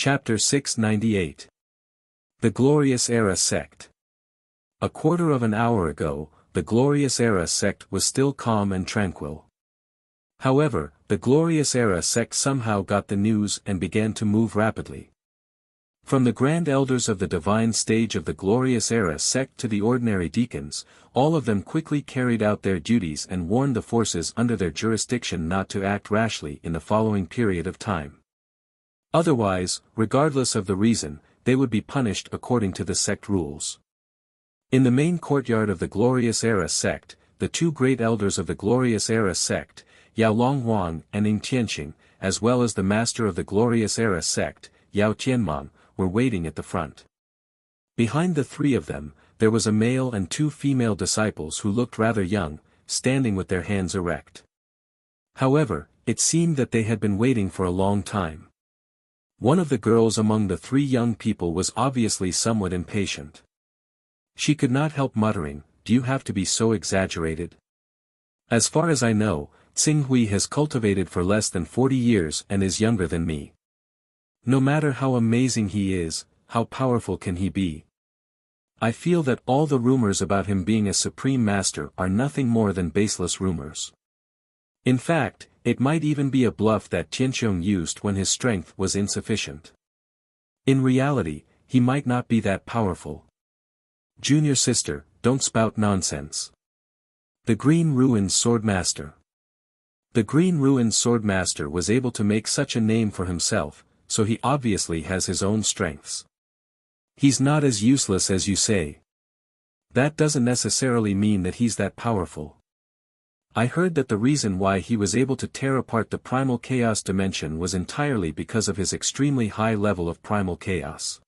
Chapter 698. The Glorious Era Sect. A quarter of an hour ago, the Glorious Era Sect was still calm and tranquil. However, the Glorious Era Sect somehow got the news and began to move rapidly. From the Grand Elders of the Divine Stage of the Glorious Era Sect to the ordinary deacons, all of them quickly carried out their duties and warned the forces under their jurisdiction not to act rashly in the following period of time. Otherwise, regardless of the reason, they would be punished according to the sect rules. In the main courtyard of the Glorious Era Sect, the two great elders of the Glorious Era Sect, Yao Longhuang and Ing Tianxing, as well as the master of the Glorious Era Sect, Yao Tianmang, were waiting at the front. Behind the three of them, there was a male and two female disciples who looked rather young, standing with their hands erect. However, it seemed that they had been waiting for a long time. One of the girls among the three young people was obviously somewhat impatient. She could not help muttering, "Do you have to be so exaggerated? As far as I know, Tsinghui has cultivated for less than 40 years and is younger than me. No matter how amazing he is, how powerful can he be? I feel that all the rumors about him being a supreme master are nothing more than baseless rumors. In fact, it might even be a bluff that Tianxiong used when his strength was insufficient. In reality, he might not be that powerful. Junior sister, don't spout nonsense." The Green Ruined Swordmaster. The Green Ruined Swordmaster was able to make such a name for himself, so he obviously has his own strengths. He's not as useless as you say. That doesn't necessarily mean that he's that powerful. I heard that the reason why he was able to tear apart the primal chaos dimension was entirely because of his extremely high level of primal chaos.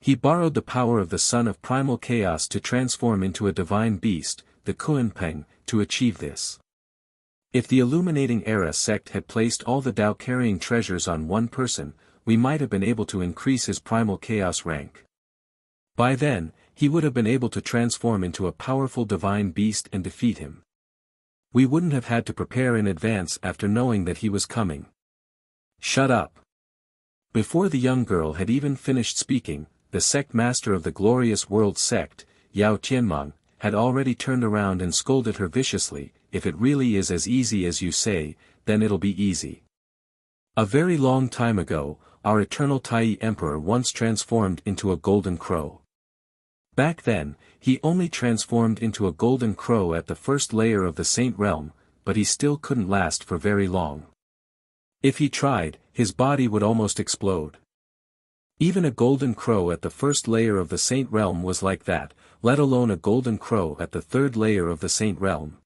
He borrowed the power of the son of primal chaos to transform into a divine beast, the Kuanpeng, to achieve this. If the Illuminating Era sect had placed all the Tao-carrying treasures on one person, we might have been able to increase his primal chaos rank. By then, he would have been able to transform into a powerful divine beast and defeat him. We wouldn't have had to prepare in advance after knowing that he was coming. Shut up. Before the young girl had even finished speaking, the sect master of the Glorious World Sect, Yao Tianmang, had already turned around and scolded her viciously. "If it really is as easy as you say, then it'll be easy. A very long time ago, our eternal Tai Emperor once transformed into a golden crow. Back then, he only transformed into a golden crow at the first layer of the Saint Realm, but he still couldn't last for very long. If he tried, his body would almost explode. Even a golden crow at the first layer of the Saint Realm was like that, let alone a golden crow at the third layer of the Saint Realm.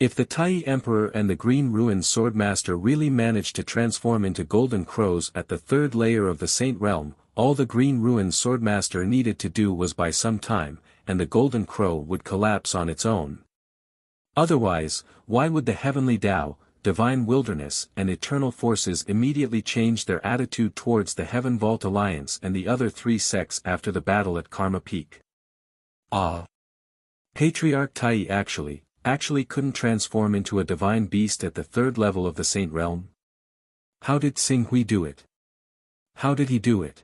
If the Tai Emperor and the Green Ruined Swordmaster really managed to transform into golden crows at the third layer of the Saint Realm, all the Green Ruined Swordmaster needed to do was buy some time, and the golden crow would collapse on its own. Otherwise, why would the Heavenly Tao, Divine Wilderness and Eternal Forces immediately change their attitude towards the Heaven Vault Alliance and the other three sects after the battle at Karma Peak? Patriarch Tai actually couldn't transform into a divine beast at the third level of the Saint Realm? How did Tsinghui do it? How did he do it?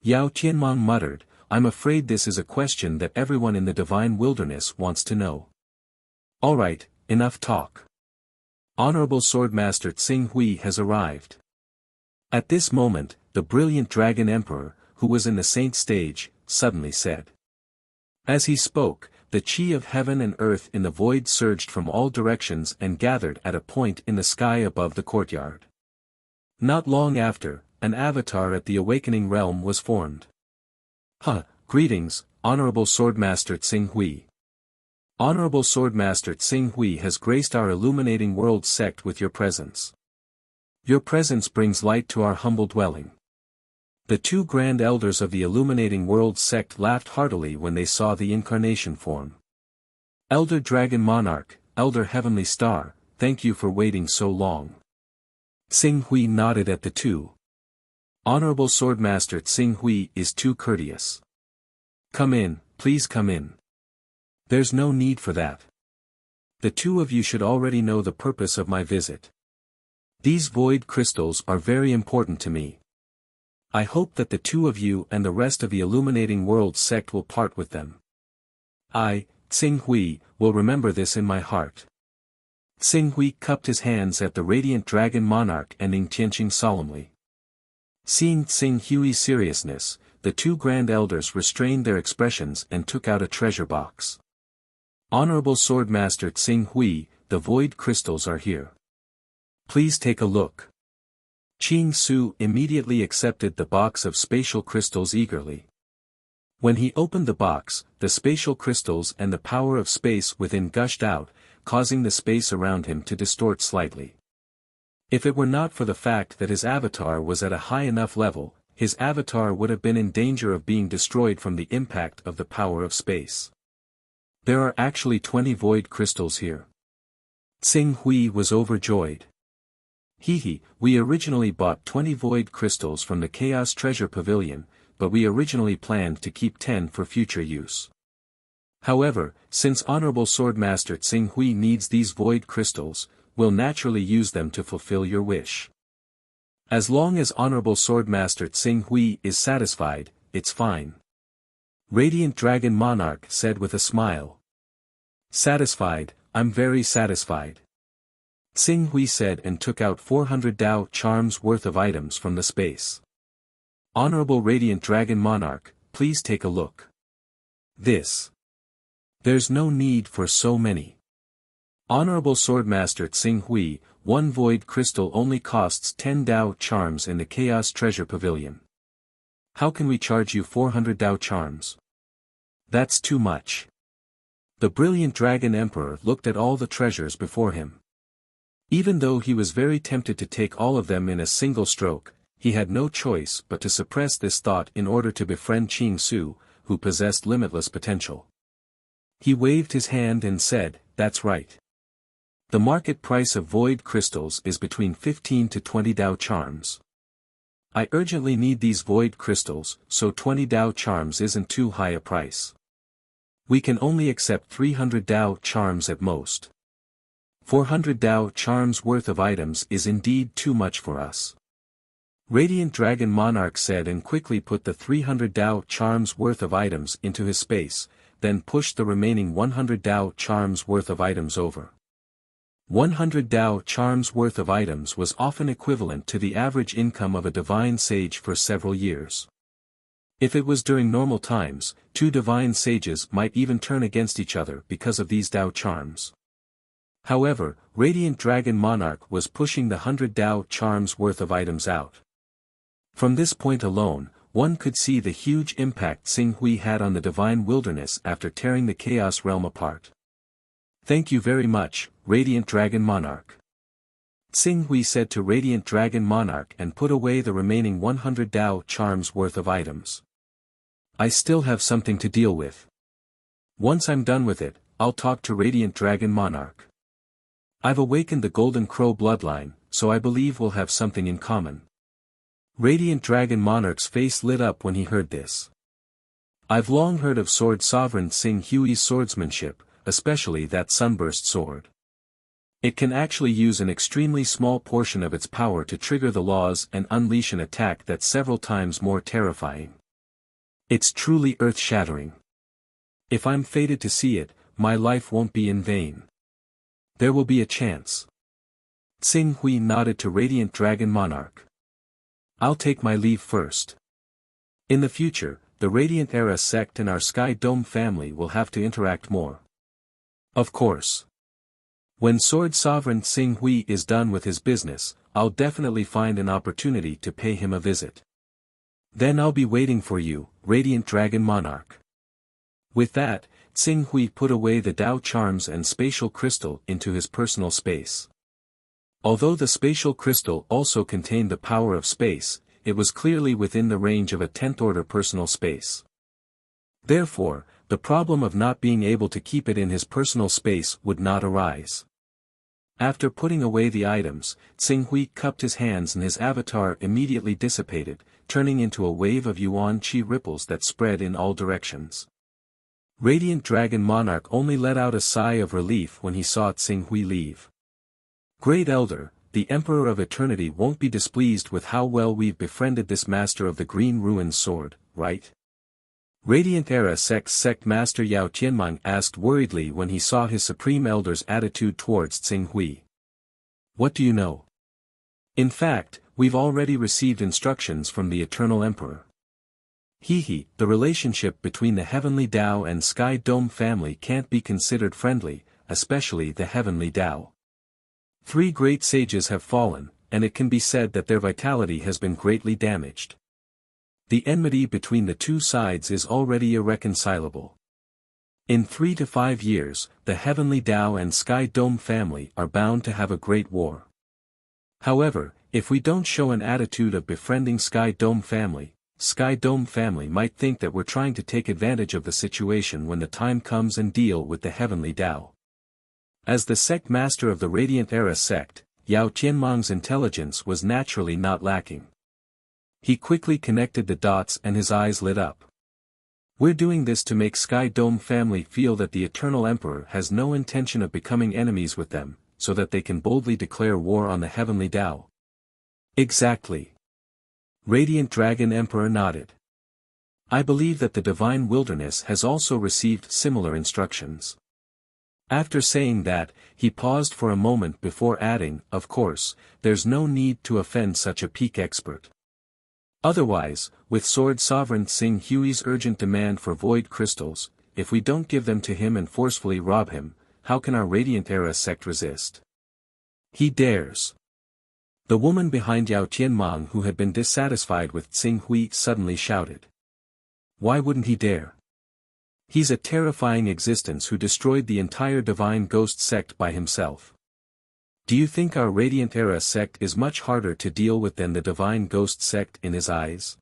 Yao Tianmang muttered, "I'm afraid this is a question that everyone in the Divine Wilderness wants to know." Alright, enough talk. Honorable Swordmaster Tsinghui has arrived. At this moment, the brilliant Dragon Emperor, who was in the Saint Stage, suddenly said. As he spoke, the chi of heaven and earth in the void surged from all directions and gathered at a point in the sky above the courtyard. Not long after, an avatar at the awakening realm was formed. Greetings, Honorable Swordmaster Tsinghui. Honorable Swordmaster Tsinghui has graced our Illuminating World sect with your presence. Your presence brings light to our humble dwelling. The two grand elders of the Illuminating World sect laughed heartily when they saw the incarnation form. Elder Dragon Monarch, Elder Heavenly Star, thank you for waiting so long. Tsinghui nodded at the two. Honorable Swordmaster Tsinghui is too courteous. Come in, please come in. There's no need for that. The two of you should already know the purpose of my visit. These void crystals are very important to me. I hope that the two of you and the rest of the Illuminating Worlds sect will part with them. I, Tsing Hui, will remember this in my heart. Tsing Hui cupped his hands at the Radiant Dragon Monarch and Ning Tianqing solemnly. Seeing Tsing Hui's seriousness, the two Grand Elders restrained their expressions and took out a treasure box. Honorable Swordmaster Tsing Hui, the void crystals are here. Please take a look. Qing Su immediately accepted the box of spatial crystals eagerly. When he opened the box, the spatial crystals and the power of space within gushed out, causing the space around him to distort slightly. If it were not for the fact that his avatar was at a high enough level, his avatar would have been in danger of being destroyed from the impact of the power of space. There are actually 20 void crystals here. Tsing Hui was overjoyed. Hehe, we originally bought 20 void crystals from the Chaos Treasure Pavilion, but we originally planned to keep 10 for future use. However, since Honorable Swordmaster Tsing Hui needs these void crystals, we'll naturally use them to fulfill your wish. As long as Honorable Swordmaster Tsing Hui is satisfied, it's fine. Radiant Dragon Monarch said with a smile. Satisfied, I'm very satisfied. Tsing Hui said and took out 400 Dao charms worth of items from the space. Honorable Radiant Dragon Monarch, please take a look. This. There's no need for so many. Honorable Swordmaster Tsing Hui, one void crystal only costs 10 Dao charms in the Chaos Treasure Pavilion. How can we charge you 400 Dao charms? That's too much. The brilliant Dragon Emperor looked at all the treasures before him. Even though he was very tempted to take all of them in a single stroke, he had no choice but to suppress this thought in order to befriend Qing Su, who possessed limitless potential. He waved his hand and said, "That's right. The market price of void crystals is between 15 to 20 Dao charms. I urgently need these void crystals, so 20 Dao charms isn't too high a price. We can only accept 300 Dao charms at most. 400 Dao charms worth of items is indeed too much for us." Radiant Dragon Monarch said and quickly put the 300 Dao charms worth of items into his space, then pushed the remaining 100 Dao charms worth of items over. 100 Dao charms worth of items was often equivalent to the average income of a divine sage for several years. If it was during normal times, two divine sages might even turn against each other because of these Dao charms. However, Radiant Dragon Monarch was pushing the 100 Dao charms worth of items out. From this point alone, one could see the huge impact Tsing Hui had on the divine wilderness after tearing the Chaos Realm apart. Thank you very much, Radiant Dragon Monarch. Tsing Hui said to Radiant Dragon Monarch and put away the remaining 100 Dao charms worth of items. I still have something to deal with. Once I'm done with it, I'll talk to Radiant Dragon Monarch. I've awakened the Golden Crow bloodline, so I believe we'll have something in common. Radiant Dragon Monarch's face lit up when he heard this. I've long heard of Sword Sovereign Tsing Hui's swordsmanship, especially that sunburst sword. It can actually use an extremely small portion of its power to trigger the laws and unleash an attack that's several times more terrifying. It's truly earth-shattering. If I'm fated to see it, my life won't be in vain. There will be a chance. Tsing Hui nodded to Radiant Dragon Monarch. I'll take my leave first. In the future, the Radiant Era sect and our Sky Dome family will have to interact more. Of course. When Sword Sovereign Tsing Hui is done with his business, I'll definitely find an opportunity to pay him a visit. Then I'll be waiting for you, Radiant Dragon Monarch. With that, Tsing Hui put away the Dao charms and spatial crystal into his personal space. Although the spatial crystal also contained the power of space, it was clearly within the range of a 10th order personal space. Therefore, the problem of not being able to keep it in his personal space would not arise. After putting away the items, Tsing Hui cupped his hands and his avatar immediately dissipated, turning into a wave of Yuan Qi ripples that spread in all directions. Radiant Dragon Monarch only let out a sigh of relief when he saw Tsing Hui leave. Great Elder, the Emperor of Eternity won't be displeased with how well we've befriended this master of the Green Ruined Sword, right? Radiant Era Sect Master Yao Qianmang asked worriedly when he saw his Supreme Elder's attitude towards Tsing Hui. What do you know? In fact, we've already received instructions from the Eternal Emperor. The relationship between the Heavenly Tao and Sky Dome family can't be considered friendly, especially the Heavenly Tao. 3 great sages have fallen, and it can be said that their vitality has been greatly damaged. The enmity between the two sides is already irreconcilable. In 3 to 5 years, the Heavenly Tao and Sky Dome family are bound to have a great war. However, if we don't show an attitude of befriending Sky Dome family might think that we're trying to take advantage of the situation when the time comes and deal with the Heavenly Tao. As the sect master of the Radiant Era sect, Yao Qianmang's intelligence was naturally not lacking. He quickly connected the dots and his eyes lit up. We're doing this to make Sky Dome family feel that the Eternal Emperor has no intention of becoming enemies with them, so that they can boldly declare war on the Heavenly Tao. Exactly. Radiant Dragon Emperor nodded. I believe that the Divine Wilderness has also received similar instructions. After saying that, he paused for a moment before adding, of course, there's no need to offend such a peak expert. Otherwise, with Sword Sovereign Tsing Hui's urgent demand for void crystals, if we don't give them to him and forcefully rob him, how can our Radiant Era sect resist? He dares. The woman behind Yao Qianmang who had been dissatisfied with Tsing Hui suddenly shouted. Why wouldn't he dare? He's a terrifying existence who destroyed the entire Divine Ghost sect by himself. Do you think our Radiant Era sect is much harder to deal with than the Divine Ghost sect in his eyes?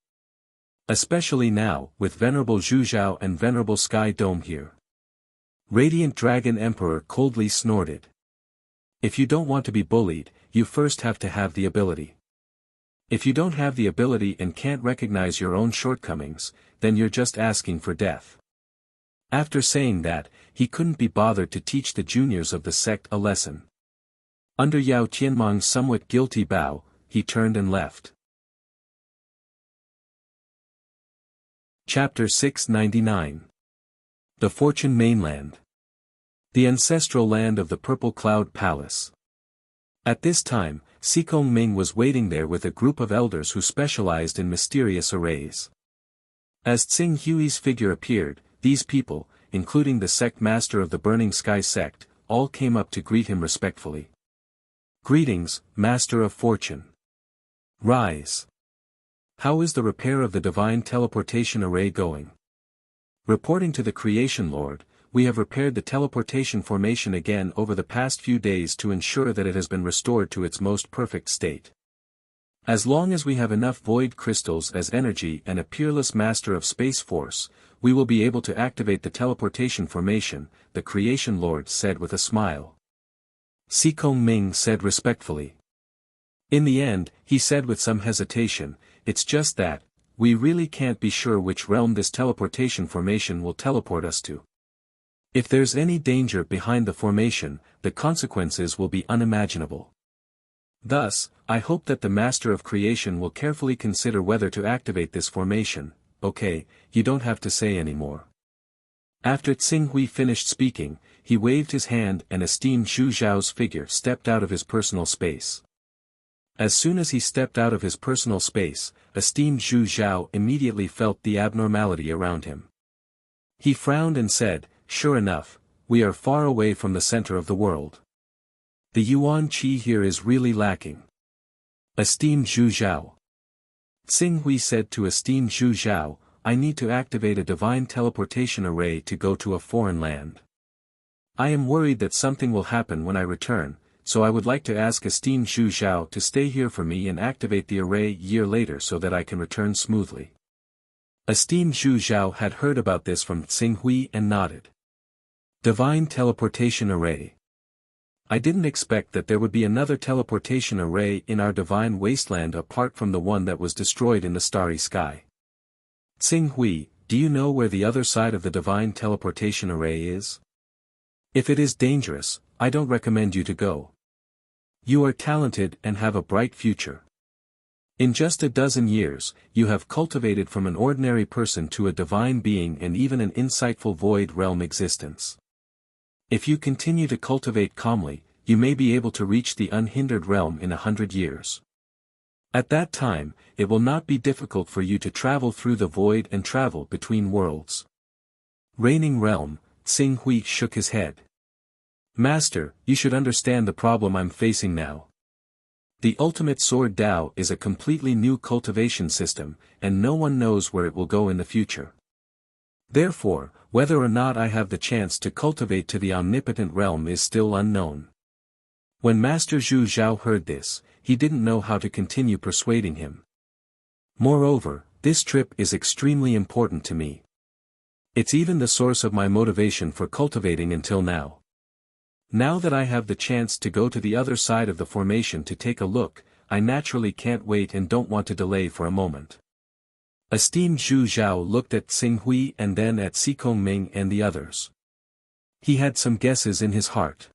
Especially now, with Venerable Zhu Zhao and Venerable Sky Dome here. Radiant Dragon Emperor coldly snorted. If you don't want to be bullied, you first have to have the ability. If you don't have the ability and can't recognize your own shortcomings, then you're just asking for death. After saying that, he couldn't be bothered to teach the juniors of the sect a lesson. Under Yao Qianmang's somewhat guilty bow, he turned and left. Chapter 699. The Fortune Mainland. The ancestral land of the Purple Cloud Palace. At this time, Xikong Ming was waiting there with a group of elders who specialized in mysterious arrays. As Tsing Hui's figure appeared, these people, including the sect master of the Burning Sky sect, all came up to greet him respectfully. Greetings, Master of Fortune. Rise. How is the repair of the Divine Teleportation Array going? Reporting to the Creation Lord, we have repaired the teleportation formation again over the past few days to ensure that it has been restored to its most perfect state. As long as we have enough void crystals as energy and a peerless master of Space Force, we will be able to activate the teleportation formation, the Creation Lord said with a smile. Xikong Ming said respectfully. In the end, he said with some hesitation, it's just that, we really can't be sure which realm this teleportation formation will teleport us to. If there's any danger behind the formation, the consequences will be unimaginable. Thus, I hope that the Master of Creation will carefully consider whether to activate this formation. Okay, you don't have to say any more. After Tsing Hui finished speaking, he waved his hand and esteemed Zhu Zhao's figure stepped out of his personal space. As soon as he stepped out of his personal space, esteemed Zhu Zhao immediately felt the abnormality around him. He frowned and said, sure enough, we are far away from the center of the world. The Yuan Qi here is really lacking. Esteemed Zhu Zhao. Tsing Hui said to esteemed Zhu Zhao, I need to activate a divine teleportation array to go to a foreign land. I am worried that something will happen when I return, so I would like to ask esteemed Zhu Zhao to stay here for me and activate the array a year later so that I can return smoothly. Esteemed Zhu Zhao had heard about this from Tsing Hui and nodded. Divine Teleportation Array. I didn't expect that there would be another teleportation array in our divine wasteland apart from the one that was destroyed in the starry sky. Tsing Hui, do you know where the other side of the divine teleportation array is? If it is dangerous, I don't recommend you to go. You are talented and have a bright future. In just a dozen years, you have cultivated from an ordinary person to a divine being and even an insightful void realm existence. If you continue to cultivate calmly, you may be able to reach the unhindered realm in 100 years. At that time, it will not be difficult for you to travel through the void and travel between worlds. Reigning realm, Xing Hui shook his head. Master, you should understand the problem I'm facing now. The ultimate sword Tao is a completely new cultivation system, and no one knows where it will go in the future. Therefore, whether or not I have the chance to cultivate to the omnipotent realm is still unknown. When Master Zhu Zhao heard this, he didn't know how to continue persuading him. Moreover, this trip is extremely important to me. It's even the source of my motivation for cultivating until now. Now that I have the chance to go to the other side of the formation to take a look, I naturally can't wait and don't want to delay for a moment. Esteemed Zhu Zhao looked at Xing Hui and then at Xikong Ming and the others. He had some guesses in his heart.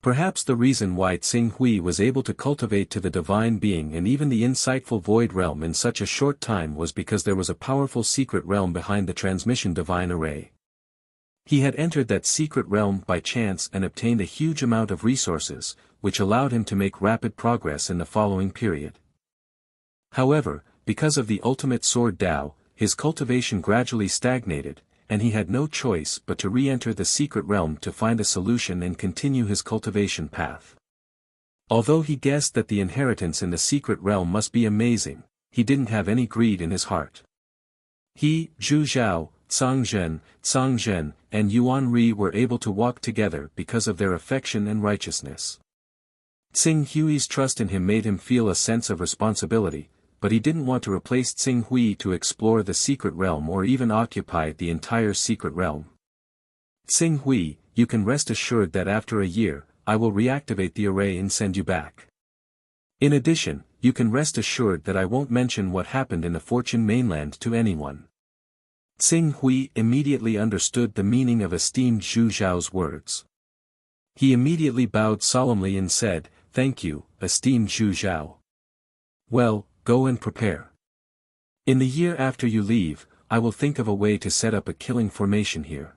Perhaps the reason why Xing Hui was able to cultivate to the divine being and even the insightful void realm in such a short time was because there was a powerful secret realm behind the transmission divine array. He had entered that secret realm by chance and obtained a huge amount of resources, which allowed him to make rapid progress in the following period. However, because of the ultimate sword Tao, his cultivation gradually stagnated, and he had no choice but to re-enter the secret realm to find a solution and continue his cultivation path. Although he guessed that the inheritance in the secret realm must be amazing, he didn't have any greed in his heart. He, Zhu Zhao, Cang Zhen, and Yuan Ri were able to walk together because of their affection and righteousness. Xing Hui's trust in him made him feel a sense of responsibility, but he didn't want to replace Xing Hui to explore the secret realm or even occupy the entire secret realm. Xing Hui, you can rest assured that after a year, I will reactivate the array and send you back. In addition, you can rest assured that I won't mention what happened in the Fortune mainland to anyone. Xing Hui immediately understood the meaning of esteemed Zhu Zhao's words. He immediately bowed solemnly and said, "Thank you, esteemed Zhu Zhao. Well, go and prepare. In the year after you leave, I will think of a way to set up a killing formation here.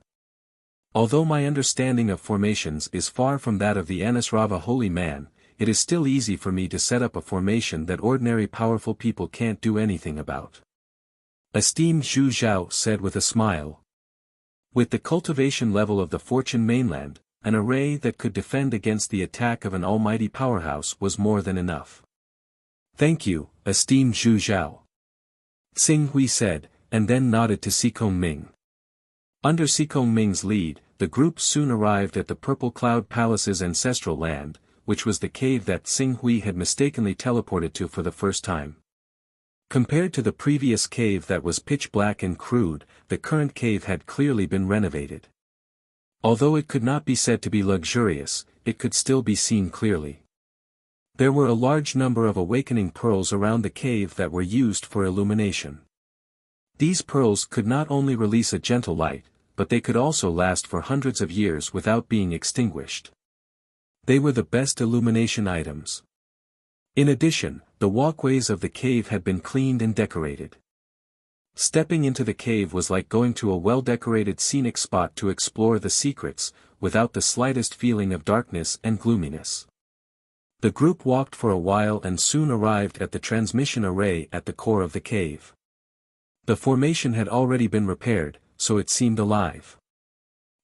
Although my understanding of formations is far from that of the Anusrava holy man, it is still easy for me to set up a formation that ordinary powerful people can't do anything about." Esteemed Zhu Zhao said with a smile. With the cultivation level of the Fortune mainland, an array that could defend against the attack of an almighty powerhouse was more than enough. "Thank you, esteemed Zhu Zhao," Xing Hui said, and then nodded to Xikong Ming. Under Xikong Ming's lead, the group soon arrived at the Purple Cloud Palace's ancestral land, which was the cave that Xing Hui had mistakenly teleported to for the first time. Compared to the previous cave that was pitch black and crude, the current cave had clearly been renovated. Although it could not be said to be luxurious, it could still be seen clearly. There were a large number of awakening pearls around the cave that were used for illumination. These pearls could not only release a gentle light, but they could also last for hundreds of years without being extinguished. They were the best illumination items. In addition, the walkways of the cave had been cleaned and decorated. Stepping into the cave was like going to a well-decorated scenic spot to explore the secrets, without the slightest feeling of darkness and gloominess. The group walked for a while and soon arrived at the transmission array at the core of the cave. The formation had already been repaired, so it seemed alive.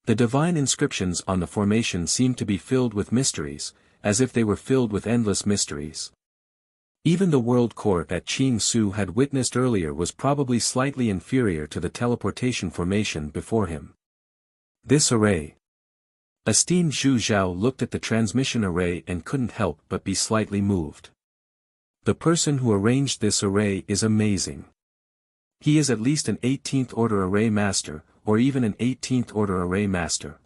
The divine inscriptions on the formation seemed to be filled with mysteries, as if they were filled with endless mysteries. Even the world core that Qing Su had witnessed earlier was probably slightly inferior to the teleportation formation before him. This array. Esteemed Zhu Zhao looked at the transmission array and couldn't help but be slightly moved. The person who arranged this array is amazing. He is at least an 18th order array master, or even an 18th order array master.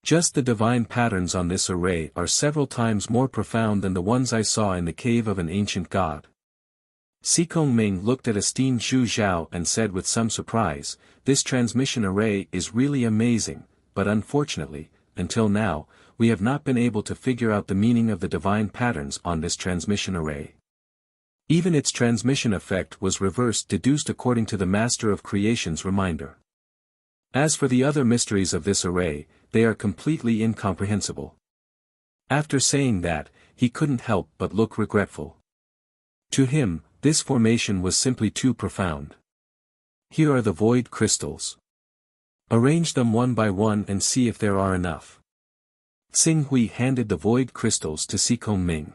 Just the divine patterns on this array are several times more profound than the ones I saw in the cave of an ancient god. Xikong Ming looked at esteemed Zhu Zhao and said with some surprise, "This transmission array is really amazing, but unfortunately, until now, we have not been able to figure out the meaning of the divine patterns on this transmission array. Even its transmission effect was reverse-deduced according to the Master of Creation's reminder. As for the other mysteries of this array, they are completely incomprehensible. After saying that, he couldn't help but look regretful. To him, this formation was simply too profound. Here are the void crystals. Arrange them one by one and see if there are enough. Xing Hui handed the void crystals to Xikong Ming.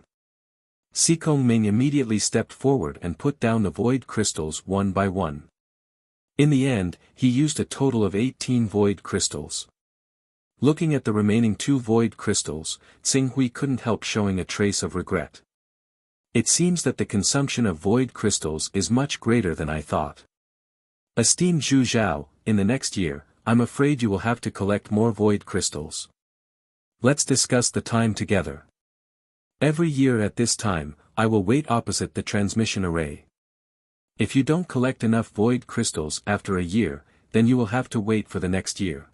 Xikong Ming immediately stepped forward and put down the void crystals one by one. In the end, he used a total of 18 void crystals. Looking at the remaining 2 void crystals, Xing Hui couldn't help showing a trace of regret. It seems that the consumption of void crystals is much greater than I thought. Esteemed Zhu Zhao, in the next year, I'm afraid you will have to collect more void crystals. Let's discuss the time together. Every year at this time, I will wait opposite the transmission array. If you don't collect enough void crystals after a year, then you will have to wait for the next year.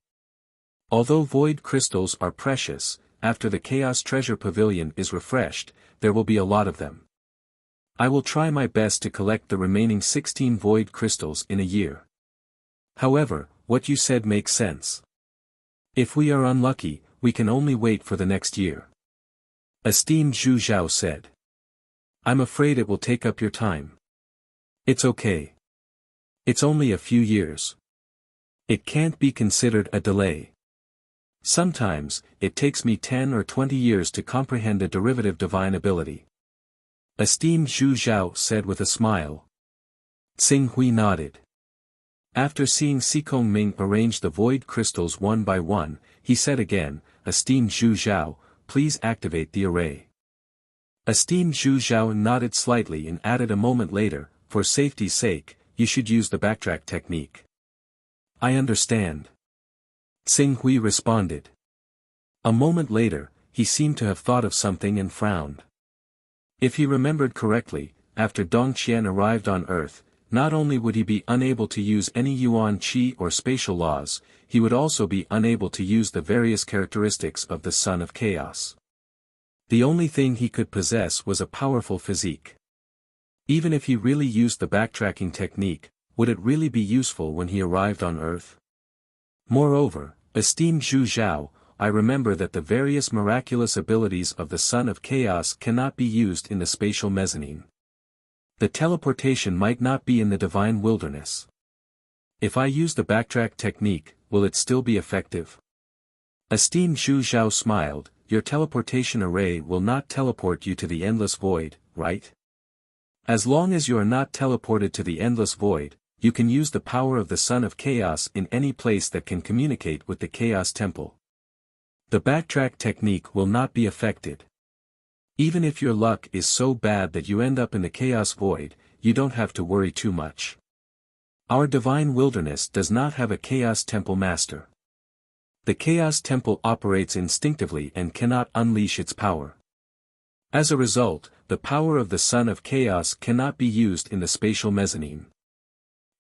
Although void crystals are precious, after the Chaos Treasure Pavilion is refreshed, there will be a lot of them. I will try my best to collect the remaining 16 void crystals in a year. However, what you said makes sense. If we are unlucky, we can only wait for the next year. Esteemed Zhu Zhao said. I'm afraid it will take up your time. It's okay. It's only a few years. It can't be considered a delay. Sometimes, it takes me 10 or 20 years to comprehend a derivative divine ability. Esteemed Zhu Zhao said with a smile. Xing Hui nodded. After seeing Xikong Ming arrange the void crystals one by one, he said again, Esteemed Zhu Zhao, please activate the array. Esteemed Zhu Zhao nodded slightly and added a moment later, for safety's sake, you should use the backtrack technique. I understand. Xing Hui responded. A moment later, he seemed to have thought of something and frowned. If he remembered correctly, after Dong Qian arrived on Earth, not only would he be unable to use any Yuan Qi or spatial laws, he would also be unable to use the various characteristics of the Son of Chaos. The only thing he could possess was a powerful physique. Even if he really used the backtracking technique, would it really be useful when he arrived on Earth? Moreover, esteemed Zhu Zhao, I remember that the various miraculous abilities of the Son of Chaos cannot be used in the spatial mezzanine. The teleportation might not be in the divine wilderness. If I use the backtrack technique, will it still be effective? Esteemed Zhu Zhao smiled, your teleportation array will not teleport you to the endless void, right? As long as you are not teleported to the endless void, you can use the power of the Son of Chaos in any place that can communicate with the Chaos Temple. The backtrack technique will not be affected. Even if your luck is so bad that you end up in the Chaos Void, you don't have to worry too much. Our divine wilderness does not have a Chaos Temple master. The Chaos Temple operates instinctively and cannot unleash its power. As a result, the power of the Son of Chaos cannot be used in the spatial mezzanine.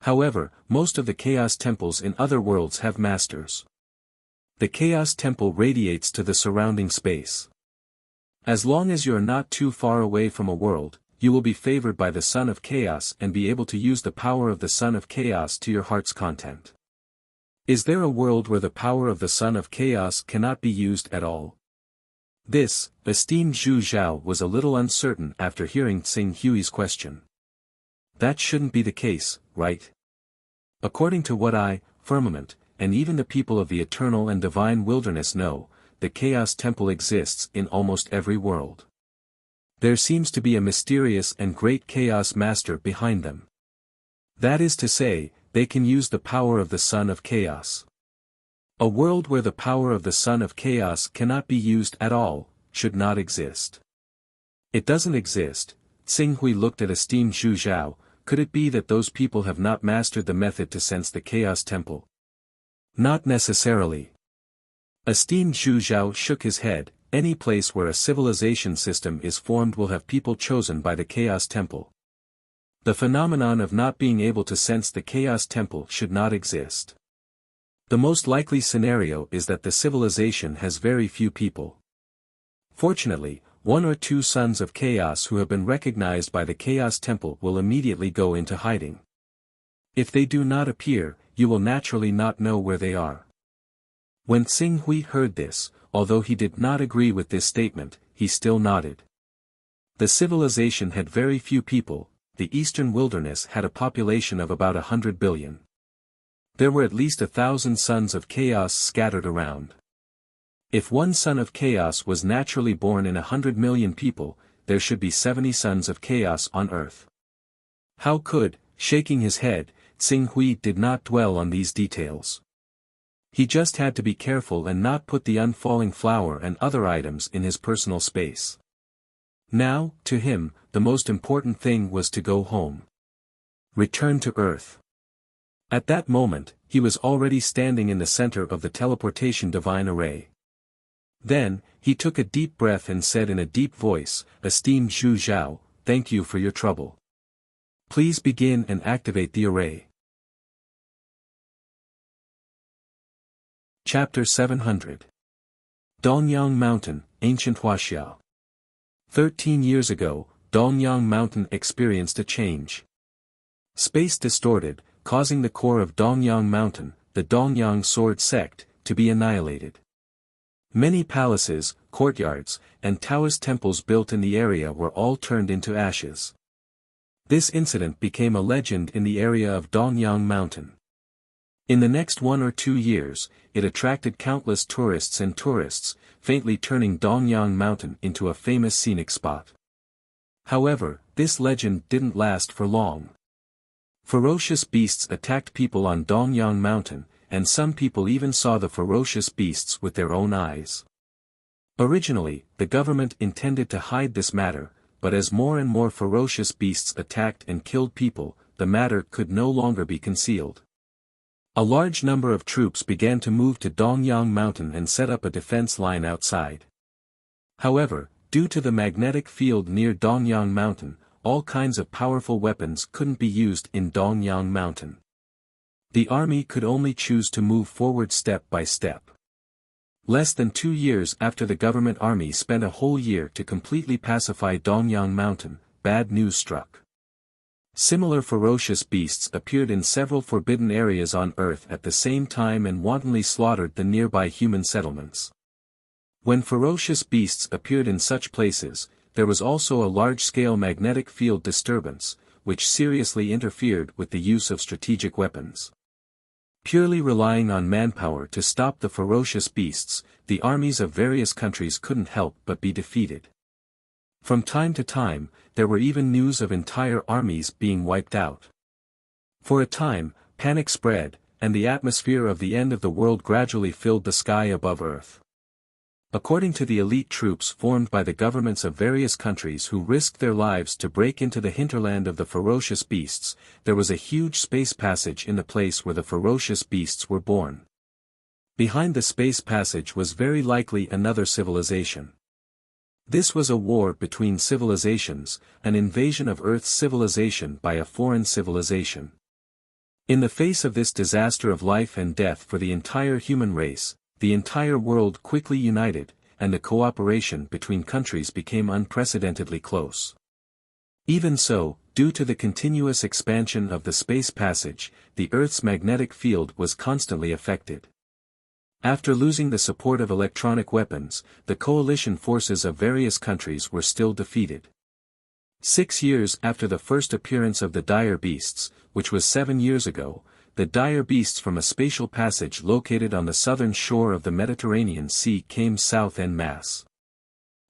However, most of the Chaos Temples in other worlds have masters. The Chaos Temple radiates to the surrounding space. As long as you are not too far away from a world, you will be favored by the Son of Chaos and be able to use the power of the Son of Chaos to your heart's content. Is there a world where the power of the Son of Chaos cannot be used at all? This, esteemed Zhu Zhao was a little uncertain after hearing Xing Hui's question. That shouldn't be the case, right? According to what I, Firmament, and even the people of the eternal and divine wilderness know, the Chaos Temple exists in almost every world. There seems to be a mysterious and great Chaos Master behind them. That is to say, they can use the power of the Son of Chaos. A world where the power of the Son of Chaos cannot be used at all, should not exist. It doesn't exist. Xing Hui looked at esteemed Zhu Zhao. Could it be that those people have not mastered the method to sense the Chaos Temple? Not necessarily. Esteemed Zhu Zhao shook his head. Any place where a civilization system is formed will have people chosen by the Chaos Temple. The phenomenon of not being able to sense the Chaos Temple should not exist. The most likely scenario is that the civilization has very few people. Fortunately, one or two sons of chaos who have been recognized by the Chaos Temple will immediately go into hiding. If they do not appear, you will naturally not know where they are. When Xing Hui heard this, although he did not agree with this statement, he still nodded. The civilization had very few people. The eastern wilderness had a population of about 100 billion. There were at least 1,000 sons of chaos scattered around. If one son of chaos was naturally born in 100 million people, there should be 70 sons of chaos on earth. How could, shaking his head, Xing Hui did not dwell on these details. He just had to be careful and not put the unfalling flower and other items in his personal space. Now, to him, the most important thing was to go home. Return to Earth. At that moment, he was already standing in the center of the teleportation divine array. Then, he took a deep breath and said in a deep voice, "Esteemed Zhu Zhao, thank you for your trouble. Please begin and activate the array." Chapter 700. Dongyang Mountain, Ancient Huaxia. 13 years ago, Dongyang Mountain experienced a change. Space distorted, causing the core of Dongyang Mountain, the Dongyang Sword Sect, to be annihilated. Many palaces, courtyards, and Taoist temples built in the area were all turned into ashes. This incident became a legend in the area of Dongyang Mountain. In the next 1 or 2 years, it attracted countless tourists, faintly turning Dongyang Mountain into a famous scenic spot. However, this legend didn't last for long. Ferocious beasts attacked people on Dongyang Mountain, and some people even saw the ferocious beasts with their own eyes. Originally, the government intended to hide this matter, but as more and more ferocious beasts attacked and killed people, the matter could no longer be concealed. A large number of troops began to move to Dongyang Mountain and set up a defense line outside. However, due to the magnetic field near Dongyang Mountain, all kinds of powerful weapons couldn't be used in Dongyang Mountain. The army could only choose to move forward step by step. Less than 2 years after the government army spent a whole year to completely pacify Dongyang Mountain, bad news struck. Similar ferocious beasts appeared in several forbidden areas on Earth at the same time and wantonly slaughtered the nearby human settlements. When ferocious beasts appeared in such places, there was also a large-scale magnetic field disturbance, which seriously interfered with the use of strategic weapons. Purely relying on manpower to stop the ferocious beasts, the armies of various countries couldn't help but be defeated. From time to time, there were even news of entire armies being wiped out. For a time, panic spread, and the atmosphere of the end of the world gradually filled the sky above Earth. According to the elite troops formed by the governments of various countries who risked their lives to break into the hinterland of the ferocious beasts, there was a huge space passage in the place where the ferocious beasts were born. Behind the space passage was very likely another civilization. This was a war between civilizations, an invasion of Earth's civilization by a foreign civilization. In the face of this disaster of life and death for the entire human race, the entire world quickly united, and the cooperation between countries became unprecedentedly close. Even so, due to the continuous expansion of the space passage, the Earth's magnetic field was constantly affected. After losing the support of electronic weapons, the coalition forces of various countries were still defeated. 6 years after the first appearance of the dire beasts, which was 7 years ago, the dire beasts from a spatial passage located on the southern shore of the Mediterranean Sea came south en masse.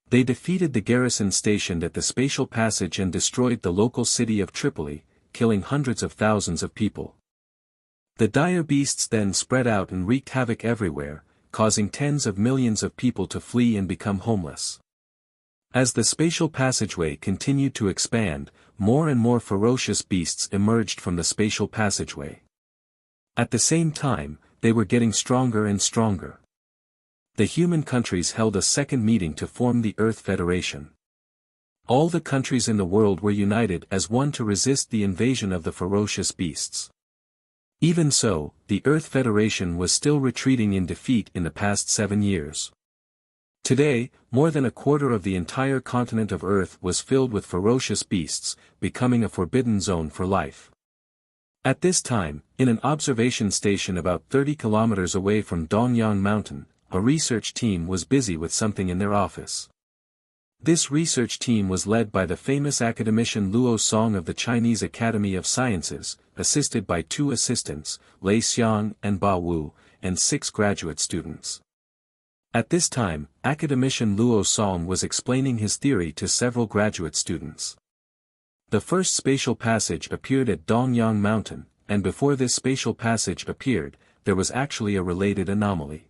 They defeated the garrison stationed at the spatial passage and destroyed the local city of Tripoli, killing hundreds of thousands of people. The dire beasts then spread out and wreaked havoc everywhere, causing tens of millions of people to flee and become homeless. As the spatial passageway continued to expand, more and more ferocious beasts emerged from the spatial passageway. At the same time, they were getting stronger and stronger. The human countries held a second meeting to form the Earth Federation. All the countries in the world were united as one to resist the invasion of the ferocious beasts. Even so, the Earth Federation was still retreating in defeat in the past 7 years. Today, more than a quarter of the entire continent of Earth was filled with ferocious beasts, becoming a forbidden zone for life. At this time, in an observation station about 30 kilometers away from Dongyang Mountain, a research team was busy with something in their office. This research team was led by the famous academician Luo Song of the Chinese Academy of Sciences, assisted by 2 assistants, Lei Xiang and Ba Wu, and 6 graduate students. At this time, academician Luo Song was explaining his theory to several graduate students. The first spatial passage appeared at Dongyang Mountain, and before this spatial passage appeared, there was actually a related anomaly.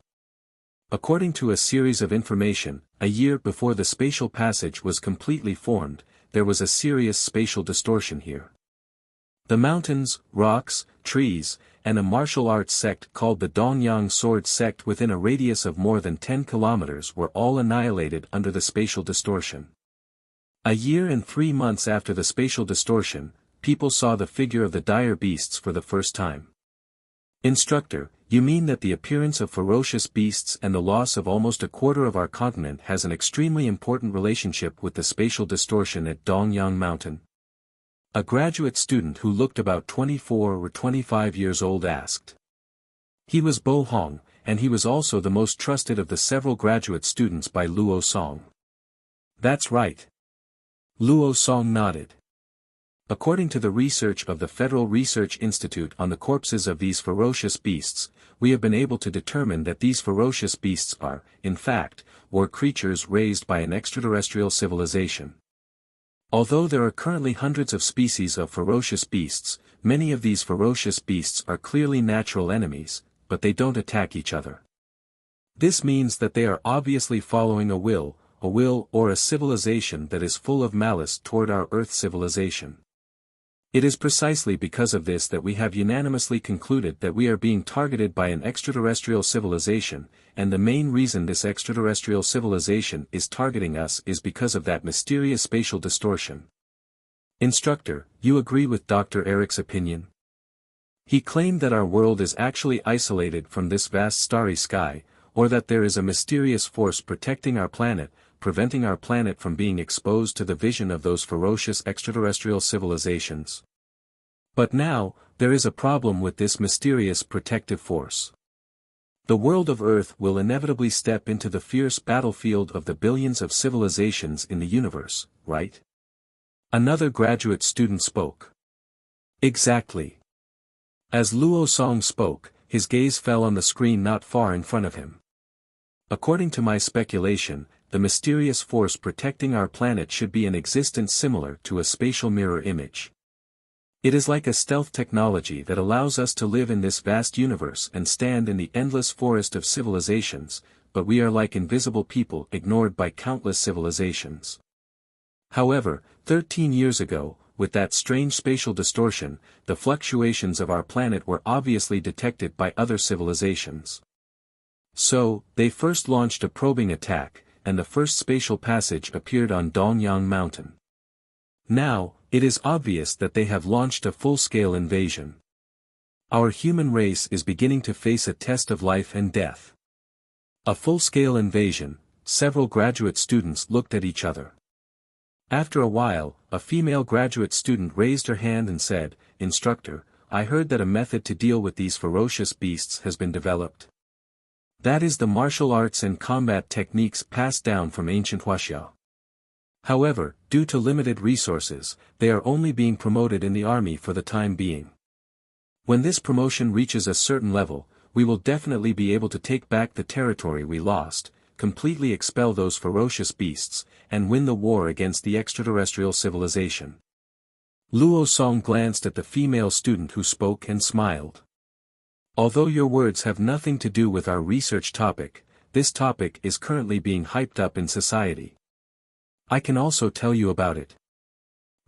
According to a series of information, a year before the spatial passage was completely formed, there was a serious spatial distortion here. The mountains, rocks, trees, and a martial arts sect called the Dongyang Sword Sect within a radius of more than 10 kilometers were all annihilated under the spatial distortion. A year and 3 months after the spatial distortion, people saw the figure of the dire beasts for the first time. Instructor, you mean that the appearance of ferocious beasts and the loss of almost a quarter of our continent has an extremely important relationship with the spatial distortion at Dongyang Mountain? A graduate student who looked about 24 or 25 years old asked. He was Bo Hong, and he was also the most trusted of the several graduate students by Luo Song. That's right. Luo Song nodded. According to the research of the Federal Research Institute on the corpses of these ferocious beasts, we have been able to determine that these ferocious beasts are, in fact, war creatures raised by an extraterrestrial civilization. Although there are currently hundreds of species of ferocious beasts, many of these ferocious beasts are clearly natural enemies, but they don't attack each other. This means that they are obviously following a will or a civilization that is full of malice toward our Earth civilization. It is precisely because of this that we have unanimously concluded that we are being targeted by an extraterrestrial civilization, and the main reason this extraterrestrial civilization is targeting us is because of that mysterious spatial distortion. Instructor, you agree with Dr. Eric's opinion? He claimed that our world is actually isolated from this vast starry sky, or that there is a mysterious force protecting our planet, preventing our planet from being exposed to the vision of those ferocious extraterrestrial civilizations. But now, there is a problem with this mysterious protective force. The world of Earth will inevitably step into the fierce battlefield of the billions of civilizations in the universe, right? Another graduate student spoke. Exactly. As Luo Song spoke, his gaze fell on the screen not far in front of him. According to my speculation, the mysterious force protecting our planet should be an existence similar to a spatial mirror image. It is like a stealth technology that allows us to live in this vast universe and stand in the endless forest of civilizations, but we are like invisible people ignored by countless civilizations. However, 13 years ago, with that strange spatial distortion, the fluctuations of our planet were obviously detected by other civilizations. So, they first launched a probing attack, and the first spatial passage appeared on Dongyang Mountain. Now, it is obvious that they have launched a full-scale invasion. Our human race is beginning to face a test of life and death. A full-scale invasion. Several graduate students looked at each other. After a while, a female graduate student raised her hand and said, "Instructor, I heard that a method to deal with these ferocious beasts has been developed. That is the martial arts and combat techniques passed down from ancient Wuxia. However, due to limited resources, they are only being promoted in the army for the time being. When this promotion reaches a certain level, we will definitely be able to take back the territory we lost, completely expel those ferocious beasts, and win the war against the extraterrestrial civilization." Luo Song glanced at the female student who spoke and smiled. Although your words have nothing to do with our research topic, this topic is currently being hyped up in society. I can also tell you about it.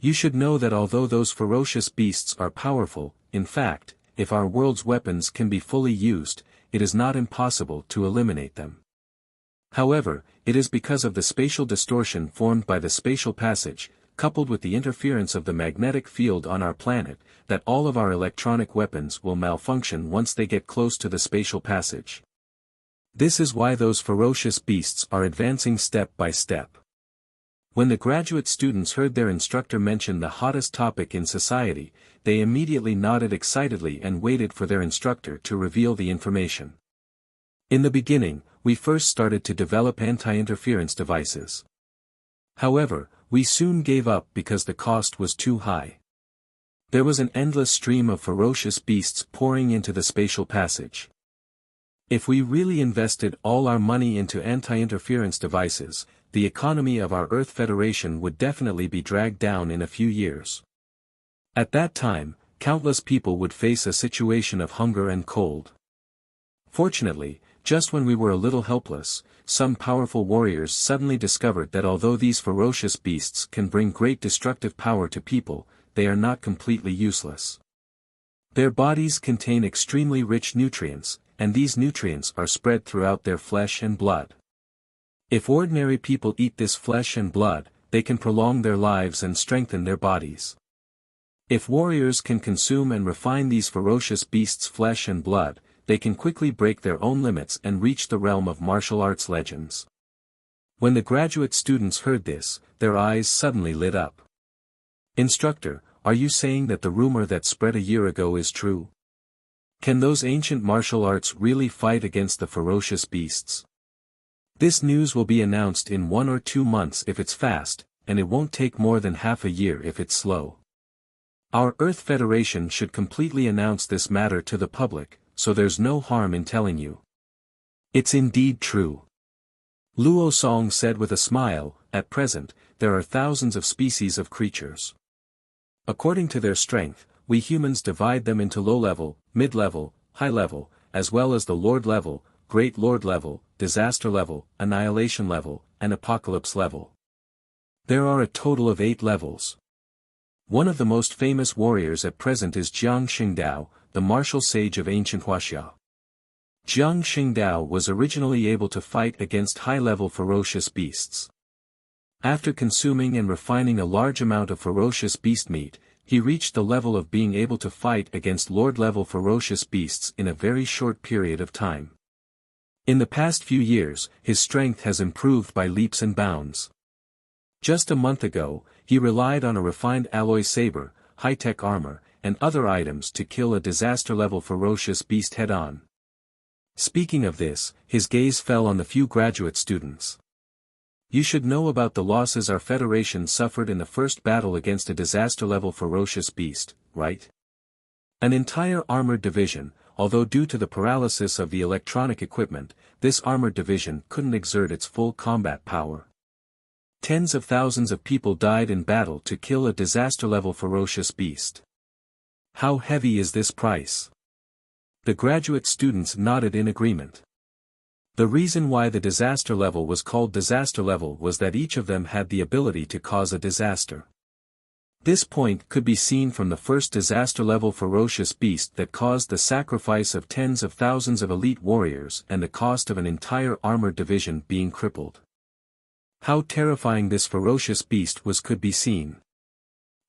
You should know that although those ferocious beasts are powerful, in fact, if our world's weapons can be fully used, it is not impossible to eliminate them. However, it is because of the spatial distortion formed by the spatial passage, coupled with the interference of the magnetic field on our planet, that all of our electronic weapons will malfunction once they get close to the spatial passage. This is why those ferocious beasts are advancing step by step. When the graduate students heard their instructor mention the hottest topic in society, they immediately nodded excitedly and waited for their instructor to reveal the information. In the beginning, we first started to develop anti-interference devices. However, we soon gave up because the cost was too high. There was an endless stream of ferocious beasts pouring into the spatial passage. If we really invested all our money into anti-interference devices, the economy of our Earth Federation would definitely be dragged down in a few years. At that time, countless people would face a situation of hunger and cold. Fortunately, just when we were a little helpless, some powerful warriors suddenly discovered that although these ferocious beasts can bring great destructive power to people, they are not completely useless. Their bodies contain extremely rich nutrients, and these nutrients are spread throughout their flesh and blood. If ordinary people eat this flesh and blood, they can prolong their lives and strengthen their bodies. If warriors can consume and refine these ferocious beasts' flesh and blood, they can quickly break their own limits and reach the realm of martial arts legends. When the graduate students heard this, their eyes suddenly lit up. Instructor, are you saying that the rumor that spread a year ago is true? Can those ancient martial arts really fight against the ferocious beasts? This news will be announced in 1 or 2 months if it's fast, and it won't take more than half a year if it's slow. Our Earth Federation should completely announce this matter to the public, so there's no harm in telling you. It's indeed true. Luo Song said with a smile, at present, there are thousands of species of creatures. According to their strength, we humans divide them into low-level, mid-level, high-level, as well as the Lord level, Great Lord level, Disaster level, Annihilation level, and Apocalypse level. There are a total of 8 levels. One of the most famous warriors at present is Jiang Xingdao, the martial sage of ancient Wuxia. Jiang Xingdao was originally able to fight against high-level ferocious beasts. After consuming and refining a large amount of ferocious beast meat, he reached the level of being able to fight against Lord-level ferocious beasts in a very short period of time. In the past few years, his strength has improved by leaps and bounds. Just a month ago, he relied on a refined alloy saber, high-tech armor, and other items to kill a disaster-level ferocious beast head-on. Speaking of this, his gaze fell on the few graduate students. You should know about the losses our Federation suffered in the first battle against a disaster-level ferocious beast, right? An entire armored division, although due to the paralysis of the electronic equipment, this armored division couldn't exert its full combat power. Tens of thousands of people died in battle to kill a disaster-level ferocious beast. How heavy is this price? The graduate students nodded in agreement. The reason why the disaster level was called disaster level was that each of them had the ability to cause a disaster. This point could be seen from the first disaster level ferocious beast that caused the sacrifice of tens of thousands of elite warriors and the cost of an entire armored division being crippled. How terrifying this ferocious beast was could be seen.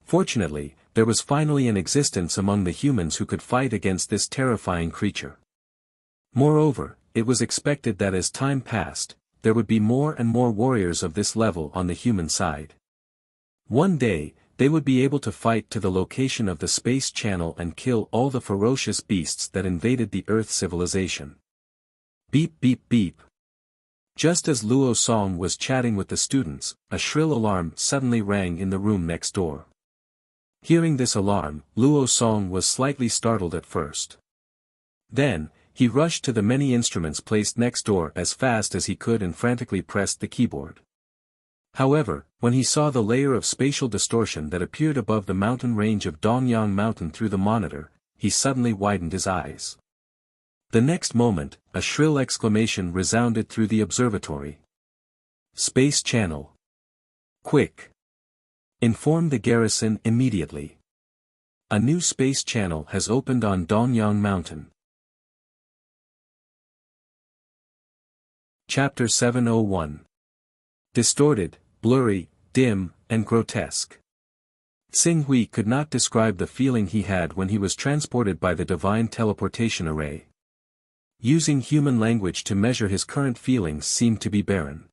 Fortunately, there was finally an existence among the humans who could fight against this terrifying creature. Moreover, it was expected that as time passed, there would be more and more warriors of this level on the human side. One day, they would be able to fight to the location of the space channel and kill all the ferocious beasts that invaded the Earth civilization. Beep beep beep. Just as Luo Song was chatting with the students, a shrill alarm suddenly rang in the room next door. Hearing this alarm, Luo Song was slightly startled at first. Then, he rushed to the many instruments placed next door as fast as he could and frantically pressed the keyboard. However, when he saw the layer of spatial distortion that appeared above the mountain range of Dongyang Mountain through the monitor, he suddenly widened his eyes. The next moment, a shrill exclamation resounded through the observatory. Space Channel. Quick! Inform the garrison immediately. A new space channel has opened on Dongyang Mountain. Chapter 701. Distorted, blurry, dim, and grotesque. Xing Hui could not describe the feeling he had when he was transported by the divine teleportation array. Using human language to measure his current feelings seemed to be barren.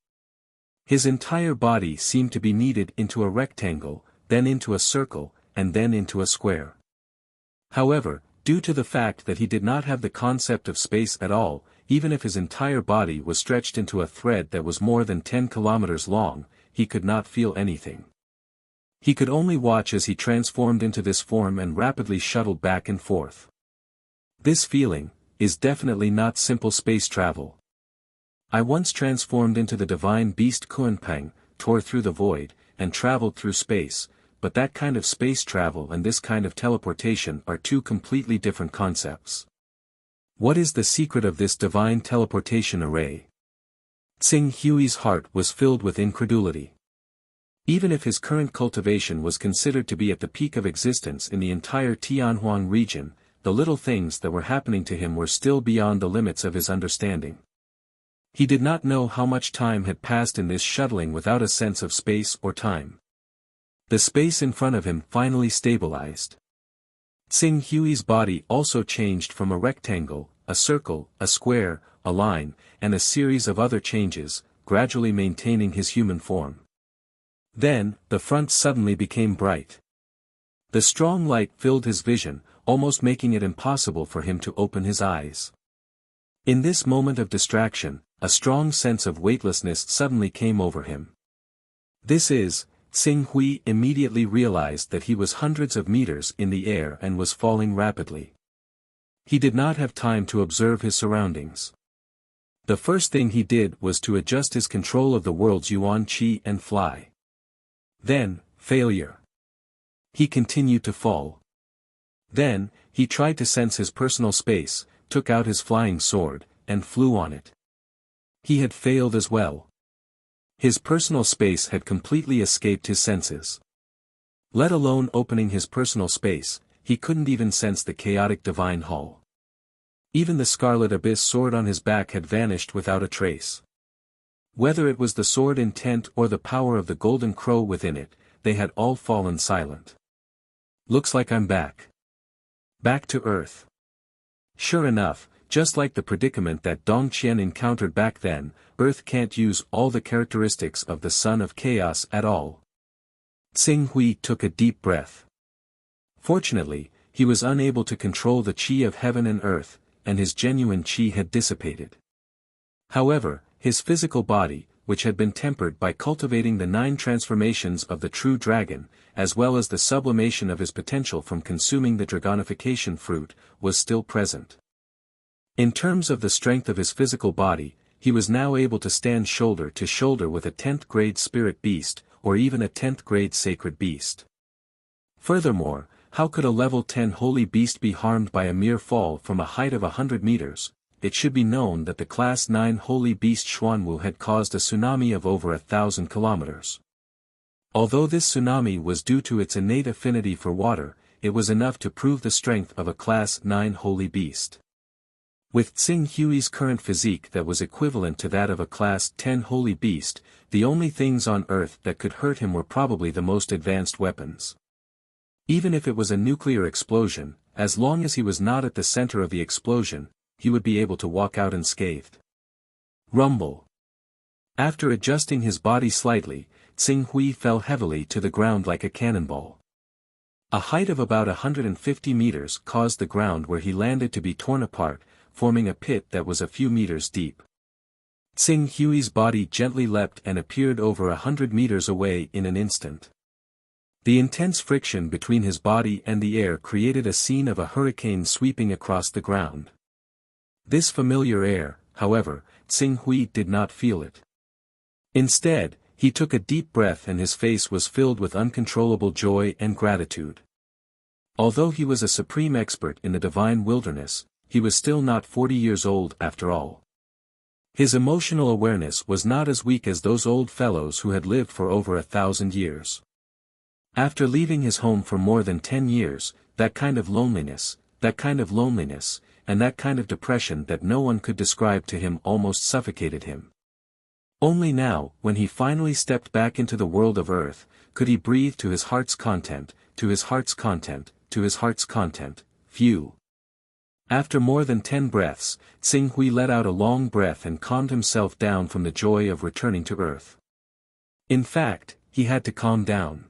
His entire body seemed to be kneaded into a rectangle, then into a circle, and then into a square. However, due to the fact that he did not have the concept of space at all, even if his entire body was stretched into a thread that was more than 10 kilometers long, he could not feel anything. He could only watch as he transformed into this form and rapidly shuttled back and forth. This feeling is definitely not simple space travel. I once transformed into the divine beast Kunpeng, tore through the void, and traveled through space, but that kind of space travel and this kind of teleportation are two completely different concepts. What is the secret of this divine teleportation array? Tsing Hui's heart was filled with incredulity. Even if his current cultivation was considered to be at the peak of existence in the entire Tianhuang region, the little things that were happening to him were still beyond the limits of his understanding. He did not know how much time had passed in this shuttling without a sense of space or time. The space in front of him finally stabilized. Tsing Hui's body also changed from a rectangle, a circle, a square, a line, and a series of other changes, gradually maintaining his human form. Then, the front suddenly became bright. The strong light filled his vision, almost making it impossible for him to open his eyes. In this moment of distraction, a strong sense of weightlessness suddenly came over him. Tsing Hui immediately realized that he was hundreds of meters in the air and was falling rapidly. He did not have time to observe his surroundings. The first thing he did was to adjust his control of the world's yuan qi and fly. Then, failure. He continued to fall. Then, he tried to sense his personal space, took out his flying sword, and flew on it. He had failed as well. His personal space had completely escaped his senses. Let alone opening his personal space, he couldn't even sense the chaotic divine hall. Even the scarlet abyss sword on his back had vanished without a trace. Whether it was the sword intent or the power of the golden crow within it, they had all fallen silent. Looks like I'm back. Back to Earth. Sure enough, just like the predicament that Dong Qian encountered back then, Earth can't use all the characteristics of the Son of Chaos at all. Tsing Hui took a deep breath. Fortunately, he was unable to control the qi of heaven and earth, and his genuine qi had dissipated. However, his physical body, which had been tempered by cultivating the 9 transformations of the true dragon, as well as the sublimation of his potential from consuming the dragonification fruit, was still present. In terms of the strength of his physical body, he was now able to stand shoulder to shoulder with a 10th grade spirit beast, or even a 10th grade sacred beast. Furthermore, how could a level 10 holy beast be harmed by a mere fall from a height of 100 meters? It should be known that the Class 9 holy beast Xuanwu had caused a tsunami of over 1,000 kilometers. Although this tsunami was due to its innate affinity for water, it was enough to prove the strength of a Class 9 holy beast. With Tsing Hui's current physique that was equivalent to that of a Class 10 holy beast, the only things on Earth that could hurt him were probably the most advanced weapons. Even if it was a nuclear explosion, as long as he was not at the center of the explosion, he would be able to walk out unscathed. Rumble. After adjusting his body slightly, Tsing Hui fell heavily to the ground like a cannonball. A height of about 150 meters caused the ground where he landed to be torn apart, forming a pit that was a few meters deep. Tsing Hui's body gently leapt and appeared over 100 meters away in an instant. The intense friction between his body and the air created a scene of a hurricane sweeping across the ground. This familiar air, however, Tsing Hui did not feel it. Instead, he took a deep breath and his face was filled with uncontrollable joy and gratitude. Although he was a supreme expert in the divine wilderness, he was still not 40 years old after all. His emotional awareness was not as weak as those old fellows who had lived for over 1,000 years. After leaving his home for more than 10 years, that kind of loneliness, and that kind of depression that no one could describe to him almost suffocated him. Only now, when he finally stepped back into the world of Earth, could he breathe to his heart's content, phew. After more than 10 breaths, Tsing Hui let out a long breath and calmed himself down from the joy of returning to Earth. In fact, he had to calm down.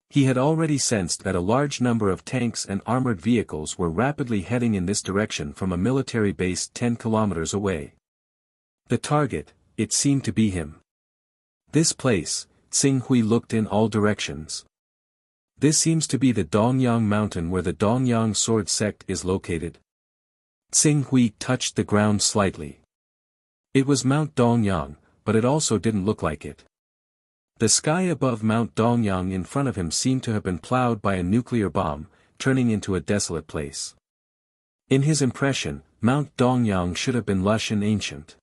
He had already sensed that a large number of tanks and armored vehicles were rapidly heading in this direction from a military base 10 kilometers away. The target, it seemed to be him. This place, Tsing Hui looked in all directions. This seems to be the Dongyang mountain where the Dongyang sword sect is located. Tsing Hui touched the ground slightly. It was Mount Dongyang, but it also didn't look like it. The sky above Mount Dongyang in front of him seemed to have been plowed by a nuclear bomb, turning into a desolate place. In his impression, Mount Dongyang should have been lush and ancient.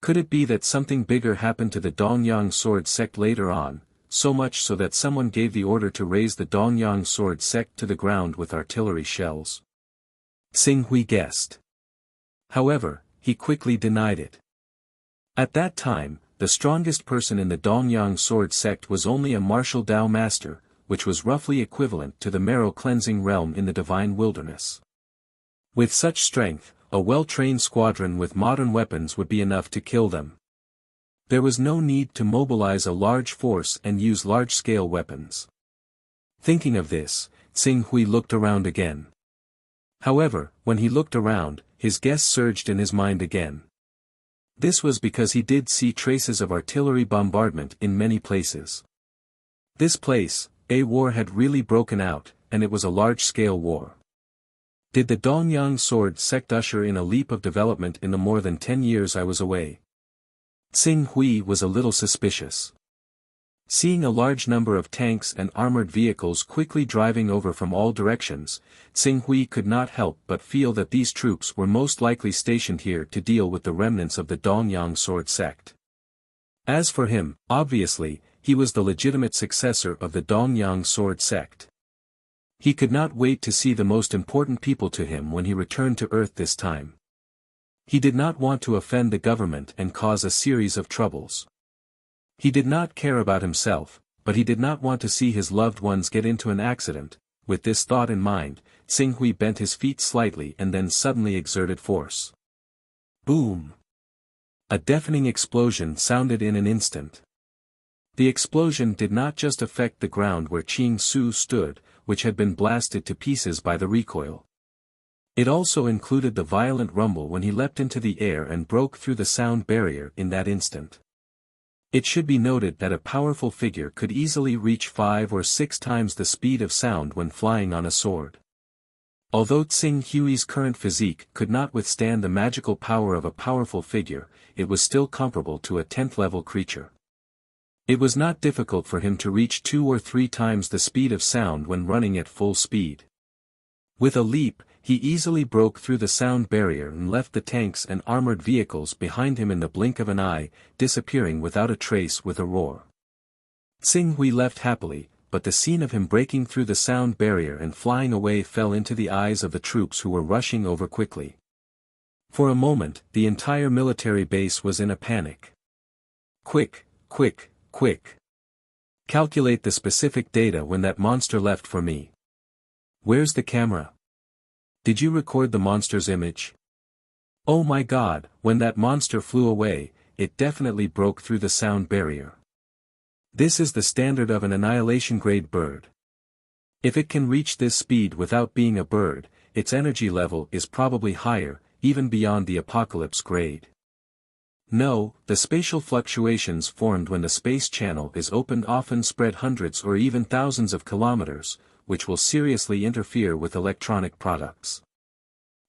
Could it be that something bigger happened to the Dongyang sword sect later on, so much so that someone gave the order to raise the Dongyang sword sect to the ground with artillery shells? Tsing Hui guessed. However, he quickly denied it. At that time, the strongest person in the Dongyang sword sect was only a martial Dao master, which was roughly equivalent to the marrow-cleansing realm in the divine wilderness. With such strength, a well-trained squadron with modern weapons would be enough to kill them. There was no need to mobilize a large force and use large-scale weapons. Thinking of this, Tsing Hui looked around again. However, when he looked around, his guess surged in his mind again. This was because he did see traces of artillery bombardment in many places. This place, a war had really broken out, and it was a large-scale war. Did the Dongyang sword sect usher in a leap of development in the more than 10 years I was away? Tsing Hui was a little suspicious. Seeing a large number of tanks and armored vehicles quickly driving over from all directions, Tsing Hui could not help but feel that these troops were most likely stationed here to deal with the remnants of the Dongyang sword sect. As for him, obviously, he was the legitimate successor of the Dongyang sword sect. He could not wait to see the most important people to him when he returned to Earth this time. He did not want to offend the government and cause a series of troubles. He did not care about himself, but he did not want to see his loved ones get into an accident. With this thought in mind, Tsing Hui bent his feet slightly and then suddenly exerted force. Boom! A deafening explosion sounded in an instant. The explosion did not just affect the ground where Ching Su stood, which had been blasted to pieces by the recoil. It also included the violent rumble when he leapt into the air and broke through the sound barrier in that instant. It should be noted that a powerful figure could easily reach 5 or 6 times the speed of sound when flying on a sword. Although Tsing Hui's current physique could not withstand the magical power of a powerful figure, it was still comparable to a 10th-level creature. It was not difficult for him to reach 2 or 3 times the speed of sound when running at full speed. With a leap, he easily broke through the sound barrier and left the tanks and armored vehicles behind him in the blink of an eye, disappearing without a trace with a roar. Tsing Hui left happily, but the scene of him breaking through the sound barrier and flying away fell into the eyes of the troops who were rushing over quickly. For a moment, the entire military base was in a panic. Quick, quick, quick. Calculate the specific data when that monster left for me. Where's the camera? Did you record the monster's image? Oh my God, when that monster flew away, it definitely broke through the sound barrier. This is the standard of an annihilation-grade bird. If it can reach this speed without being a bird, its energy level is probably higher, even beyond the apocalypse grade. No, the spatial fluctuations formed when the space channel is opened often spread hundreds or even thousands of kilometers, which will seriously interfere with electronic products.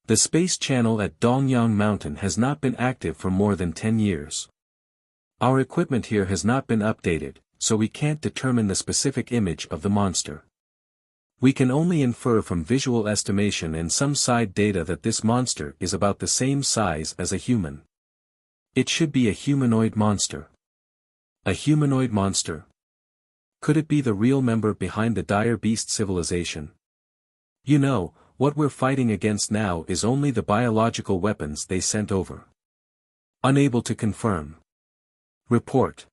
The space channel at Dongyang Mountain has not been active for more than 10 years. Our equipment here has not been updated, so we can't determine the specific image of the monster. We can only infer from visual estimation and some side data that this monster is about the same size as a human. It should be a humanoid monster. A humanoid monster? Could it be the real member behind the dire beast civilization? You know, what we're fighting against now is only the biological weapons they sent over. Unable to confirm. Report.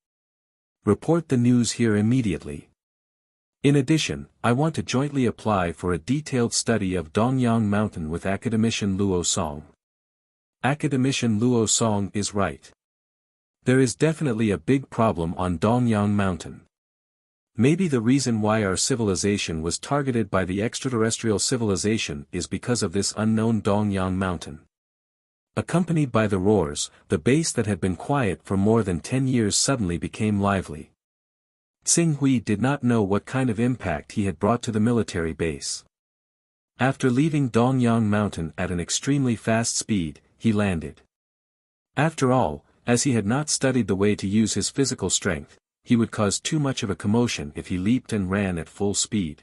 Report the news here immediately. In addition, I want to jointly apply for a detailed study of Dongyang Mountain with Academician Luo Song. Academician Luo Song is right. There is definitely a big problem on Dongyang Mountain. Maybe the reason why our civilization was targeted by the extraterrestrial civilization is because of this unknown Dongyang Mountain. Accompanied by the roars, the base that had been quiet for more than 10 years suddenly became lively. Tsing Hui did not know what kind of impact he had brought to the military base. After leaving Dongyang Mountain at an extremely fast speed, he landed. After all, as he had not studied the way to use his physical strength, he would cause too much of a commotion if he leaped and ran at full speed.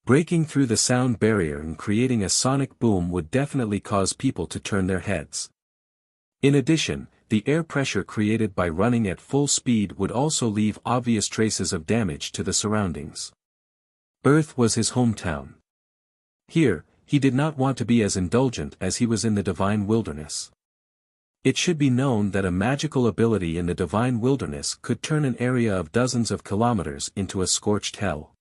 Breaking through the sound barrier and creating a sonic boom would definitely cause people to turn their heads. In addition, the air pressure created by running at full speed would also leave obvious traces of damage to the surroundings. Earth was his hometown. Here, he did not want to be as indulgent as he was in the divine wilderness. It should be known that a magical ability in the divine wilderness could turn an area of dozens of kilometers into a scorched hell.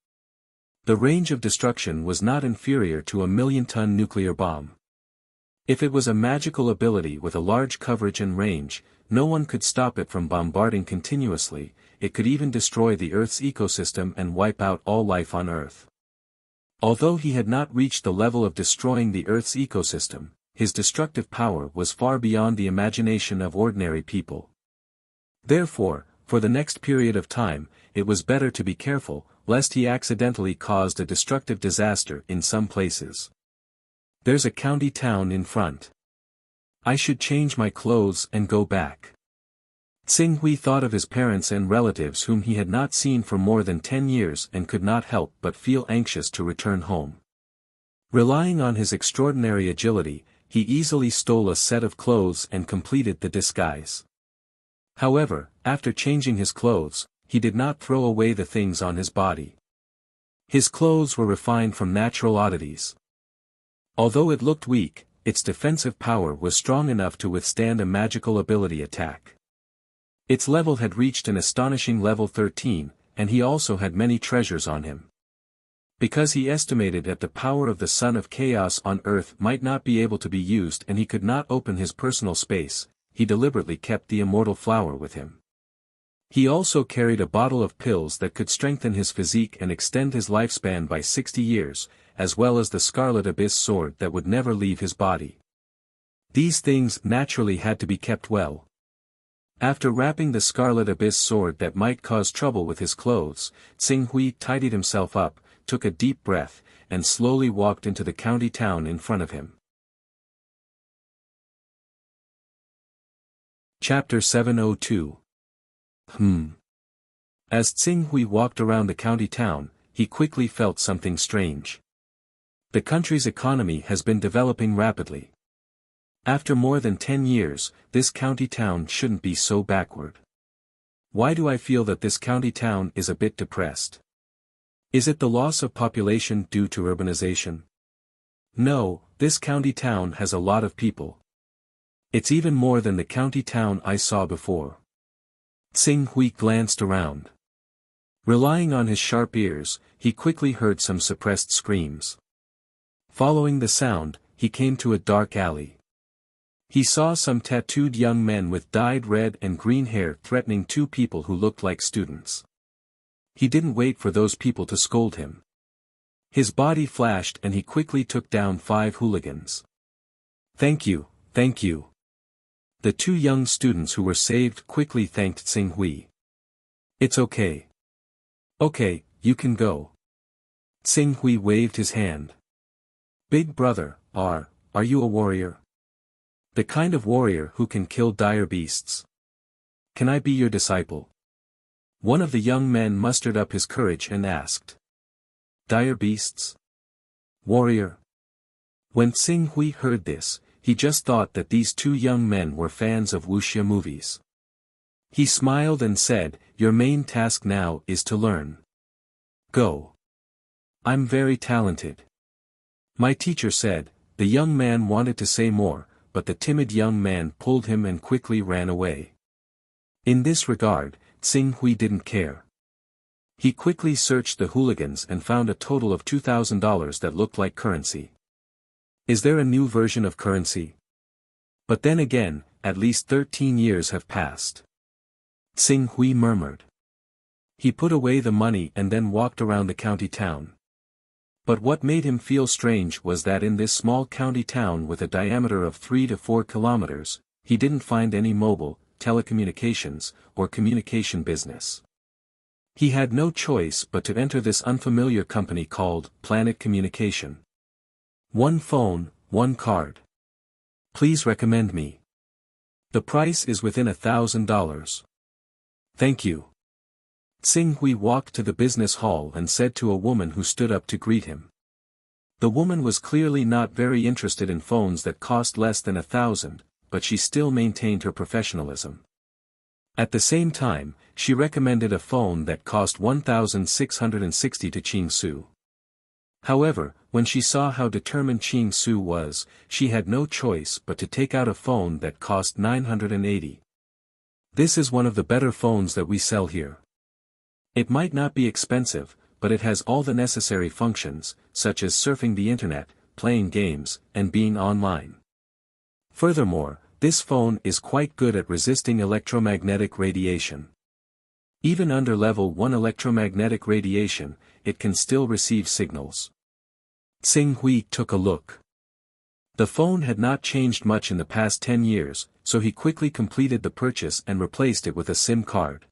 The range of destruction was not inferior to a 1,000,000-ton nuclear bomb. If it was a magical ability with a large coverage and range, no one could stop it from bombarding continuously. It could even destroy the Earth's ecosystem and wipe out all life on Earth. Although he had not reached the level of destroying the Earth's ecosystem, his destructive power was far beyond the imagination of ordinary people. Therefore, for the next period of time, it was better to be careful, lest he accidentally caused a destructive disaster in some places. There's a county town in front. I should change my clothes and go back. Tsing Hui thought of his parents and relatives whom he had not seen for more than 10 years and could not help but feel anxious to return home. Relying on his extraordinary agility, he easily stole a set of clothes and completed the disguise. However, after changing his clothes, he did not throw away the things on his body. His clothes were refined from natural oddities. Although it looked weak, its defensive power was strong enough to withstand a magical ability attack. Its level had reached an astonishing level 13, and he also had many treasures on him. Because he estimated that the power of the Son of Chaos on Earth might not be able to be used and he could not open his personal space, he deliberately kept the immortal flower with him. He also carried a bottle of pills that could strengthen his physique and extend his lifespan by 60 years, as well as the Scarlet Abyss sword that would never leave his body. These things naturally had to be kept well. After wrapping the Scarlet Abyss sword that might cause trouble with his clothes, Tsing Hui tidied himself up, took a deep breath, and slowly walked into the county town in front of him. Chapter 702. As Tsing Hui walked around the county town, he quickly felt something strange. The country's economy has been developing rapidly. After more than 10 years, this county town shouldn't be so backward. Why do I feel that this county town is a bit depressed? Is it the loss of population due to urbanization? No, this county town has a lot of people. It's even more than the county town I saw before. Tsing Hui glanced around. Relying on his sharp ears, he quickly heard some suppressed screams. Following the sound, he came to a dark alley. He saw some tattooed young men with dyed red and green hair threatening two people who looked like students. He didn't wait for those people to scold him. His body flashed and he quickly took down 5 hooligans. Thank you, thank you. The 2 young students who were saved quickly thanked Tsing Hui. It's okay. Okay, you can go. Tsing Hui waved his hand. Big brother, are you a warrior? The kind of warrior who can kill dire beasts. Can I be your disciple? One of the young men mustered up his courage and asked. Dire beasts? Warrior? When Tsing Hui heard this, he just thought that these 2 young men were fans of Wuxia movies. He smiled and said, your main task now is to learn. Go. I'm very talented. My teacher said. The young man wanted to say more, but the timid young man pulled him and quickly ran away. In this regard, Tsing Hui didn't care. He quickly searched the hooligans and found a total of $2,000 that looked like currency. Is there a new version of currency? But then again, at least 13 years have passed. Tsing Hui murmured. He put away the money and then walked around the county town. But what made him feel strange was that in this small county town with a diameter of 3 to 4 kilometers, he didn't find any mobile, telecommunications, or communication business. He had no choice but to enter this unfamiliar company called Planet Communication. One phone, one card. Please recommend me. The price is within $1,000. Thank you. Tsing Hui walked to the business hall and said to a woman who stood up to greet him. The woman was clearly not very interested in phones that cost less than $1,000, but she still maintained her professionalism. At the same time, she recommended a phone that cost $1,660 to Ching Su. However, when she saw how determined Ching Su was, she had no choice but to take out a phone that cost $980. This is one of the better phones that we sell here. It might not be expensive, but it has all the necessary functions, such as surfing the internet, playing games, and being online. Furthermore, this phone is quite good at resisting electromagnetic radiation. Even under level 1 electromagnetic radiation, it can still receive signals. Tsing Hui took a look. The phone had not changed much in the past 10 years, so he quickly completed the purchase and replaced it with a SIM card.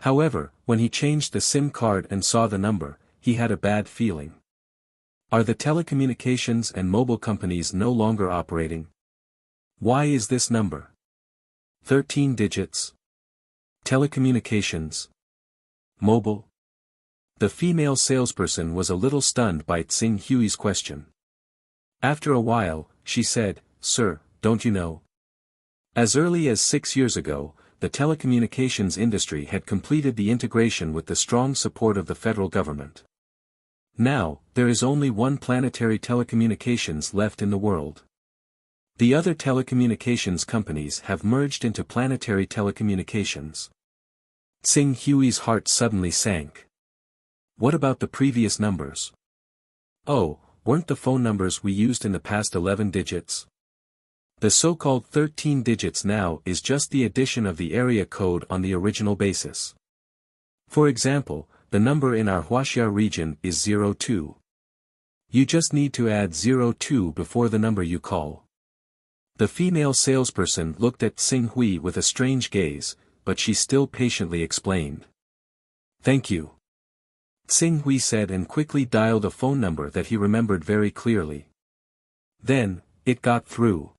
However, when he changed the SIM card and saw the number, he had a bad feeling. Are the telecommunications and mobile companies no longer operating? Why is this number 13 digits? Telecommunications? Mobile? The female salesperson was a little stunned by Tsing Hui's question. After a while, she said, "Sir, don't you know? As early as 6 years ago, the telecommunications industry had completed the integration with the strong support of the federal government. Now, there is only one planetary telecommunications left in the world. The other telecommunications companies have merged into planetary telecommunications." Tsing Hui's heart suddenly sank. What about the previous numbers? Oh, weren't the phone numbers we used in the past 11 digits? The so-called 13 digits now is just the addition of the area code on the original basis. For example, the number in our Wuxia region is 02. You just need to add 02 before the number you call. The female salesperson looked at Tsing Hui with a strange gaze, but she still patiently explained. Thank you. Tsing Hui said and quickly dialed a phone number that he remembered very clearly. Then, it got through.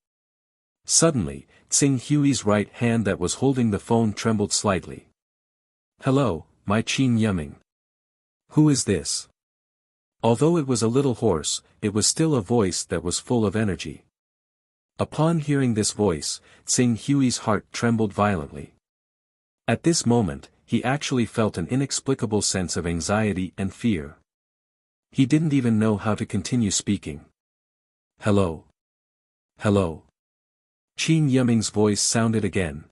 Suddenly, Tsing Hui's right hand that was holding the phone trembled slightly. Hello, my Qin Yuming. Who is this? Although it was a little hoarse, it was still a voice that was full of energy. Upon hearing this voice, Tsing Hui's heart trembled violently. At this moment, he actually felt an inexplicable sense of anxiety and fear. He didn't even know how to continue speaking. Hello. Hello. Qin Yuming's voice sounded again.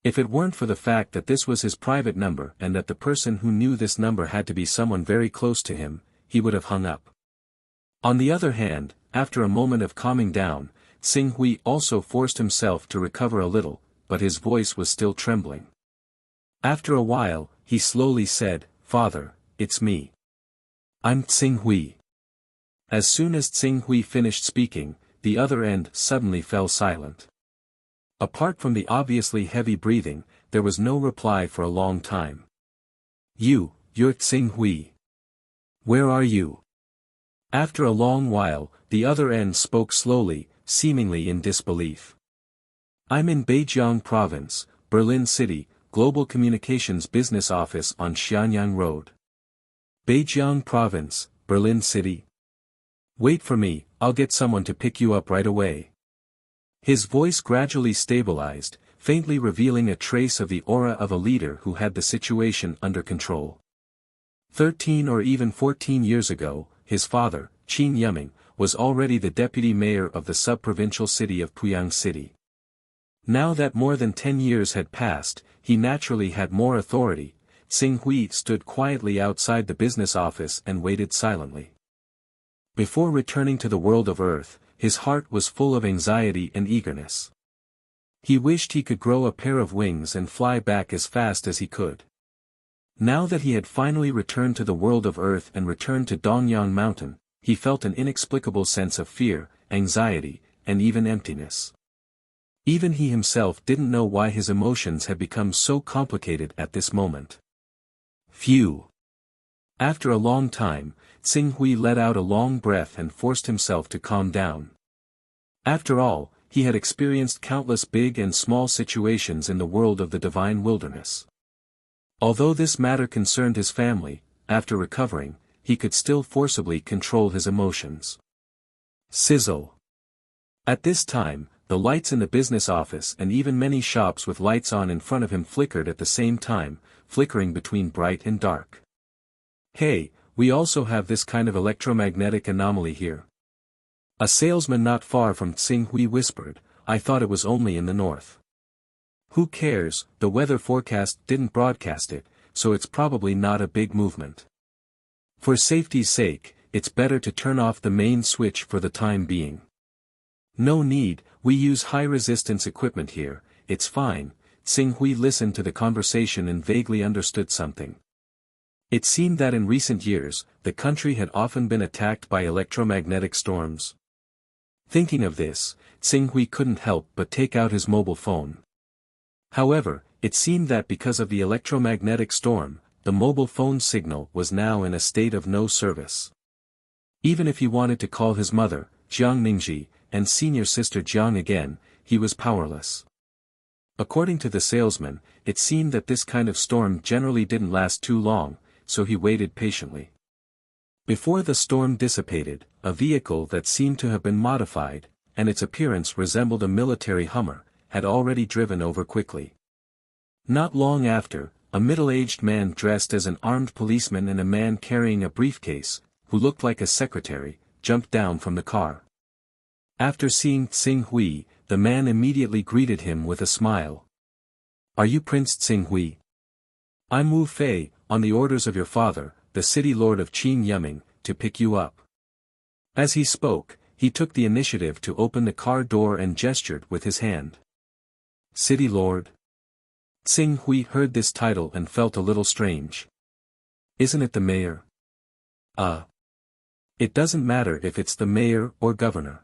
If it weren't for the fact that this was his private number and that the person who knew this number had to be someone very close to him, he would have hung up. On the other hand, after a moment of calming down, Tsing Hui also forced himself to recover a little, but his voice was still trembling. After a while, he slowly said, "Father, it's me. I'm Tsing Hui." As soon as Tsing Hui finished speaking, the other end suddenly fell silent. Apart from the obviously heavy breathing, there was no reply for a long time. You're Tsing Hui. Where are you? After a long while, the other end spoke slowly, seemingly in disbelief. I'm in Beijiang Province, Berlin City, Global Communications Business Office on Xianyang Road. Beijiang Province, Berlin City. Wait for me, I'll get someone to pick you up right away. His voice gradually stabilized, faintly revealing a trace of the aura of a leader who had the situation under control. 13 or even 14 years ago, his father, Qin Yuming, was already the deputy mayor of the sub-provincial city of Puyang City. Now that more than 10 years had passed, he naturally had more authority, Tsing Hui stood quietly outside the business office and waited silently. Before returning to the world of Earth, his heart was full of anxiety and eagerness. He wished he could grow a pair of wings and fly back as fast as he could. Now that he had finally returned to the world of Earth and returned to Dongyang Mountain, he felt an inexplicable sense of fear, anxiety, and even emptiness. Even he himself didn't know why his emotions had become so complicated at this moment. Phew! After a long time, Tsing Hui let out a long breath and forced himself to calm down. After all, he had experienced countless big and small situations in the world of the divine wilderness. Although this matter concerned his family, after recovering, he could still forcibly control his emotions. Sizzle! At this time, the lights in the business office and even many shops with lights on in front of him flickered at the same time, flickering between bright and dark. Hey, we also have this kind of electromagnetic anomaly here. A salesman not far from Tsing Hui whispered, I thought it was only in the north. Who cares, the weather forecast didn't broadcast it, so it's probably not a big movement. For safety's sake, it's better to turn off the main switch for the time being. No need, we use high-resistance equipment here, it's fine. Tsing Hui listened to the conversation and vaguely understood something. It seemed that in recent years, the country had often been attacked by electromagnetic storms. Thinking of this, Tsing Hui couldn't help but take out his mobile phone. However, it seemed that because of the electromagnetic storm, the mobile phone signal was now in a state of no service. Even if he wanted to call his mother, Jiang Ningji, and senior sister Jiang again, he was powerless. According to the salesman, it seemed that this kind of storm generally didn't last too long, so he waited patiently. Before the storm dissipated, a vehicle that seemed to have been modified, and its appearance resembled a military Hummer, had already driven over quickly. Not long after, a middle-aged man dressed as an armed policeman and a man carrying a briefcase, who looked like a secretary, jumped down from the car. After seeing Tsing Hui, the man immediately greeted him with a smile. Are you Prince Tsing Hui? I'm Wu Fei, on the orders of your father, the city lord of Qin Yuming, to pick you up. As he spoke, he took the initiative to open the car door and gestured with his hand. City lord? Tsing Hui heard this title and felt a little strange. Isn't it the mayor? It doesn't matter if it's the mayor or governor.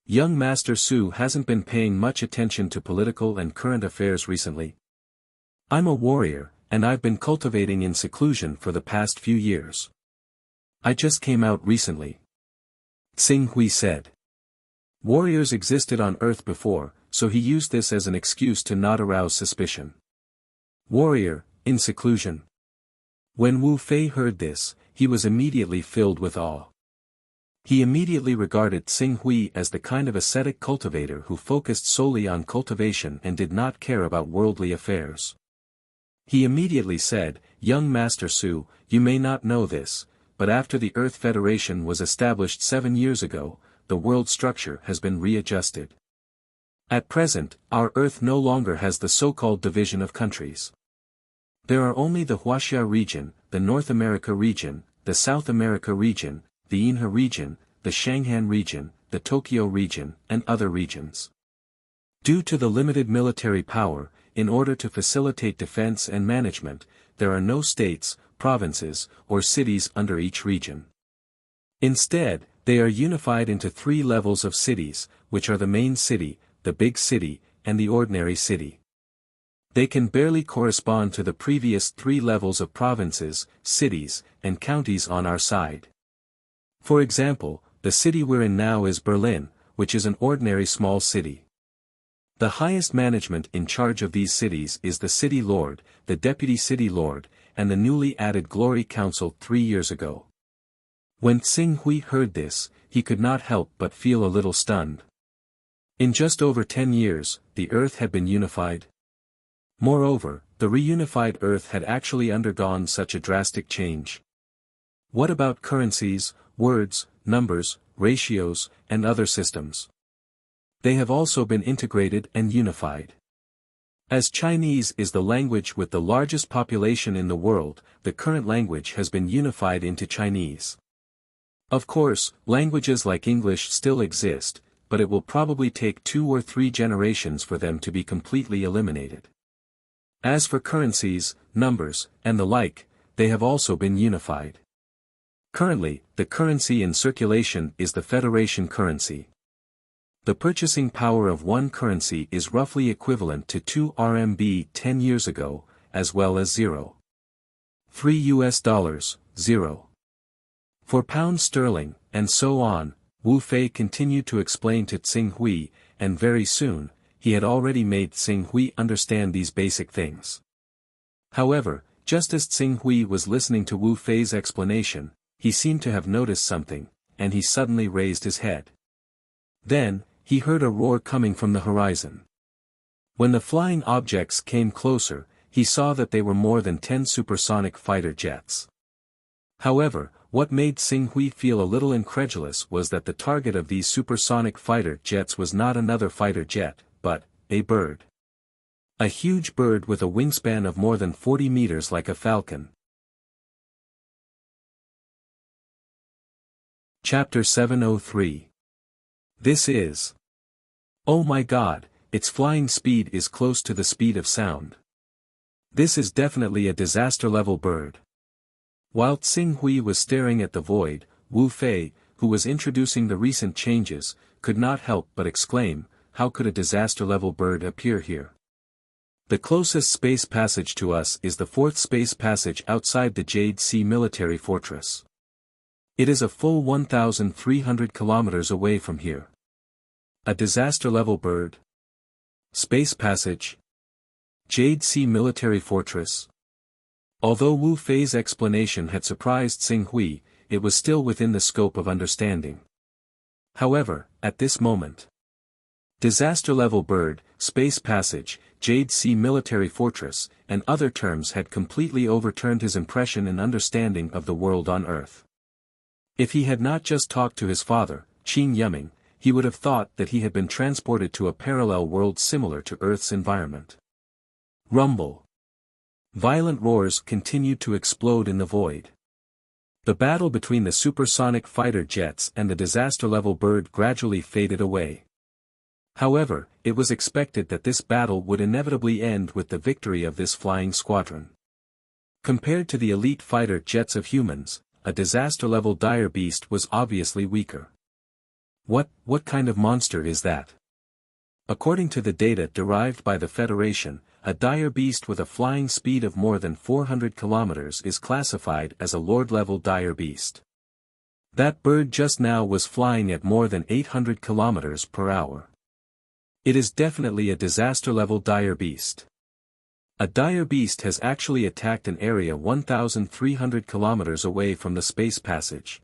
Young Master Su hasn't been paying much attention to political and current affairs recently. I'm a warrior, and I've been cultivating in seclusion for the past few years. I just came out recently. Tsing Hui said. Warriors existed on Earth before, so he used this as an excuse to not arouse suspicion. Warrior, in seclusion. When Wu Fei heard this, he was immediately filled with awe. He immediately regarded Tsing Hui as the kind of ascetic cultivator who focused solely on cultivation and did not care about worldly affairs. He immediately said, Young Master Su, you may not know this, but after the Earth Federation was established 7 years ago, the world structure has been readjusted. At present, our Earth no longer has the so-called division of countries. There are only the Wuxia region, the North America region, the South America region, the Inha region, the Shanghan region, the Tokyo region, and other regions. Due to the limited military power, in order to facilitate defense and management, there are no states, provinces, or cities under each region. Instead, they are unified into 3 levels of cities, which are the main city, the big city, and the ordinary city. They can barely correspond to the previous 3 levels of provinces, cities, and counties on our side. For example, the city we're in now is Berlin, which is an ordinary small city. The highest management in charge of these cities is the city lord, the deputy city lord, and the newly added Glory Council 3 years ago. When Tsing Hui heard this, he could not help but feel a little stunned. In just over 10 years, the Earth had been unified. Moreover, the reunified Earth had actually undergone such a drastic change. What about currencies, words, numbers, ratios, and other systems? They have also been integrated and unified. As Chinese is the language with the largest population in the world, the current language has been unified into Chinese. Of course, languages like English still exist, but it will probably take 2 or 3 generations for them to be completely eliminated. As for currencies, numbers, and the like, they have also been unified. Currently, the currency in circulation is the Federation currency. The purchasing power of one currency is roughly equivalent to 2 RMB 10 years ago, as well as 0.3 US dollars, 0.4 pounds sterling, and so on. Wu Fei continued to explain to Tsing Hui, and very soon, he had already made Tsing Hui understand these basic things. However, just as Tsing Hui was listening to Wu Fei's explanation, he seemed to have noticed something, and he suddenly raised his head. Then, he heard a roar coming from the horizon. When the flying objects came closer, he saw that they were more than 10 supersonic fighter jets. However, what made Tsing Hui feel a little incredulous was that the target of these supersonic fighter jets was not another fighter jet, but a bird. A huge bird with a wingspan of more than 40 meters like a falcon. Chapter 703. This is. Oh my God, its flying speed is close to the speed of sound. This is definitely a disaster-level bird. While Tsing Hui was staring at the void, Wu Fei, who was introducing the recent changes, could not help but exclaim, how could a disaster-level bird appear here? The closest space passage to us is the 4th space passage outside the Jade Sea military fortress. It is a full 1,300 kilometers away from here. A disaster-level bird? Space passage? Jade Sea military fortress? Although Wu Fei's explanation had surprised Tsing Hui, it was still within the scope of understanding. However, at this moment, disaster-level bird, space passage, Jade Sea military fortress, and other terms had completely overturned his impression and understanding of the world on Earth. If he had not just talked to his father, Qin Yiming, he would have thought that he had been transported to a parallel world similar to Earth's environment. Rumble. Violent roars continued to explode in the void. The battle between the supersonic fighter jets and the disaster-level bird gradually faded away. However, it was expected that this battle would inevitably end with the victory of this flying squadron. Compared to the elite fighter jets of humans, a disaster-level dire beast was obviously weaker. What kind of monster is that? According to the data derived by the Federation, a dire beast with a flying speed of more than 400 kilometers is classified as a Lord-level dire beast. That bird just now was flying at more than 800 kilometers per hour. It is definitely a disaster-level dire beast. A dire beast has actually attacked an area 1,300 kilometers away from the space passage.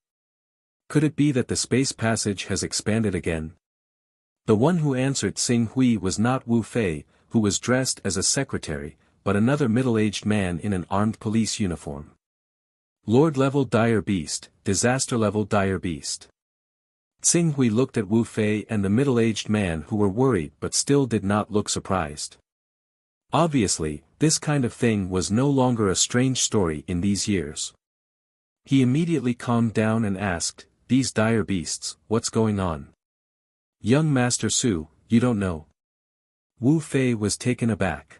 Could it be that the space passage has expanded again? The one who answered Tsing Hui was not Wu Fei, who was dressed as a secretary, but another middle-aged man in an armed police uniform. Lord-level dire beast, disaster-level dire beast. Tsing Hui looked at Wu Fei and the middle-aged man who were worried but still did not look surprised. Obviously, this kind of thing was no longer a strange story in these years. He immediately calmed down and asked, "These dire beasts, what's going on?" "Young Master Su, you don't know?" Wu Fei was taken aback.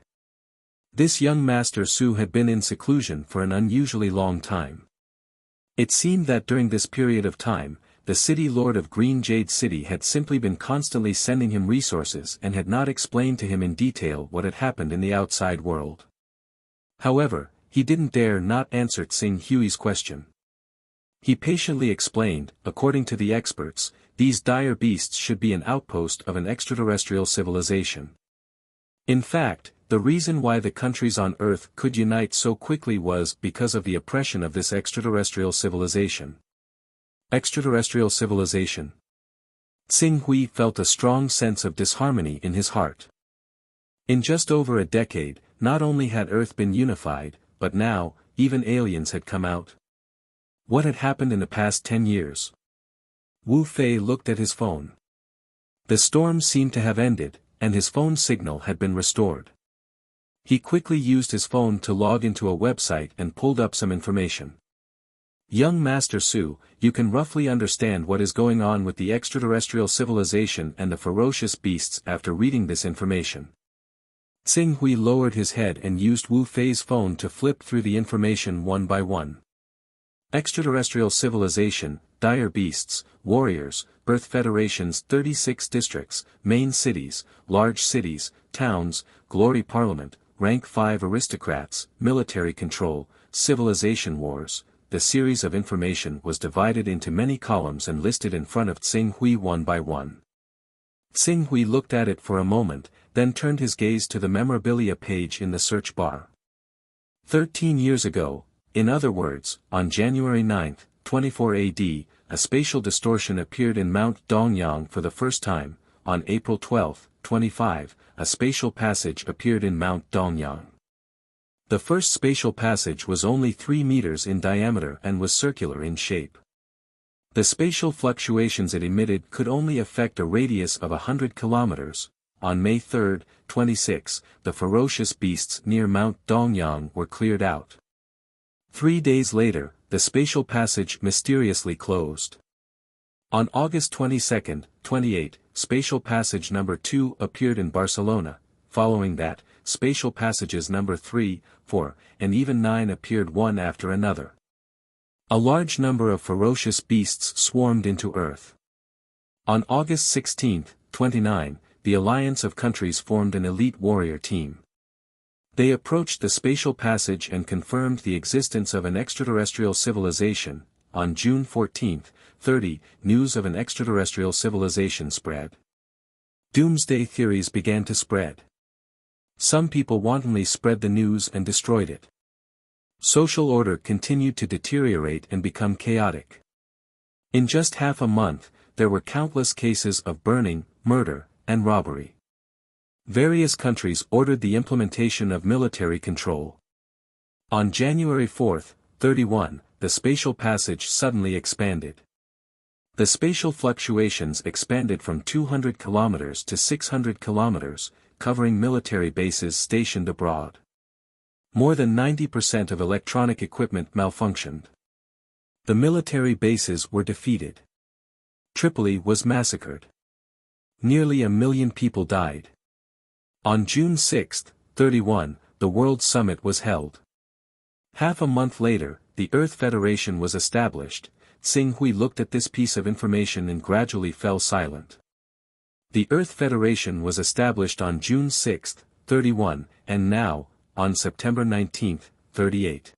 This young Master Su had been in seclusion for an unusually long time. It seemed that during this period of time, the city lord of Green Jade City had simply been constantly sending him resources and had not explained to him in detail what had happened in the outside world. However, he didn't dare not answer Tsing Hui's question. He patiently explained, according to the experts, these dire beasts should be an outpost of an extraterrestrial civilization. In fact, the reason why the countries on Earth could unite so quickly was because of the oppression of this extraterrestrial civilization. Extraterrestrial civilization. Tsing Hui felt a strong sense of disharmony in his heart. In just over a decade, not only had Earth been unified, but now, even aliens had come out. What had happened in the past 10 years? Wu Fei looked at his phone. The storm seemed to have ended, and his phone signal had been restored. He quickly used his phone to log into a website and pulled up some information. Young Master Su, you can roughly understand what is going on with the extraterrestrial civilization and the ferocious beasts after reading this information. Xing Hui lowered his head and used Wu Fei's phone to flip through the information one by one. Extraterrestrial civilization, dire beasts, warriors, Earth Federation's 36 districts, main cities, large cities, towns, glory parliament, rank 5 aristocrats, military control, civilization wars. The series of information was divided into many columns and listed in front of Xing Hui one by one. Xing Hui looked at it for a moment, then turned his gaze to the memorabilia page in the search bar. 13 years ago, in other words, on January 9, 24 AD, a spatial distortion appeared in Mount Dongyang for the first time. On April 12, 25, a spatial passage appeared in Mount Dongyang. The first spatial passage was only 3 meters in diameter and was circular in shape. The spatial fluctuations it emitted could only affect a radius of 100 kilometers. On May 3, 26, the ferocious beasts near Mount Dongyang were cleared out. 3 days later, the spatial passage mysteriously closed. On August 22, 28, spatial passage number 2 appeared in Barcelona. Following that, spatial passages number 3, 4, and even 9 appeared one after another. A large number of ferocious beasts swarmed into Earth. On August 16, 29, the alliance of countries formed an elite warrior team. They approached the spatial passage and confirmed the existence of an extraterrestrial civilization. On June 14, 30, news of an extraterrestrial civilization spread. Doomsday theories began to spread. Some people wantonly spread the news and destroyed it. Social order continued to deteriorate and become chaotic. In just half a month, there were countless cases of burning, murder, and robbery. Various countries ordered the implementation of military control. On January 4, 31, the spatial passage suddenly expanded. The spatial fluctuations expanded from 200 kilometers to 600 kilometers, covering military bases stationed abroad. More than 90% of electronic equipment malfunctioned. The military bases were defeated. Tripoli was massacred. Nearly 1 million people died. On June 6, 31, the World Summit was held. Half a month later, the Earth Federation was established. Xing Hui looked at this piece of information and gradually fell silent. The Earth Federation was established on June 6, 31, and now, on September 19, 38.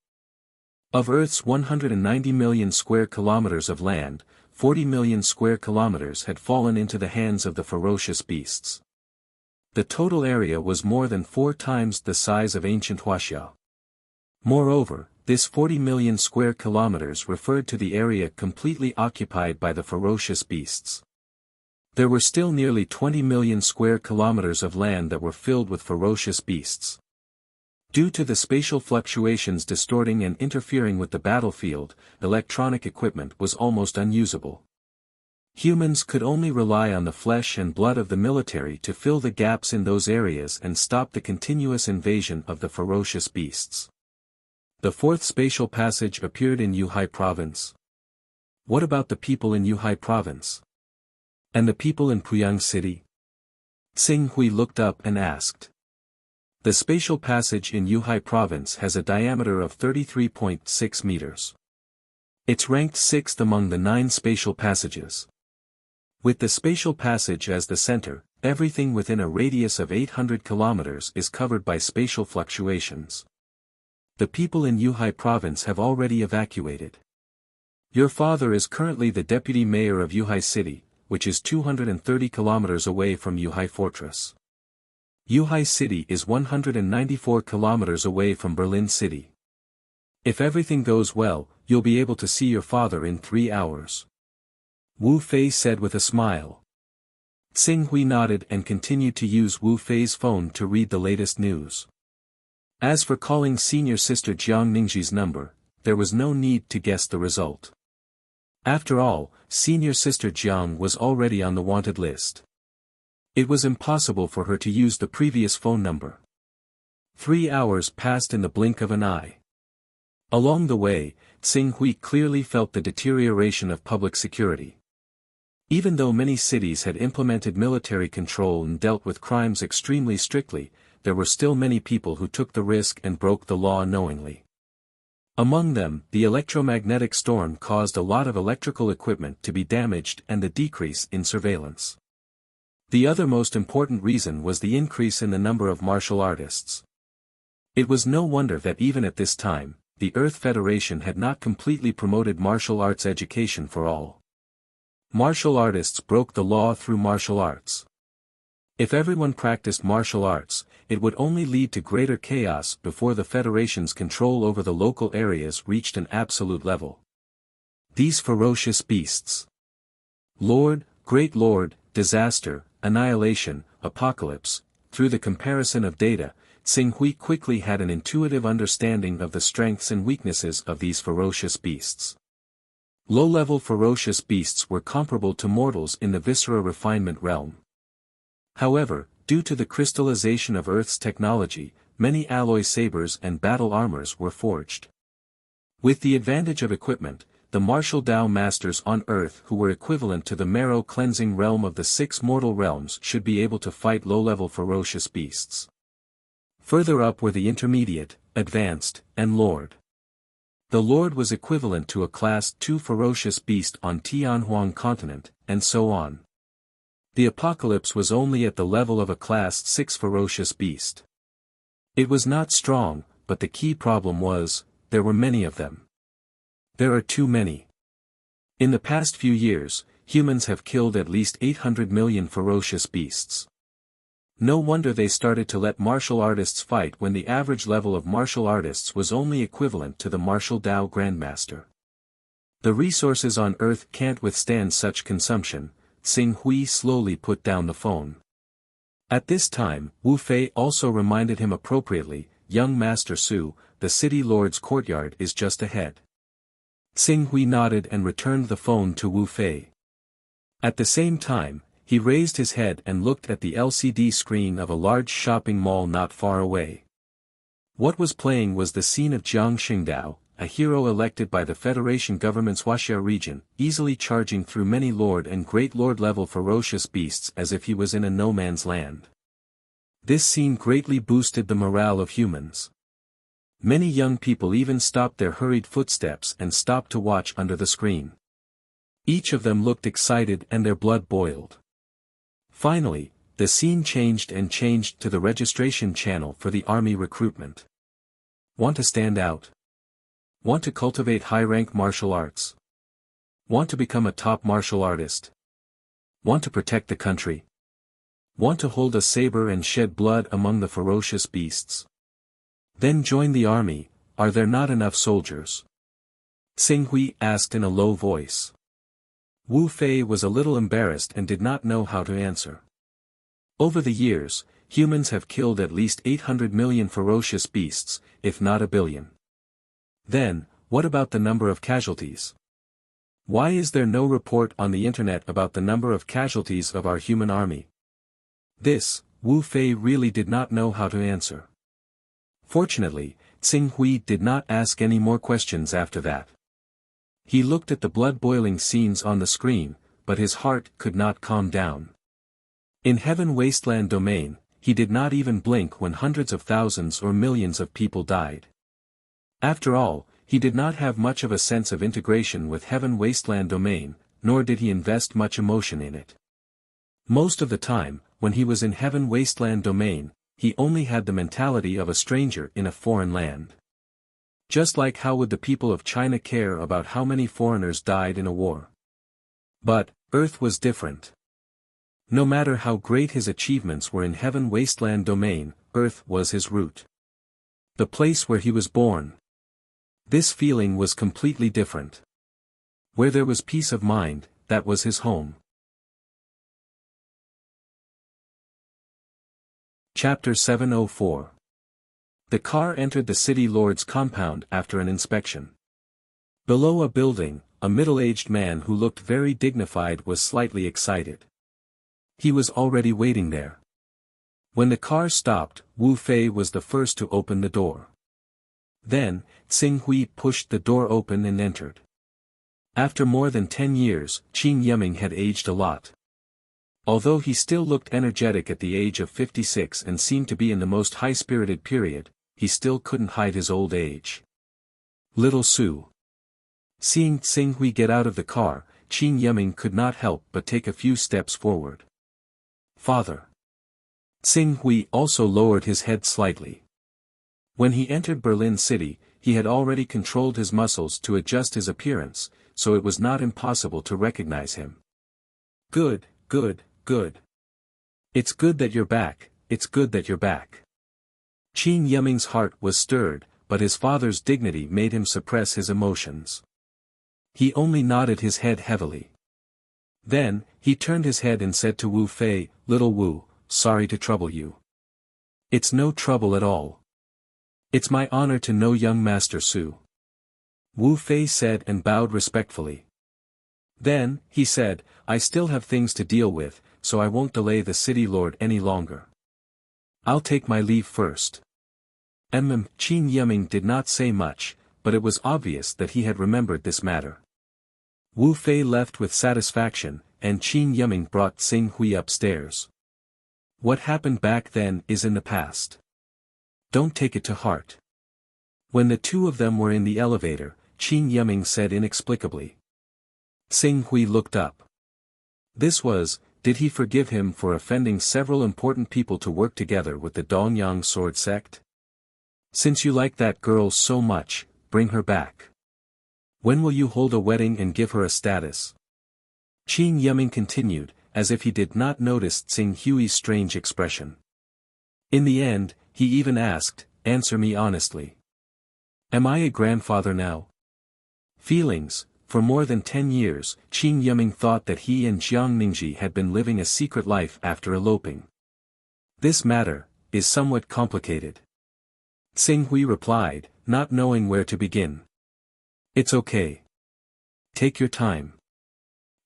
Of Earth's 190 million square kilometers of land, 40 million square kilometers had fallen into the hands of the ferocious beasts. The total area was more than 4 times the size of ancient Wuxia. Moreover, this 40 million square kilometers referred to the area completely occupied by the ferocious beasts. There were still nearly 20 million square kilometers of land that were filled with ferocious beasts. Due to the spatial fluctuations distorting and interfering with the battlefield, electronic equipment was almost unusable. Humans could only rely on the flesh and blood of the military to fill the gaps in those areas and stop the continuous invasion of the ferocious beasts. The fourth spatial passage appeared in Yuhai province. What about the people in Yuhai province? And the people in Puyang city? Xing Hui looked up and asked. The spatial passage in Yuhai province has a diameter of 33.6 meters. It's ranked 6th among the 9 spatial passages. With the spatial passage as the center, everything within a radius of 800 kilometers is covered by spatial fluctuations. The people in Yuhai province have already evacuated. Your father is currently the deputy mayor of Yuhai city, which is 230 kilometers away from Yuhai fortress. Yuhai city is 194 kilometers away from Berlin city. If everything goes well, you'll be able to see your father in 3 hours. Wu Fei said with a smile. Xing Hui nodded and continued to use Wu Fei's phone to read the latest news. As for calling senior sister Jiang Ningji's number, there was no need to guess the result. After all, senior sister Jiang was already on the wanted list. It was impossible for her to use the previous phone number. 3 hours passed in the blink of an eye. Along the way, Tsing Hui clearly felt the deterioration of public security. Even though many cities had implemented military control and dealt with crimes extremely strictly, there were still many people who took the risk and broke the law knowingly. Among them, the electromagnetic storm caused a lot of electrical equipment to be damaged and the decrease in surveillance. The other most important reason was the increase in the number of martial artists. It was no wonder that even at this time, the Earth Federation had not completely promoted martial arts education for all. Martial artists broke the law through martial arts. If everyone practiced martial arts, it would only lead to greater chaos before the Federation's control over the local areas reached an absolute level. These ferocious beasts. Lord, Great Lord, Disaster, Annihilation, Apocalypse. Through the comparison of data, Tsing Hui quickly had an intuitive understanding of the strengths and weaknesses of these ferocious beasts. Low-level ferocious beasts were comparable to mortals in the viscera refinement realm. However, due to the crystallization of Earth's technology, many alloy sabers and battle armors were forged. With the advantage of equipment, the martial Dao masters on Earth who were equivalent to the marrow-cleansing realm of the 6 mortal realms should be able to fight low-level ferocious beasts. Further up were the intermediate, advanced, and Lord. The Lord was equivalent to a Class 2 ferocious beast on Tianhuang continent, and so on. The Apocalypse was only at the level of a Class 6 ferocious beast. It was not strong, but the key problem was, there were many of them. There are too many. In the past few years, humans have killed at least 800 million ferocious beasts. No wonder they started to let martial artists fight when the average level of martial artists was only equivalent to the martial Dao Grandmaster. The resources on Earth can't withstand such consumption. Tsing Hui slowly put down the phone. At this time, Wu Fei also reminded him appropriately, young Master Su, the city lord's courtyard is just ahead. Tsing Hui nodded and returned the phone to Wu Fei. At the same time, he raised his head and looked at the LCD screen of a large shopping mall not far away. What was playing was the scene of Jiang Xingdao, a hero elected by the Federation government's Wuxia region, easily charging through many Lord and Great Lord level ferocious beasts as if he was in a no-man's land. This scene greatly boosted the morale of humans. Many young people even stopped their hurried footsteps and stopped to watch under the screen. Each of them looked excited and their blood boiled. Finally, the scene changed to the registration channel for the army recruitment. Want to stand out? Want to cultivate high-rank martial arts? Want to become a top martial artist? Want to protect the country? Want to hold a saber and shed blood among the ferocious beasts? Then join the army. Are there not enough soldiers? Tsing Hui asked in a low voice. Wu Fei was a little embarrassed and did not know how to answer. Over the years, humans have killed at least 800 million ferocious beasts, if not a billion. Then, what about the number of casualties? Why is there no report on the internet about the number of casualties of our human army? This, Wu Fei really did not know how to answer. Fortunately, Tsing Hui did not ask any more questions after that. He looked at the blood-boiling scenes on the screen, but his heart could not calm down. In Heaven Wasteland domain, he did not even blink when hundreds of thousands or millions of people died. After all, he did not have much of a sense of integration with Heaven Wasteland domain, nor did he invest much emotion in it. Most of the time, when he was in Heaven Wasteland domain, he only had the mentality of a stranger in a foreign land. Just like how would the people of China care about how many foreigners died in a war? But, Earth was different. No matter how great his achievements were in Heaven Wasteland domain, Earth was his root. The place where he was born. This feeling was completely different. Where there was peace of mind, that was his home. Chapter 704. The car entered the city lord's compound after an inspection. Below a building, a middle-aged man who looked very dignified was slightly excited. He was already waiting there. When the car stopped, Wu Fei was the first to open the door. Then, Tsing Hui pushed the door open and entered. After more than 10 years, Qin Yiming had aged a lot. Although he still looked energetic at the age of 56 and seemed to be in the most high-spirited period, he still couldn't hide his old age. Little Su. Seeing Tsing Hui get out of the car, Qin Yiming could not help but take a few steps forward. Father. Tsing Hui also lowered his head slightly. When he entered Berlin City, he had already controlled his muscles to adjust his appearance, so it was not impossible to recognize him. Good, good, good. It's good that you're back, it's good that you're back. Qin Yiming's heart was stirred, but his father's dignity made him suppress his emotions. He only nodded his head heavily. Then, he turned his head and said to Wu Fei, "Little Wu, sorry to trouble you." "It's no trouble at all. It's my honor to know young Master Su," Wu Fei said and bowed respectfully. Then, he said, "I still have things to deal with, so I won't delay the city lord any longer. I'll take my leave first." Qin Yiming did not say much, but it was obvious that he had remembered this matter. Wu Fei left with satisfaction, and Qin Yiming brought Tsing Hui upstairs. What happened back then is in the past. Don't take it to heart. When the two of them were in the elevator, Qin Yiming said inexplicably. Tsing Hui looked up. Did he forgive him for offending several important people to work together with the Dongyang sword sect? Since you like that girl so much, bring her back. When will you hold a wedding and give her a status? Qin Yiming continued, as if he did not notice Tsing Hui's strange expression. In the end, he even asked, "Answer me honestly. Am I a grandfather now?" Feelings. For more than 10 years, Qin Yiming thought that he and Jiang Ningji had been living a secret life after eloping. This matter is somewhat complicated. Tsing Hui replied, not knowing where to begin. It's okay. Take your time.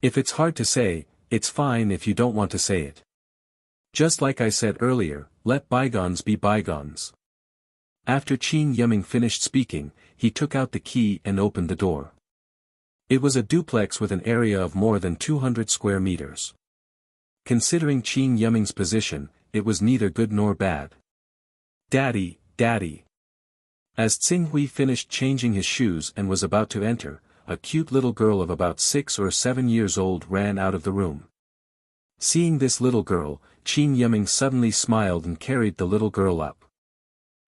If it's hard to say, it's fine if you don't want to say it. Just like I said earlier, let bygones be bygones. After Qin Yiming finished speaking, he took out the key and opened the door. It was a duplex with an area of more than 200 square meters. Considering Qin Yiming's position, it was neither good nor bad. "Daddy, Daddy." As Tsing Hui finished changing his shoes and was about to enter, a cute little girl of about 6 or 7 years old ran out of the room. Seeing this little girl, Qin Yiming suddenly smiled and carried the little girl up.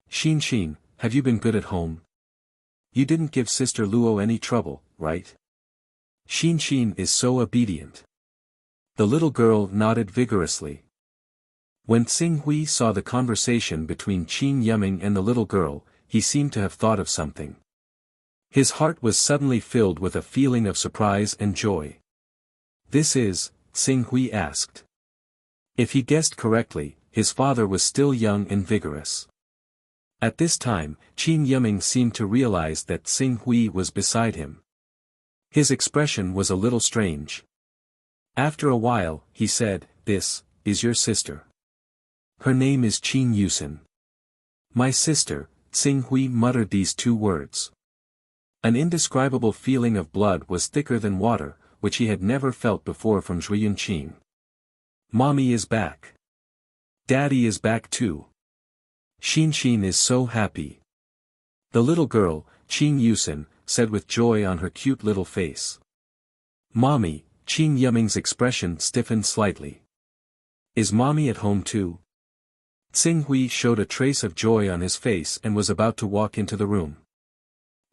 Xin, have you been good at home? You didn't give Sister Luo any trouble, right? Xin is so obedient. The little girl nodded vigorously. When Tsing Hui saw the conversation between Qin Yiming and the little girl, he seemed to have thought of something. His heart was suddenly filled with a feeling of surprise and joy. "This is," Tsing Hui asked. If he guessed correctly, his father was still young and vigorous. At this time, Qin Yiming seemed to realize that Tsing Hui was beside him. His expression was a little strange. After a while, he said, "This is your sister. Her name is Qin Yusen." "My sister," Tsing Hui muttered these 2 words. An indescribable feeling of blood was thicker than water, which he had never felt before from Zhuiyun Qing. Mommy is back. Daddy is back too. Xin is so happy. The little girl, Qin Yusen, said with joy on her cute little face. "Mommy," Qin Yiming's expression stiffened slightly. "Is Mommy at home too?" Tsing Hui showed a trace of joy on his face and was about to walk into the room.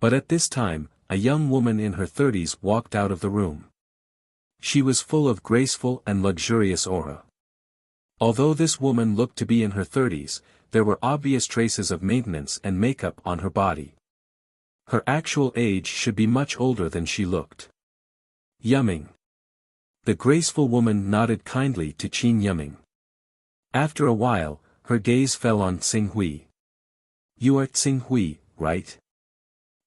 But at this time, a young woman in her 30s walked out of the room. She was full of graceful and luxurious aura. Although this woman looked to be in her 30s, there were obvious traces of maintenance and makeup on her body. Her actual age should be much older than she looked. "Yiming." The graceful woman nodded kindly to Qin Yiming. After a while, her gaze fell on Tsing Hui. "You are Tsing Hui, right?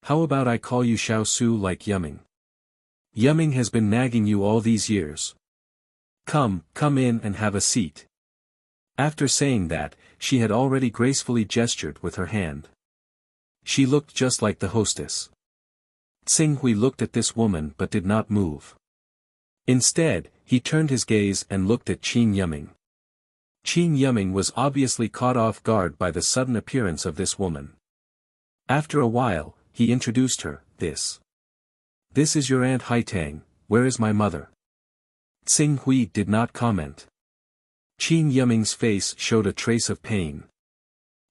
How about I call you Xiao Su like Yiming? Yiming has been nagging you all these years. Come in and have a seat." After saying that, she had already gracefully gestured with her hand. She looked just like the hostess. Tsing Hui looked at this woman but did not move. Instead, he turned his gaze and looked at Qin Yiming. Qin Yiming was obviously caught off guard by the sudden appearance of this woman. After a while, he introduced her, This is your Aunt Haitang, where is my mother? Tsing Hui did not comment. Qin Yiming's face showed a trace of pain.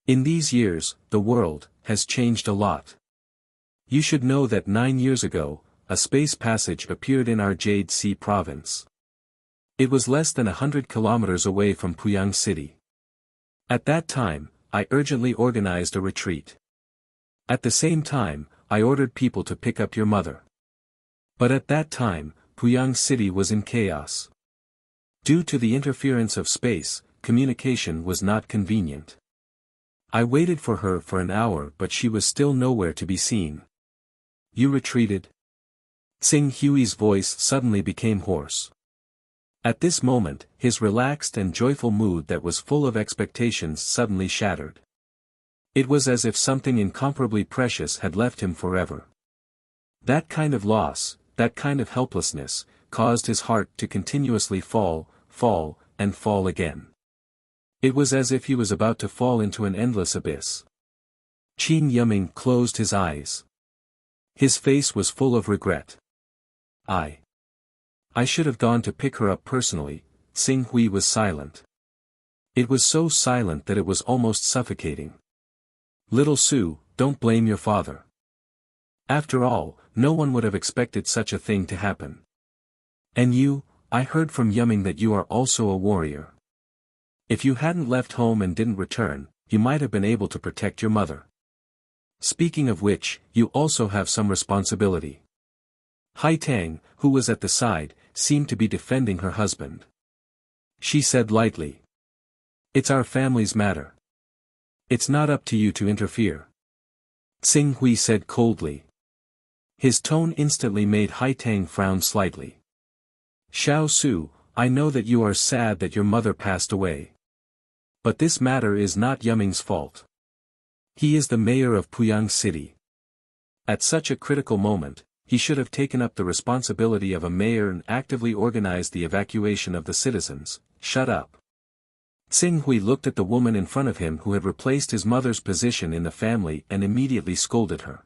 In these years, the world has changed a lot. You should know that 9 years ago, a space passage appeared in our Jade Sea province. It was less than 100 kilometers away from Puyang City. At that time, I urgently organized a retreat. At the same time, I ordered people to pick up your mother. But at that time, Puyang City was in chaos. Due to the interference of space, communication was not convenient. I waited for her for an hour but she was still nowhere to be seen. You retreated? Tsing Hui's voice suddenly became hoarse. At this moment, his relaxed and joyful mood that was full of expectations suddenly shattered. It was as if something incomparably precious had left him forever. That kind of loss, that kind of helplessness, caused his heart to continuously fall, and fall again. It was as if he was about to fall into an endless abyss. Qin Yiming closed his eyes. His face was full of regret. I should have gone to pick her up personally. Tsing Hui was silent. It was so silent that it was almost suffocating. Little Su, don't blame your father. After all, no one would have expected such a thing to happen. And you, I heard from Yiming that you are also a warrior. If you hadn't left home and didn't return, you might have been able to protect your mother. Speaking of which, you also have some responsibility. Haitang, who was at the side, seemed to be defending her husband. She said lightly. It's our family's matter. It's not up to you to interfere. Tsing Hui said coldly. His tone instantly made Haitang frown slightly. Xiao Su, I know that you are sad that your mother passed away. But this matter is not Yiming's fault. He is the mayor of Puyang City. At such a critical moment, he should have taken up the responsibility of a mayor and actively organized the evacuation of the citizens. Shut up. Tsing Hui looked at the woman in front of him who had replaced his mother's position in the family and immediately scolded her.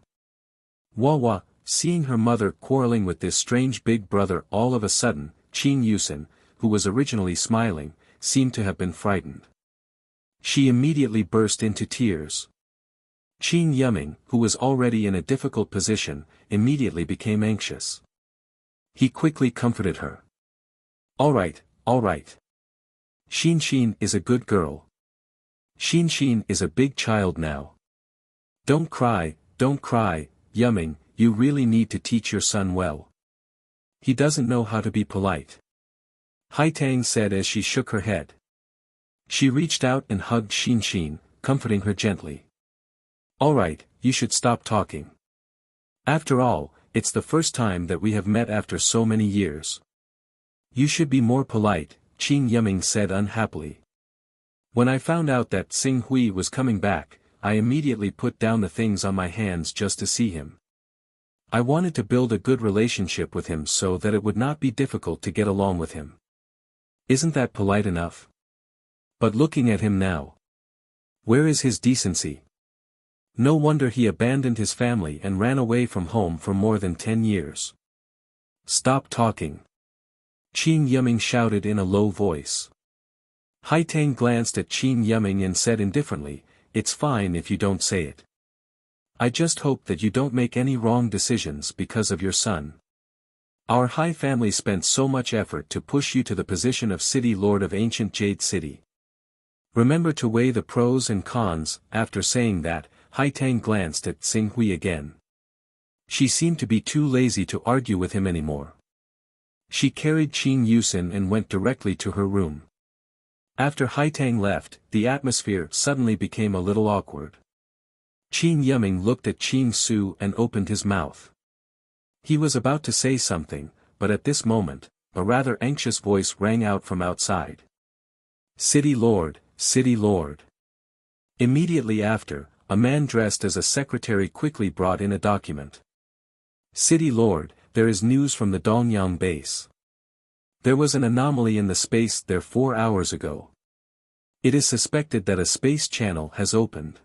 Wawa, seeing her mother quarreling with this strange big brother all of a sudden, Qin Yusen, who was originally smiling, seemed to have been frightened. She immediately burst into tears. Qin Yiming, who was already in a difficult position, immediately became anxious. He quickly comforted her. All right. Xin is a good girl. Xin is a big child now. Don't cry, Yiming, you really need to teach your son well. He doesn't know how to be polite. Haitang said as she shook her head. She reached out and hugged Xin, comforting her gently. All right, you should stop talking. After all, it's the first time that we have met after so many years. You should be more polite, Qin Yiming said unhappily. When I found out that Tsing Hui was coming back, I immediately put down the things on my hands just to see him. I wanted to build a good relationship with him so that it would not be difficult to get along with him. Isn't that polite enough? But looking at him now. Where is his decency? No wonder he abandoned his family and ran away from home for more than 10 years. Stop talking. Qin Yiming shouted in a low voice. Haitang glanced at Qin Yiming and said indifferently, it's fine if you don't say it. I just hope that you don't make any wrong decisions because of your son. Our high family spent so much effort to push you to the position of City Lord of Ancient Jade City. Remember to weigh the pros and cons. After saying that, Haitang glanced at Tsing Hui again. She seemed to be too lazy to argue with him anymore. She carried Qin Yusen and went directly to her room. After Haitang left, the atmosphere suddenly became a little awkward. Qin Yiming looked at Qin Su and opened his mouth. He was about to say something, but at this moment, a rather anxious voice rang out from outside. City Lord, City Lord. Immediately after, a man dressed as a secretary quickly brought in a document. City Lord, there is news from the Dongyang base. There was an anomaly in the space there 4 hours ago. It is suspected that a space channel has opened.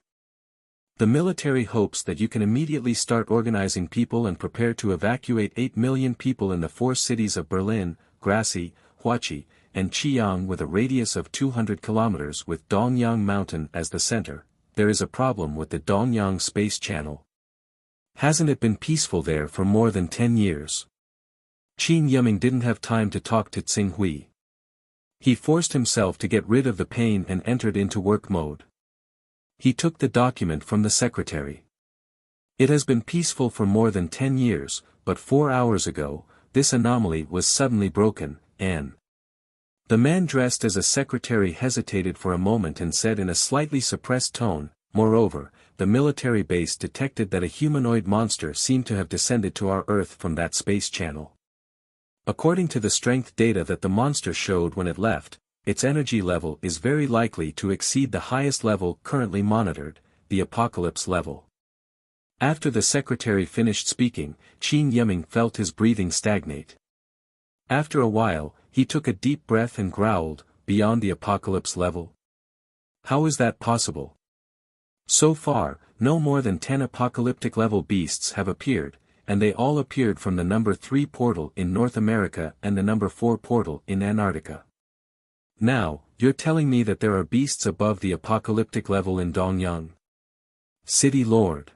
The military hopes that you can immediately start organizing people and prepare to evacuate 8 million people in the 4 cities of Berlin, Grassy, Huachi, and Chiang with a radius of 200 kilometers with Dongyang Mountain as the center. There is a problem with the Dongyang Space Channel. Hasn't it been peaceful there for more than 10 years? Qin Yiming didn't have time to talk to Tsing Hui. He forced himself to get rid of the pain and entered into work mode. He took the document from the secretary. It has been peaceful for more than 10 years, but 4 hours ago, this anomaly was suddenly broken, and the man dressed as a secretary hesitated for a moment and said in a slightly suppressed tone, moreover, the military base detected that a humanoid monster seemed to have descended to our Earth from that space channel. According to the strength data that the monster showed when it left, its energy level is very likely to exceed the highest level currently monitored, the apocalypse level. After the secretary finished speaking, Qin Yiming felt his breathing stagnate. After a while, he took a deep breath and growled, beyond the apocalypse level? How is that possible? So far, no more than 10 apocalyptic level beasts have appeared, and they all appeared from the number 3 portal in North America and the number 4 portal in Antarctica. Now, you're telling me that there are beasts above the apocalyptic level in Dongyang? City Lord.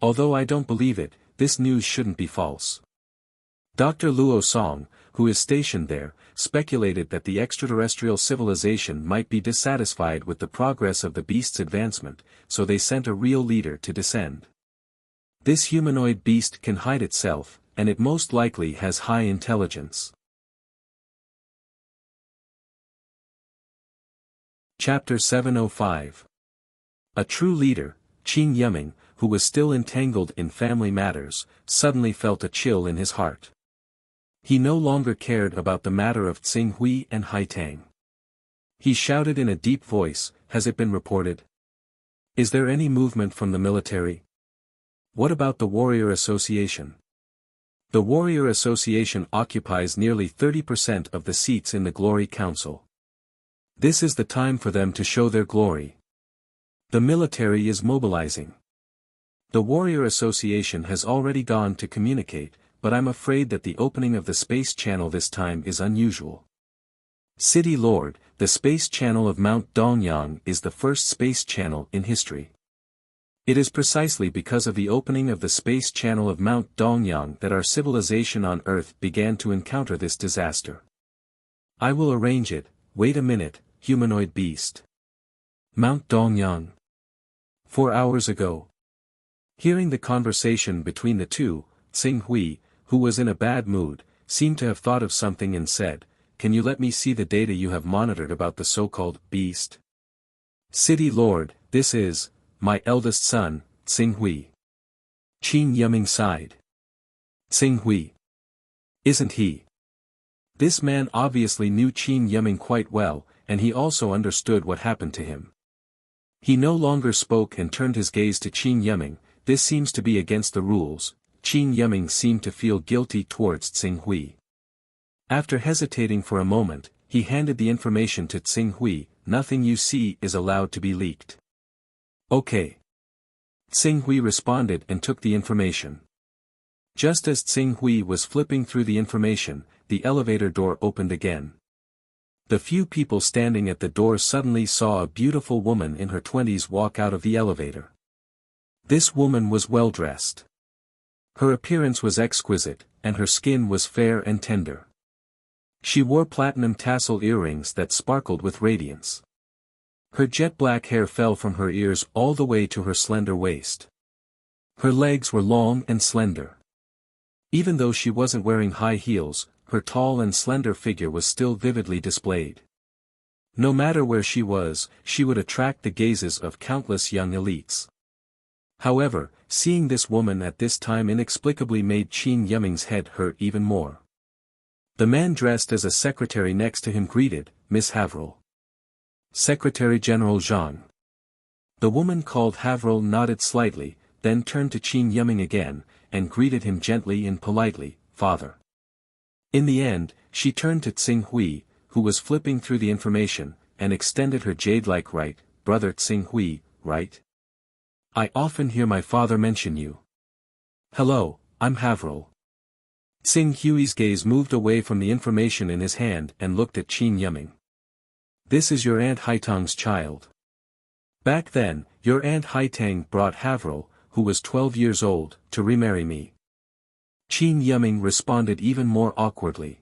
Although I don't believe it, this news shouldn't be false. Dr. Luo Song, who is stationed there, speculated that the extraterrestrial civilization might be dissatisfied with the progress of the beast's advancement, so they sent a real leader to descend. This humanoid beast can hide itself, and it most likely has high intelligence. Chapter 705. A true leader, Qin Yiming, who was still entangled in family matters, suddenly felt a chill in his heart. He no longer cared about the matter of Tsing Hui and Haitang. He shouted in a deep voice, "Has it been reported? Is there any movement from the military? What about the Warrior Association?" The Warrior Association occupies nearly 30% of the seats in the Glory Council. This is the time for them to show their glory. The military is mobilizing. The Warrior Association has already gone to communicate, but I'm afraid that the opening of the space channel this time is unusual. City Lord, the space channel of Mount Dongyang is the first space channel in history. It is precisely because of the opening of the space channel of Mount Dongyang that our civilization on Earth began to encounter this disaster. I will arrange it. Wait a minute, humanoid beast. Mount Dongyang. 4 hours ago. Hearing the conversation between the two, Tsing Hui, who was in a bad mood, seemed to have thought of something and said, "Can you let me see the data you have monitored about the so-called beast?" City Lord, this is my eldest son, Tsing Hui. Qin Yiming sighed. Tsing Hui. Isn't he? This man obviously knew Qin Yiming quite well, and he also understood what happened to him. He no longer spoke and turned his gaze to Qin Yiming. This seems to be against the rules. Qin Yiming seemed to feel guilty towards Tsing Hui. After hesitating for a moment, he handed the information to Tsing Hui. Nothing you see is allowed to be leaked. Okay. Tsing Hui responded and took the information. Just as Tsing Hui was flipping through the information, the elevator door opened again. The few people standing at the door suddenly saw a beautiful woman in her 20s walk out of the elevator. This woman was well dressed. Her appearance was exquisite, and her skin was fair and tender. She wore platinum tassel earrings that sparkled with radiance. Her jet-black hair fell from her ears all the way to her slender waist. Her legs were long and slender. Even though she wasn't wearing high heels, her tall and slender figure was still vividly displayed. No matter where she was, she would attract the gazes of countless young elites. However, seeing this woman at this time inexplicably made Qin Yiming's head hurt even more. The man dressed as a secretary next to him greeted, "Miss Haverhill." Secretary General Zhang. The woman called Haveril nodded slightly, then turned to Qin Yiming again, and greeted him gently and politely, "Father." In the end, she turned to Tsing Hui, who was flipping through the information, and extended her jade-like right, "Brother Tsing Hui, right? I often hear my father mention you." "Hello, I'm Haveril." Tsing Hui's gaze moved away from the information in his hand and looked at Qin Yiming. "This is your Aunt Haitang's child. Back then, your Aunt Haitang brought Haveril, who was 12 years old, to remarry me." Qin Yiming responded even more awkwardly.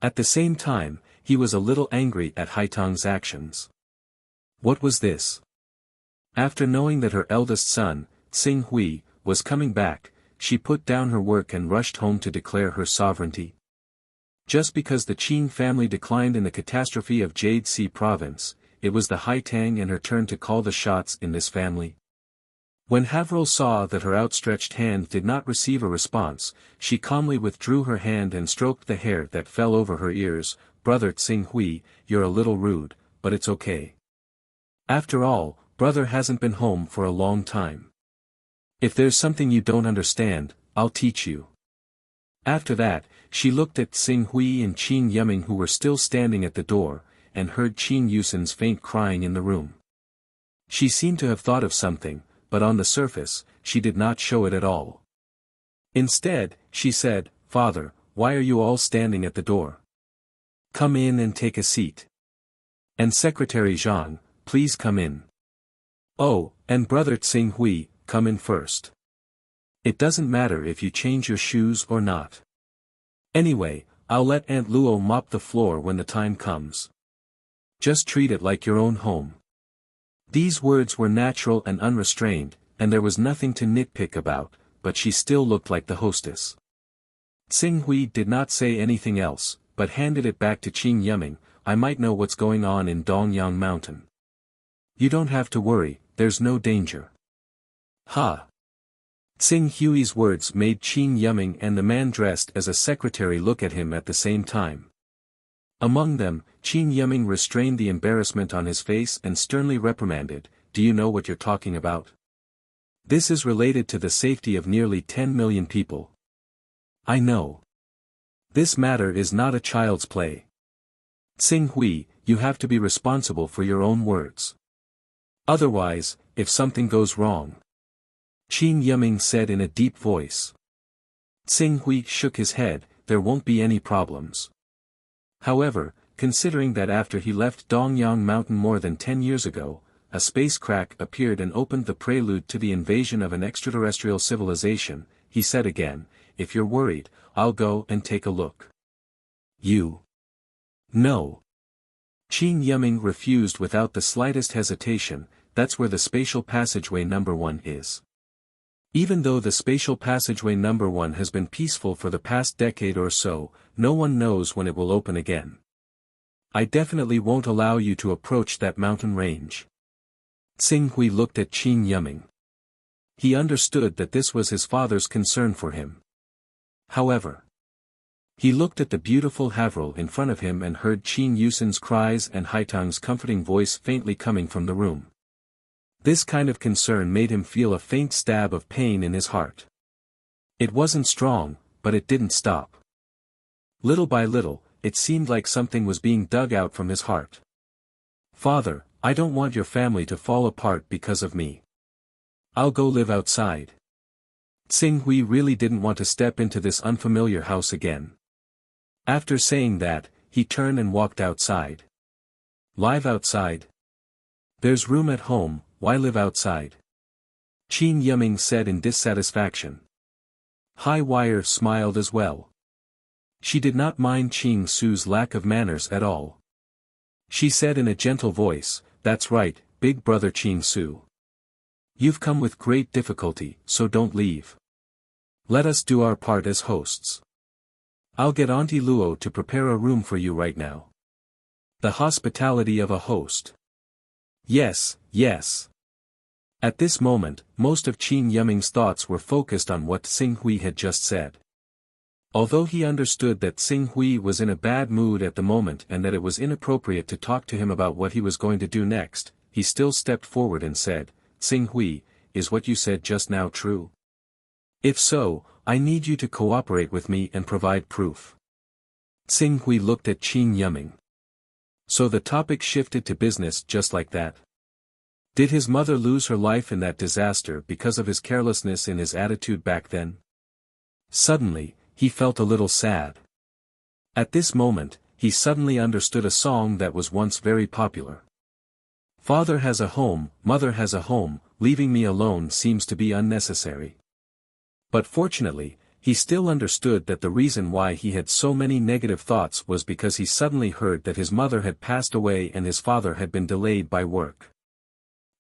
At the same time, he was a little angry at Haitang's actions. What was this? After knowing that her eldest son, Tsing Hui, was coming back, she put down her work and rushed home to declare her sovereignty. Just because the Qin family declined in the catastrophe of Jade Sea province, it was the Haitang and her turn to call the shots in this family. When Haveril saw that her outstretched hand did not receive a response, she calmly withdrew her hand and stroked the hair that fell over her ears. "Brother Tsing Hui, you're a little rude, but it's okay. After all, brother hasn't been home for a long time. If there's something you don't understand, I'll teach you." After that, she looked at Tsing Hui and Qin Yiming, who were still standing at the door, and heard Qin Yusin's faint crying in the room. She seemed to have thought of something, but on the surface, she did not show it at all. Instead, she said, "Father, why are you all standing at the door? Come in and take a seat. And Secretary Zhang, please come in. Oh, and Brother Tsing Hui, come in first. It doesn't matter if you change your shoes or not. Anyway, I'll let Aunt Luo mop the floor when the time comes. Just treat it like your own home." These words were natural and unrestrained, and there was nothing to nitpick about, but she still looked like the hostess. Tsing Hui did not say anything else, but handed it back to Qin Yiming. "I might know what's going on in Dongyang Mountain. You don't have to worry, there's no danger." "Ha!" Tsing Hui's words made Qin Yiming and the man dressed as a secretary look at him at the same time. Among them, Qin Yiming restrained the embarrassment on his face and sternly reprimanded, "Do you know what you're talking about? This is related to the safety of nearly 10 million people." "I know. This matter is not a child's play. Tsing Hui, you have to be responsible for your own words. Otherwise, if something goes wrong," Qin Yiming said in a deep voice. Tsing Hui shook his head, "There won't be any problems." However, considering that after he left Dongyang Mountain more than 10 years ago, a space crack appeared and opened the prelude to the invasion of an extraterrestrial civilization, he said again, "If you're worried, I'll go and take a look." "You? No." Qin Yiming refused without the slightest hesitation. "That's where the spatial passageway number 1 is. Even though the spatial passageway number 1 has been peaceful for the past decade or so, no one knows when it will open again. I definitely won't allow you to approach that mountain range." Tsing Hui looked at Qin Yiming. He understood that this was his father's concern for him. However, he looked at the beautiful Haveril in front of him and heard Qin Yusin's cries and Haitang's comforting voice faintly coming from the room. This kind of concern made him feel a faint stab of pain in his heart. It wasn't strong, but it didn't stop. Little by little, it seemed like something was being dug out from his heart. "Father, I don't want your family to fall apart because of me. I'll go live outside." Tsing Hui really didn't want to step into this unfamiliar house again. After saying that, he turned and walked outside. "Live outside? There's room at home, why live outside?" Qin Yiming said in dissatisfaction. Hai Wire smiled as well. She did not mind Qing Su's lack of manners at all. She said in a gentle voice, "That's right, big brother Qing Su. You've come with great difficulty, so don't leave. Let us do our part as hosts. I'll get Auntie Luo to prepare a room for you right now." The hospitality of a host. Yes, yes. At this moment, most of Qin Yiming's thoughts were focused on what Tsing Hui had just said. Although he understood that Xing Hui was in a bad mood at the moment and that it was inappropriate to talk to him about what he was going to do next, he still stepped forward and said, "Xing Hui, is what you said just now true? If so, I need you to cooperate with me and provide proof." Xing Hui looked at Qin Yiming. So the topic shifted to business just like that. Did his mother lose her life in that disaster because of his carelessness in his attitude back then? Suddenly, he felt a little sad. At this moment, he suddenly understood a song that was once very popular. Father has a home, mother has a home, leaving me alone seems to be unnecessary. But fortunately, he still understood that the reason why he had so many negative thoughts was because he suddenly heard that his mother had passed away and his father had been delayed by work.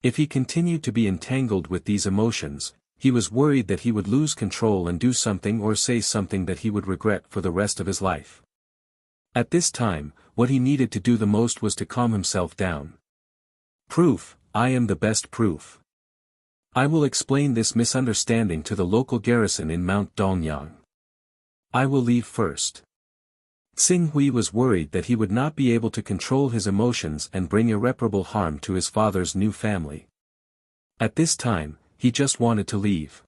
If he continued to be entangled with these emotions, he was worried that he would lose control and do something or say something that he would regret for the rest of his life. At this time, what he needed to do the most was to calm himself down. Proof, I am the best proof. I will explain this misunderstanding to the local garrison in Mount Dongyang. I will leave first. Xing Hui was worried that he would not be able to control his emotions and bring irreparable harm to his father's new family. At this time, he just wanted to leave.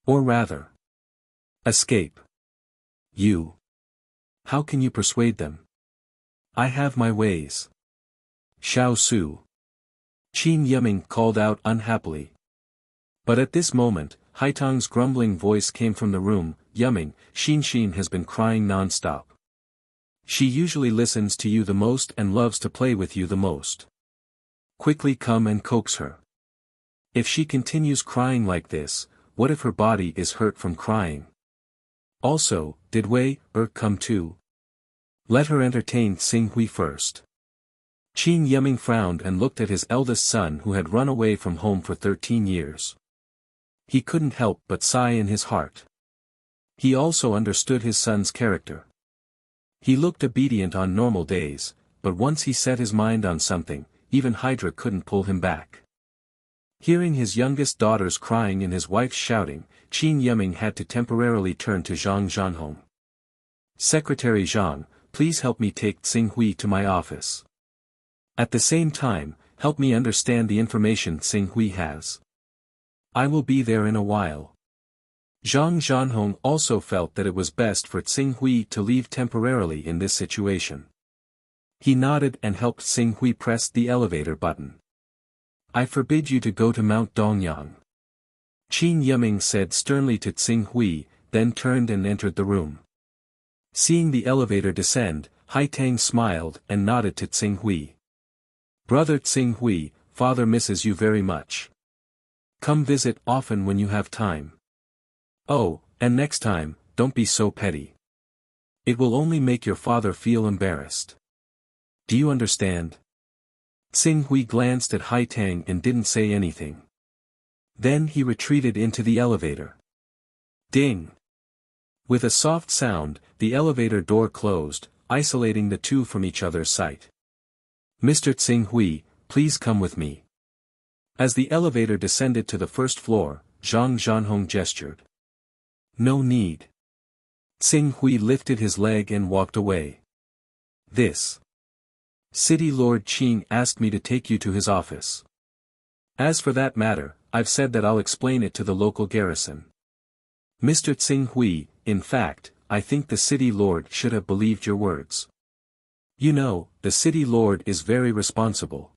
Or rather, escape. You. How can you persuade them? I have my ways. Xiao Su. Qin Yiming called out unhappily. But at this moment, Haitang's grumbling voice came from the room, "Yiming, Xin has been crying non-stop. She usually listens to you the most and loves to play with you the most. Quickly come and coax her. If she continues crying like this, what if her body is hurt from crying? Also, did Wei come too? Let her entertain Xing Hui first." Qin Yiming frowned and looked at his eldest son who had run away from home for 13 years. He couldn't help but sigh in his heart. He also understood his son's character. He looked obedient on normal days, but once he set his mind on something, even Hydra couldn't pull him back. Hearing his youngest daughters crying and his wife shouting, Qin Yiming had to temporarily turn to Zhang Zhanhong. "Secretary Zhang, please help me take Xing Hui to my office. At the same time, help me understand the information Xing Hui has. I will be there in a while." Zhang Zhanhong also felt that it was best for Xing Hui to leave temporarily in this situation. He nodded and helped Xing Hui press the elevator button. "I forbid you to go to Mount Dongyang," Qin Yiming said sternly to Xing Hui, then turned and entered the room. Seeing the elevator descend, Haitang smiled and nodded to Xing Hui. "Brother Xing Hui, father misses you very much. Come visit often when you have time. Oh, and next time, don't be so petty. It will only make your father feel embarrassed. Do you understand?" Xing Hui glanced at Haitang and didn't say anything. Then he retreated into the elevator. Ding! With a soft sound, the elevator door closed, isolating the two from each other's sight. "Mr. Xing Hui, please come with me." As the elevator descended to the first floor, Zhang Zhanhong gestured. "No need." Xing Hui lifted his leg and walked away. "This City Lord Qin asked me to take you to his office. As for that matter, I've said that I'll explain it to the local garrison." "Mr. Xing Hui, in fact, I think the City Lord should have believed your words. You know, the City Lord is very responsible.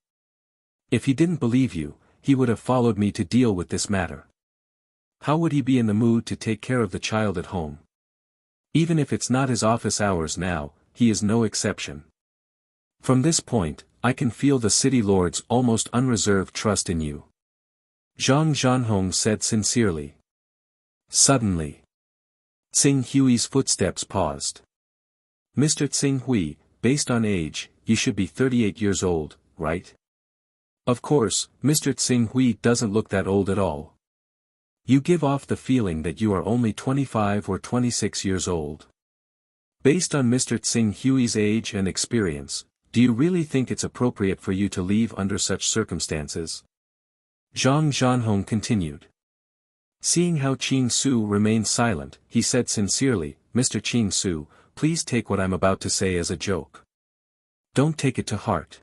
If he didn't believe you, he would have followed me to deal with this matter. How would he be in the mood to take care of the child at home? Even if it's not his office hours now, he is no exception. From this point, I can feel the City Lord's almost unreserved trust in you." Zhang Zhanhong said sincerely. Suddenly, Xing Hui's footsteps paused. "Mr. Xing Hui, based on age, you should be 38 years old, right? Of course, Mr. Xing Hui doesn't look that old at all. You give off the feeling that you are only 25 or 26 years old. Based on Mr. Xing Hui's age and experience, do you really think it's appropriate for you to leave under such circumstances?" Zhang Zhanhong continued. Seeing how Qin Su remained silent, he said sincerely, Mr. Ching Su, please take what I'm about to say as a joke. Don't take it to heart.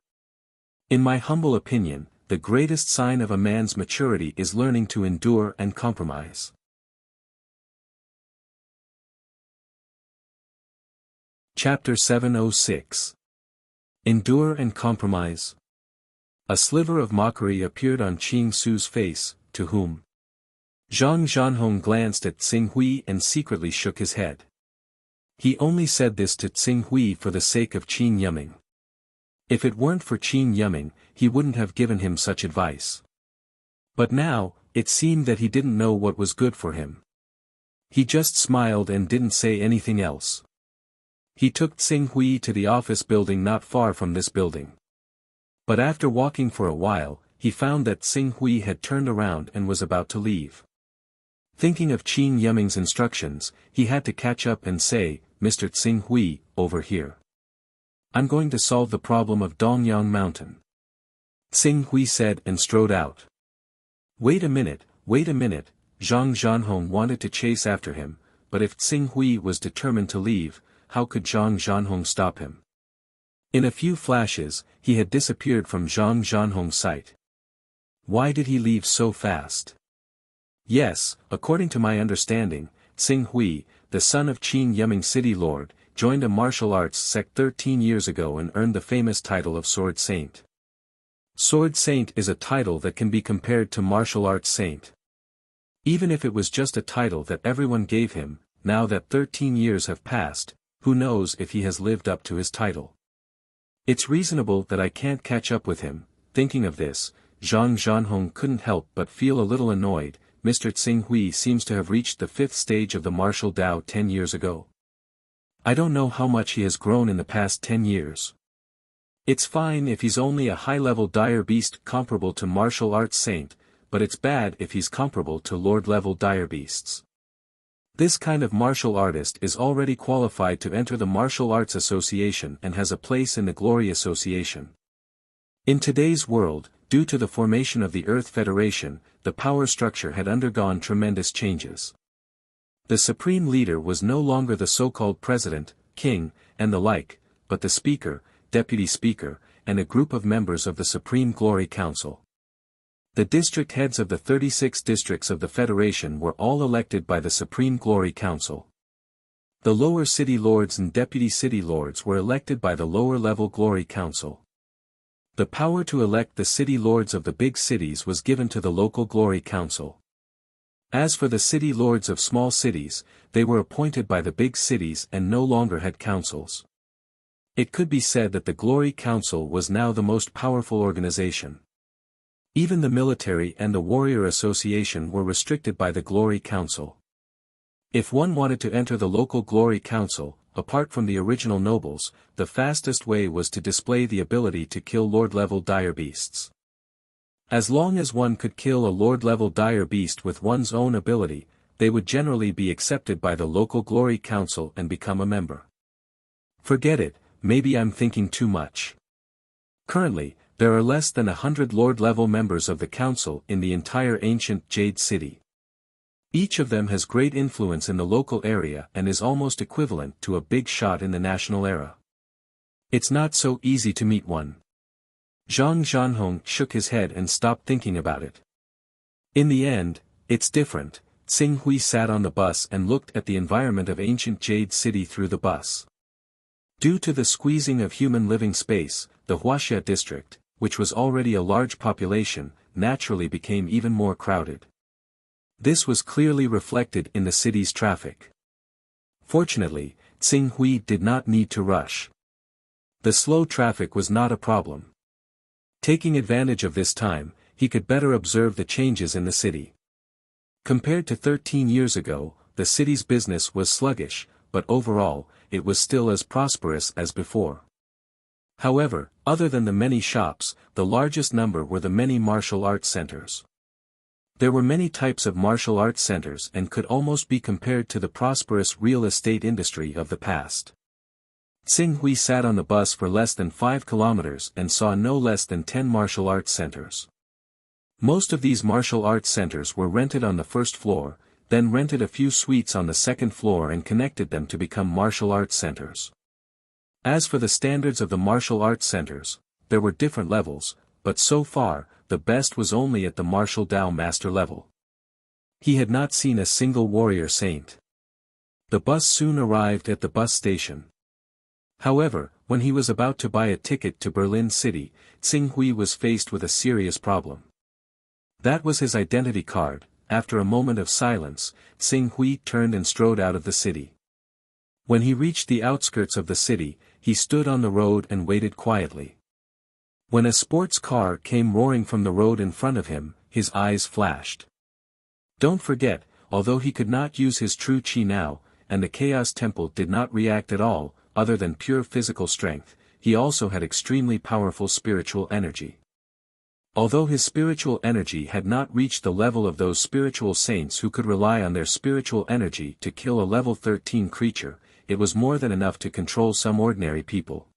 In my humble opinion, the greatest sign of a man's maturity is learning to endure and compromise. Chapter 706. Endure and Compromise. A sliver of mockery appeared on Ching Su's face, to whom Zhang Zhanhong glanced at Tsing Hui and secretly shook his head. He only said this to Tsing Hui for the sake of Qin Yiming. If it weren't for Qin Yiming, he wouldn't have given him such advice. But now, it seemed that he didn't know what was good for him. He just smiled and didn't say anything else. He took Tsing Hui to the office building not far from this building. But after walking for a while, he found that Tsing Hui had turned around and was about to leave. Thinking of Qin Yiming's instructions, he had to catch up and say, "Mr. Tsing Hui, over here. I'm going to solve the problem of Dongyang Mountain." Tsing Hui said and strode out. Wait a minute, Zhang Zhanhong wanted to chase after him, but if Tsing Hui was determined to leave, how could Zhang Zhanhong stop him? In a few flashes, he had disappeared from Zhang Zhanhong's sight. Why did he leave so fast? Yes, according to my understanding, Tsing Hui, the son of Qin Yiming City Lord, joined a martial arts sect 13 years ago and earned the famous title of Sword Saint. Sword Saint is a title that can be compared to martial arts saint. Even if it was just a title that everyone gave him, now that 13 years have passed, who knows if he has lived up to his title. It's reasonable that I can't catch up with him. Thinking of this, Zhang Zhanhong couldn't help but feel a little annoyed. Mr. Tsing Hui seems to have reached the 5th stage of the martial Tao 10 years ago. I don't know how much he has grown in the past 10 years. It's fine if he's only a high-level dire beast comparable to martial arts saint, but it's bad if he's comparable to lord-level dire beasts. This kind of martial artist is already qualified to enter the Martial Arts Association and has a place in the Glory Association. In today's world, due to the formation of the Earth Federation, the power structure had undergone tremendous changes. The supreme leader was no longer the so-called president, king, and the like, but the speaker, deputy speaker, and a group of members of the Supreme Glory Council. The district heads of the 36 districts of the Federation were all elected by the Supreme Glory Council. The lower city lords and deputy city lords were elected by the lower-level Glory Council. The power to elect the city lords of the big cities was given to the local Glory Council. As for the city lords of small cities, they were appointed by the big cities and no longer had councils. It could be said that the Glory Council was now the most powerful organization. Even the military and the Warrior Association were restricted by the Glory Council. If one wanted to enter the local Glory Council, apart from the original nobles, the fastest way was to display the ability to kill lord-level dire beasts. As long as one could kill a lord-level dire beast with one's own ability, they would generally be accepted by the local Glory Council and become a member. Forget it, maybe I'm thinking too much. Currently, there are less than 100 lord-level members of the council in the entire ancient Jade City. Each of them has great influence in the local area and is almost equivalent to a big shot in the national era. It's not so easy to meet one. Zhang Zhanhong shook his head and stopped thinking about it. In the end, it's different. Tsing Hui sat on the bus and looked at the environment of ancient Jade City through the bus. Due to the squeezing of human living space, the Wuxia district, which was already a large population, naturally became even more crowded. This was clearly reflected in the city's traffic. Fortunately, Tsing Hui did not need to rush. The slow traffic was not a problem. Taking advantage of this time, he could better observe the changes in the city. Compared to 13 years ago, the city's business was sluggish, but overall, it was still as prosperous as before. However, other than the many shops, the largest number were the many martial arts centers. There were many types of martial arts centers and could almost be compared to the prosperous real estate industry of the past. Tsing Hui sat on the bus for less than 5 kilometers and saw no less than 10 martial arts centers. Most of these martial arts centers were rented on the first floor. then rented a few suites on the second floor and connected them to become martial arts centers. As for the standards of the martial arts centers, there were different levels, but so far, the best was only at the martial Dao master level. He had not seen a single warrior saint. The bus soon arrived at the bus station. However, when he was about to buy a ticket to Berlin City, Tsing Hui was faced with a serious problem. That was his identity card. After a moment of silence, Tsing Hui turned and strode out of the city. When he reached the outskirts of the city, he stood on the road and waited quietly. When a sports car came roaring from the road in front of him, his eyes flashed. Don't forget, although he could not use his true chi now, and the Chaos Temple did not react at all, other than pure physical strength, he also had extremely powerful spiritual energy. Although his spiritual energy had not reached the level of those spiritual saints who could rely on their spiritual energy to kill a level 13 creature, it was more than enough to control some ordinary people.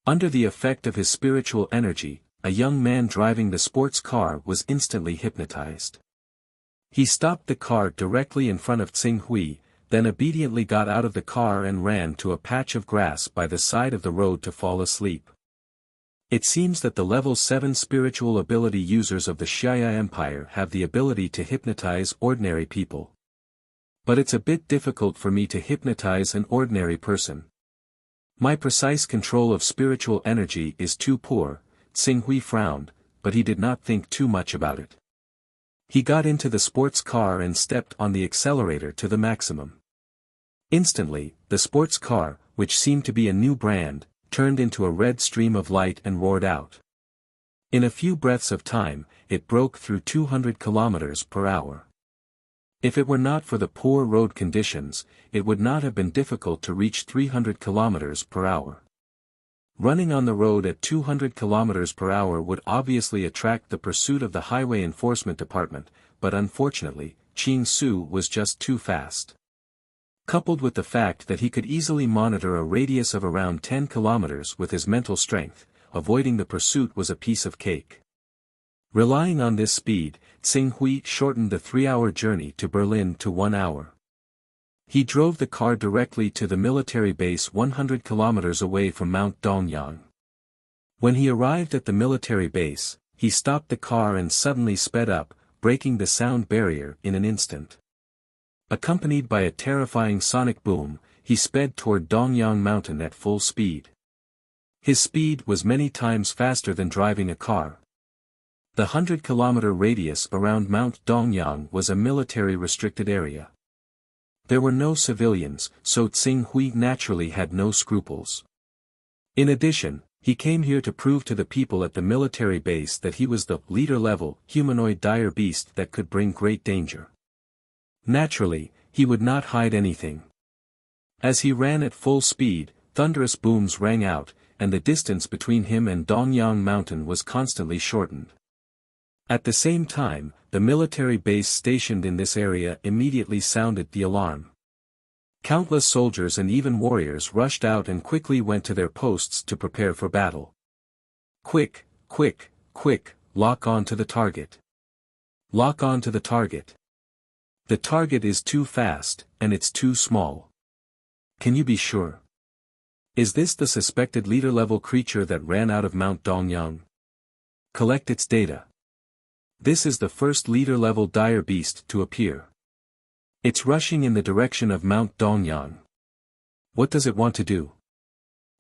Under the effect of his spiritual energy, a young man driving the sports car was instantly hypnotized. He stopped the car directly in front of Tsing Hui, then obediently got out of the car and ran to a patch of grass by the side of the road to fall asleep. It seems that the level 7 spiritual ability users of the Xia Empire have the ability to hypnotize ordinary people. But it's a bit difficult for me to hypnotize an ordinary person. My precise control of spiritual energy is too poor. Tsing Hui frowned, but he did not think too much about it. He got into the sports car and stepped on the accelerator to the maximum. Instantly, the sports car, which seemed to be a new brand, turned into a red stream of light and roared out. In a few breaths of time, it broke through 200 kilometers per hour. If it were not for the poor road conditions, it would not have been difficult to reach 300 kilometers per hour. Running on the road at 200 kilometers per hour would obviously attract the pursuit of the Highway Enforcement Department, but unfortunately, Qing Su was just too fast. Coupled with the fact that he could easily monitor a radius of around 10 kilometers with his mental strength, avoiding the pursuit was a piece of cake. Relying on this speed, Tsing Hui shortened the 3-hour journey to Berlin to 1 hour. He drove the car directly to the military base 100 kilometers away from Mount Dongyang. When he arrived at the military base, he stopped the car and suddenly sped up, breaking the sound barrier in an instant. Accompanied by a terrifying sonic boom, he sped toward Dongyang Mountain at full speed. His speed was many times faster than driving a car. The 100-kilometer radius around Mount Dongyang was a military-restricted area. There were no civilians, so Tsing Hui naturally had no scruples. In addition, he came here to prove to the people at the military base that he was the leader-level humanoid dire beast that could bring great danger. Naturally, he would not hide anything. As he ran at full speed, thunderous booms rang out, and the distance between him and Dongyang Mountain was constantly shortened. At the same time, the military base stationed in this area immediately sounded the alarm. Countless soldiers and even warriors rushed out and quickly went to their posts to prepare for battle. Quick, quick, quick, lock on to the target. Lock on to the target. The target is too fast, and it's too small. Can you be sure? Is this the suspected leader-level creature that ran out of Mount Dongyang? Collect its data. This is the first leader-level dire beast to appear. It's rushing in the direction of Mount Dongyang. What does it want to do?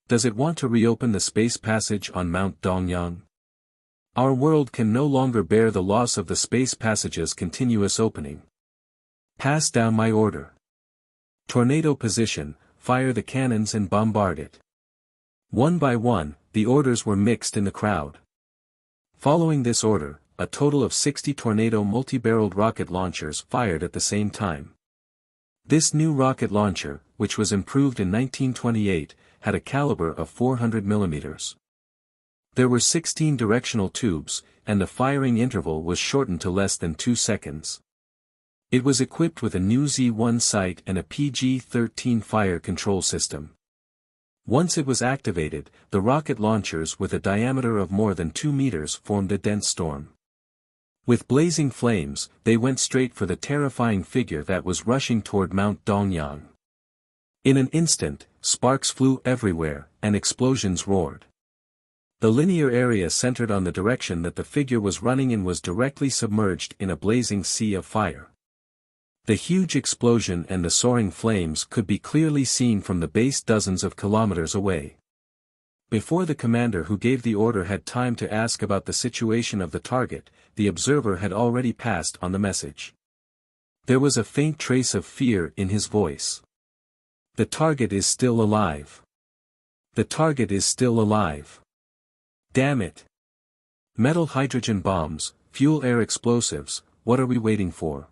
Does it want to reopen the space passage on Mount Dongyang? Our world can no longer bear the loss of the space passage's continuous opening. Pass down my order. Tornado position, fire the cannons and bombard it. One by one, the orders were mixed in the crowd. Following this order, a total of 60 Tornado multi-barreled rocket launchers fired at the same time. This new rocket launcher, which was improved in 1928, had a caliber of 400 mm. There were 16 directional tubes, and the firing interval was shortened to less than 2 seconds. It was equipped with a new Z1 sight and a PG-13 fire control system. Once it was activated, the rocket launchers with a diameter of more than 2 meters formed a dense storm. With blazing flames, they went straight for the terrifying figure that was rushing toward Mount Dongyang. In an instant, sparks flew everywhere, and explosions roared. The linear area centered on the direction that the figure was running in was directly submerged in a blazing sea of fire. The huge explosion and the soaring flames could be clearly seen from the base dozens of kilometers away. Before the commander who gave the order had time to ask about the situation of the target, the observer had already passed on the message. There was a faint trace of fear in his voice. The target is still alive. The target is still alive. Damn it. Metal hydrogen bombs, fuel air explosives, what are we waiting for?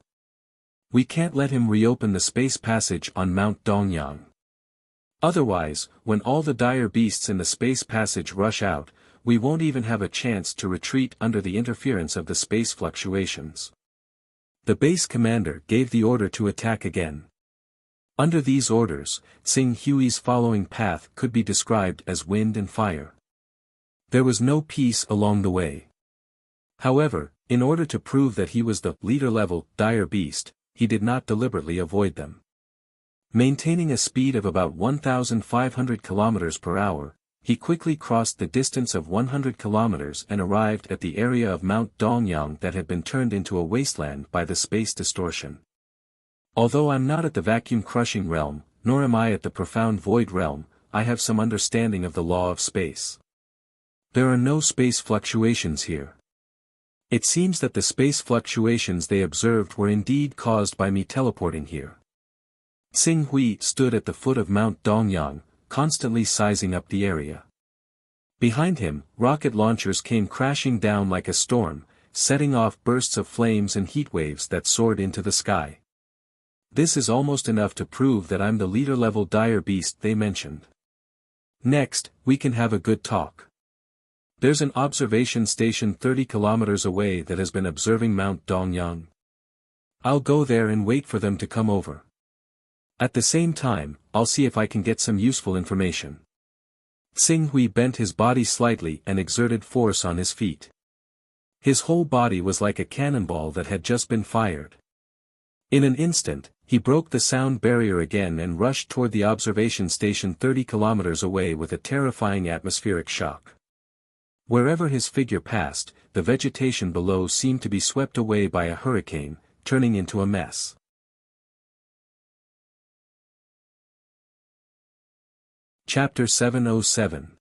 We can't let him reopen the space passage on Mount Dongyang. Otherwise, when all the dire beasts in the space passage rush out, we won't even have a chance to retreat under the interference of the space fluctuations. The base commander gave the order to attack again. Under these orders, Xing Hui's following path could be described as wind and fire. There was no peace along the way. However, in order to prove that he was the leader-level dire beast, he did not deliberately avoid them. Maintaining a speed of about 1,500 km per hour, he quickly crossed the distance of 100 km and arrived at the area of Mount Dongyang that had been turned into a wasteland by the space distortion. Although I'm not at the vacuum-crushing realm, nor am I at the profound void realm, I have some understanding of the law of space. There are no space fluctuations here. It seems that the space fluctuations they observed were indeed caused by me teleporting here. Xing Hui stood at the foot of Mount Dongyang, constantly sizing up the area. Behind him, rocket launchers came crashing down like a storm, setting off bursts of flames and heat waves that soared into the sky. This is almost enough to prove that I'm the leader-level dire beast they mentioned. Next, we can have a good talk. There's an observation station 30 kilometers away that has been observing Mount Dongyang. I'll go there and wait for them to come over. At the same time, I'll see if I can get some useful information. Xing Hui bent his body slightly and exerted force on his feet. His whole body was like a cannonball that had just been fired. In an instant, he broke the sound barrier again and rushed toward the observation station 30 kilometers away with a terrifying atmospheric shock. Wherever his figure passed, the vegetation below seemed to be swept away by a hurricane, turning into a mess. Chapter 707.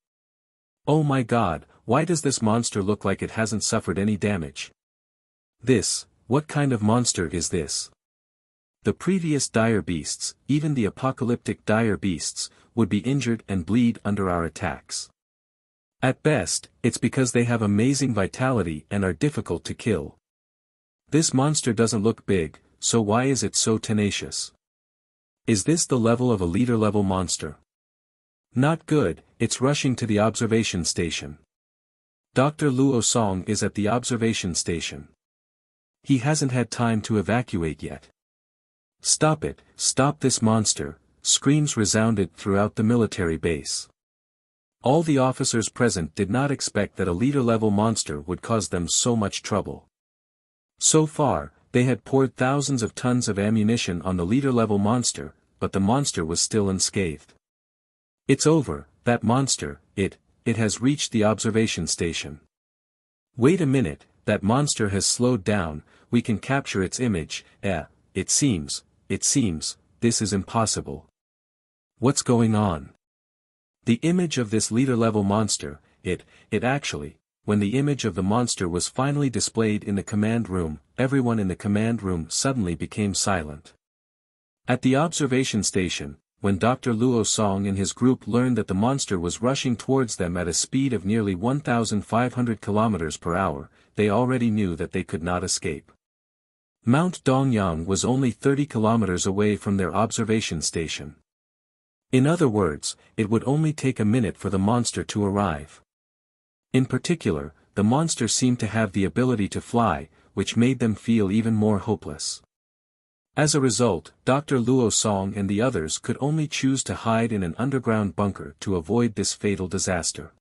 Oh my God, why does this monster look like it hasn't suffered any damage? What kind of monster is this? The previous dire beasts, even the apocalyptic dire beasts, would be injured and bleed under our attacks. At best, it's because they have amazing vitality and are difficult to kill. This monster doesn't look big, so why is it so tenacious? Is this the level of a leader-level monster? Not good, it's rushing to the observation station. Dr. Luo Song is at the observation station. He hasn't had time to evacuate yet. Stop it, stop this monster, screams resounded throughout the military base. All the officers present did not expect that a leader-level monster would cause them so much trouble. So far, they had poured thousands of tons of ammunition on the leader-level monster, but the monster was still unscathed. It's over, that monster, it has reached the observation station. Wait a minute, that monster has slowed down, we can capture its image, it seems, this is impossible. What's going on? The image of this leader-level monster, when the image of the monster was finally displayed in the command room, everyone in the command room suddenly became silent. At the observation station, when Dr. Luo Song and his group learned that the monster was rushing towards them at a speed of nearly 1,500 km per hour, they already knew that they could not escape. Mount Dongyang was only 30 kilometers away from their observation station. In other words, it would only take a minute for the monster to arrive. In particular, the monster seemed to have the ability to fly, which made them feel even more hopeless. As a result, Dr. Luo Song and the others could only choose to hide in an underground bunker to avoid this fatal disaster.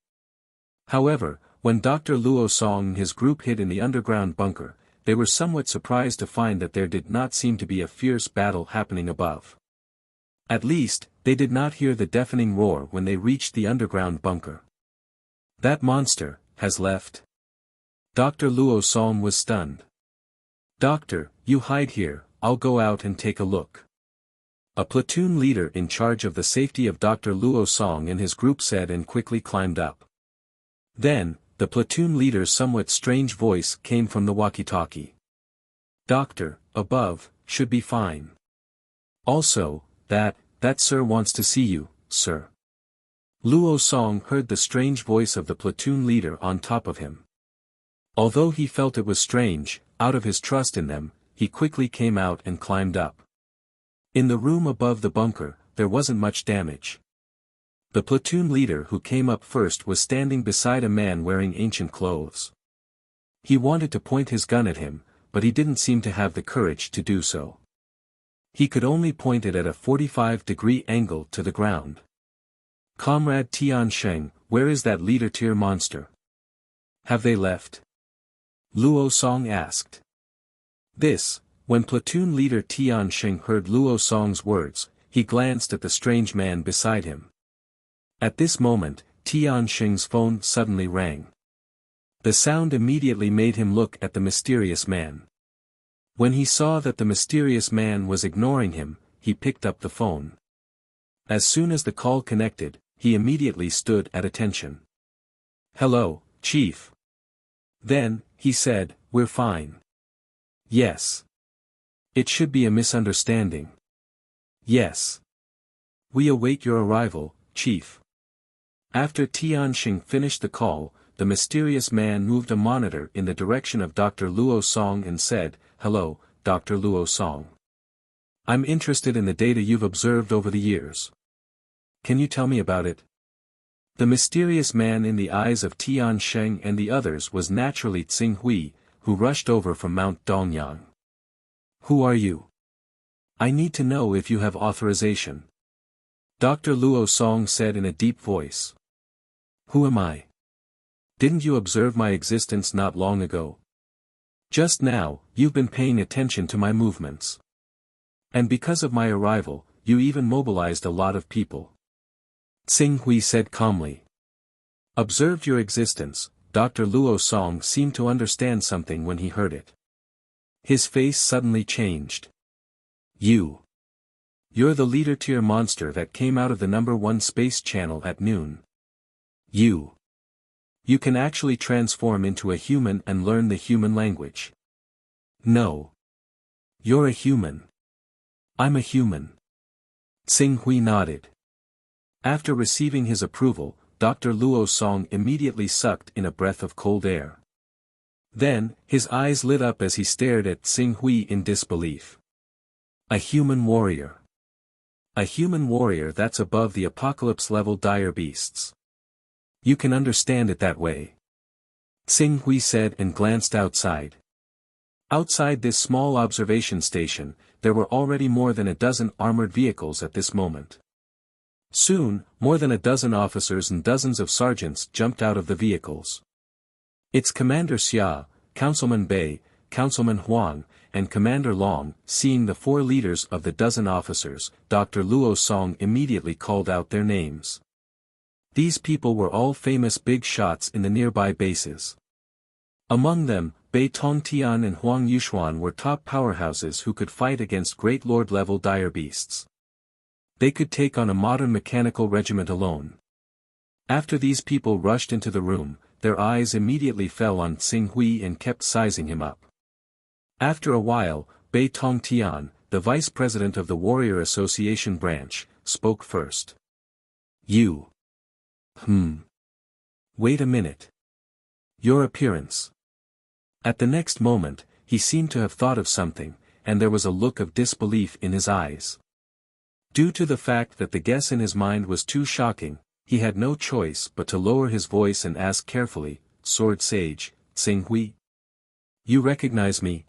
However, when Dr. Luo Song and his group hid in the underground bunker, they were somewhat surprised to find that there did not seem to be a fierce battle happening above. At least, they did not hear the deafening roar when they reached the underground bunker. That monster has left. Dr. Luo Song was stunned. Doctor, you hide here, I'll go out and take a look. A platoon leader in charge of the safety of Dr. Luo Song and his group said and quickly climbed up. Then, the platoon leader's somewhat strange voice came from the walkie-talkie. Doctor, above, should be fine. Also, that sir wants to see you, sir. Luo Song heard the strange voice of the platoon leader on top of him. Although he felt it was strange, out of his trust in them, he quickly came out and climbed up. In the room above the bunker, there wasn't much damage. The platoon leader who came up first was standing beside a man wearing ancient clothes. He wanted to point his gun at him, but he didn't seem to have the courage to do so. He could only point it at a 45-degree angle to the ground. Comrade Tian Sheng, where is that leader-tier monster? Have they left? Luo Song asked. When platoon leader Tian Sheng heard Luo Song's words, he glanced at the strange man beside him. At this moment, Tian Sheng's phone suddenly rang. The sound immediately made him look at the mysterious man. When he saw that the mysterious man was ignoring him, he picked up the phone. As soon as the call connected, he immediately stood at attention. Hello, Chief. Then, he said, we're fine. Yes. It should be a misunderstanding. Yes. We await your arrival, Chief. After Tian Sheng finished the call, the mysterious man moved a monitor in the direction of Dr. Luo Song and said, Hello, Dr. Luo Song. I'm interested in the data you've observed over the years. Can you tell me about it? The mysterious man in the eyes of Tian Sheng and the others was naturally Tsing Hui, who rushed over from Mount Dongyang. Who are you? I need to know if you have authorization. Dr. Luo Song said in a deep voice. Who am I? Didn't you observe my existence not long ago? Just now, you've been paying attention to my movements. And because of my arrival, you even mobilized a lot of people. Tsing Hui said calmly. Observed your existence. Dr. Luo Song seemed to understand something when he heard it. His face suddenly changed. You're the leader-tier monster that came out of the #1 space channel at noon. You can actually transform into a human and learn the human language. No. You're a human. I'm a human. Tsing Hui nodded. After receiving his approval, Dr. Luo Song immediately sucked in a breath of cold air. Then, his eyes lit up as he stared at Tsing Hui in disbelief. A human warrior. A human warrior that's above the apocalypse-level dire beasts. You can understand it that way. Tsing Hui said and glanced outside. Outside this small observation station, there were already more than a dozen armored vehicles at this moment. Soon, more than a dozen officers and dozens of sergeants jumped out of the vehicles. It's Commander Xia, Councilman Bei, Councilman Huang, and Commander Long. Seeing the 4 leaders of the dozen officers, Dr. Luo Song immediately called out their names. These people were all famous big shots in the nearby bases. Among them, Bei Tongtian and Huang Yuxuan were top powerhouses who could fight against Great Lord-level dire beasts. They could take on a modern mechanical regiment alone. After these people rushed into the room, their eyes immediately fell on Tsing Hui and kept sizing him up. After a while, Bei Tongtian, the vice president of the Warrior Association branch, spoke first. You. Wait a minute. Your appearance. At the next moment, he seemed to have thought of something, and there was a look of disbelief in his eyes. Due to the fact that the guess in his mind was too shocking, he had no choice but to lower his voice and ask carefully, Sword Sage, Tsing Hui? You recognize me?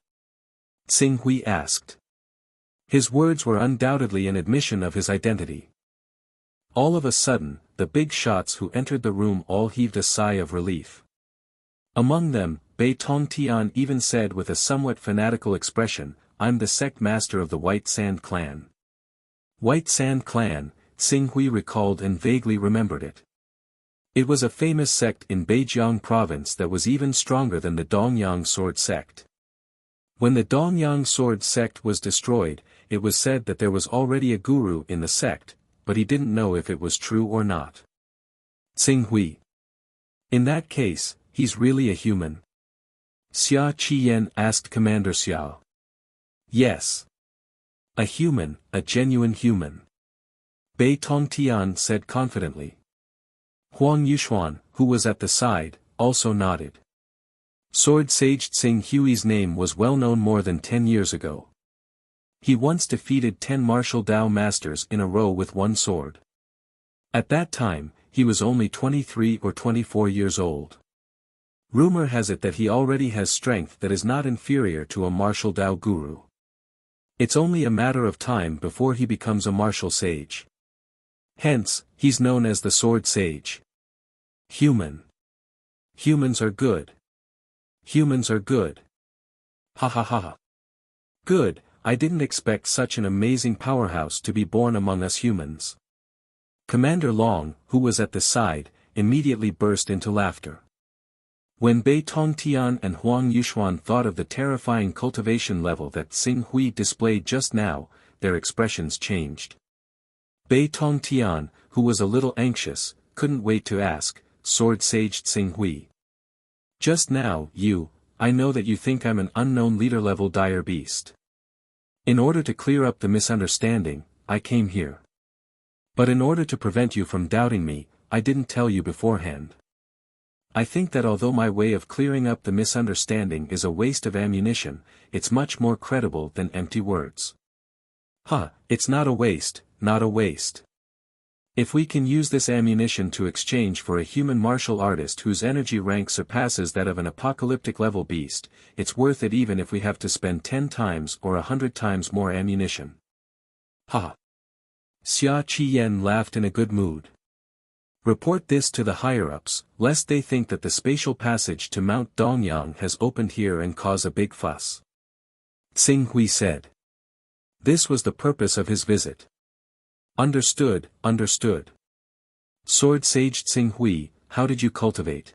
Tsing Hui asked. His words were undoubtedly an admission of his identity. All of a sudden, the big shots who entered the room all heaved a sigh of relief. Among them, Bei Tongtian even said with a somewhat fanatical expression, "I'm the sect master of the White Sand Clan." White Sand Clan, Xing Hui recalled and vaguely remembered it. It was a famous sect in Beijiang province that was even stronger than the Dongyang sword sect. When the Dongyang sword sect was destroyed, it was said that there was already a guru in the sect, but he didn't know if it was true or not. Xing Hui. In that case, he's really a human? Xia Qiyan asked Commander Xiao. Yes. A human, a genuine human. Bei Tongtian said confidently. Huang Yuxuan, who was at the side, also nodded. Sword Sage Xing Hui's name was well known more than 10 years ago. He once defeated 10 martial Dao masters in a row with one sword. At that time, he was only 23 or 24 years old. Rumor has it that he already has strength that is not inferior to a martial Dao guru. It's only a matter of time before he becomes a martial sage. Hence, he's known as the Sword Sage. Human. Humans are good. Humans are good. Ha ha ha ha. Good, I didn't expect such an amazing powerhouse to be born among us humans. Commander Long, who was at the side, immediately burst into laughter. When Bei Tongtian and Huang Yuxuan thought of the terrifying cultivation level that Xing Hui displayed just now, their expressions changed. Bei Tongtian, who was a little anxious, couldn't wait to ask, Sword Sage Xing Hui. Just now, I know that you think I'm an unknown leader-level dire beast. In order to clear up the misunderstanding, I came here. But in order to prevent you from doubting me, I didn't tell you beforehand. I think that although my way of clearing up the misunderstanding is a waste of ammunition, it's much more credible than empty words. It's not a waste, not a waste. If we can use this ammunition to exchange for a human martial artist whose energy rank surpasses that of an apocalyptic-level beast, it's worth it even if we have to spend 10 times or 100 times more ammunition. Ha! Xia Qiyan laughed in a good mood. Report this to the higher-ups, lest they think that the spatial passage to Mount Dongyang has opened here and cause a big fuss. Xing Hui said. This was the purpose of his visit. Understood, understood. Sword Sage Xing Hui, how did you cultivate?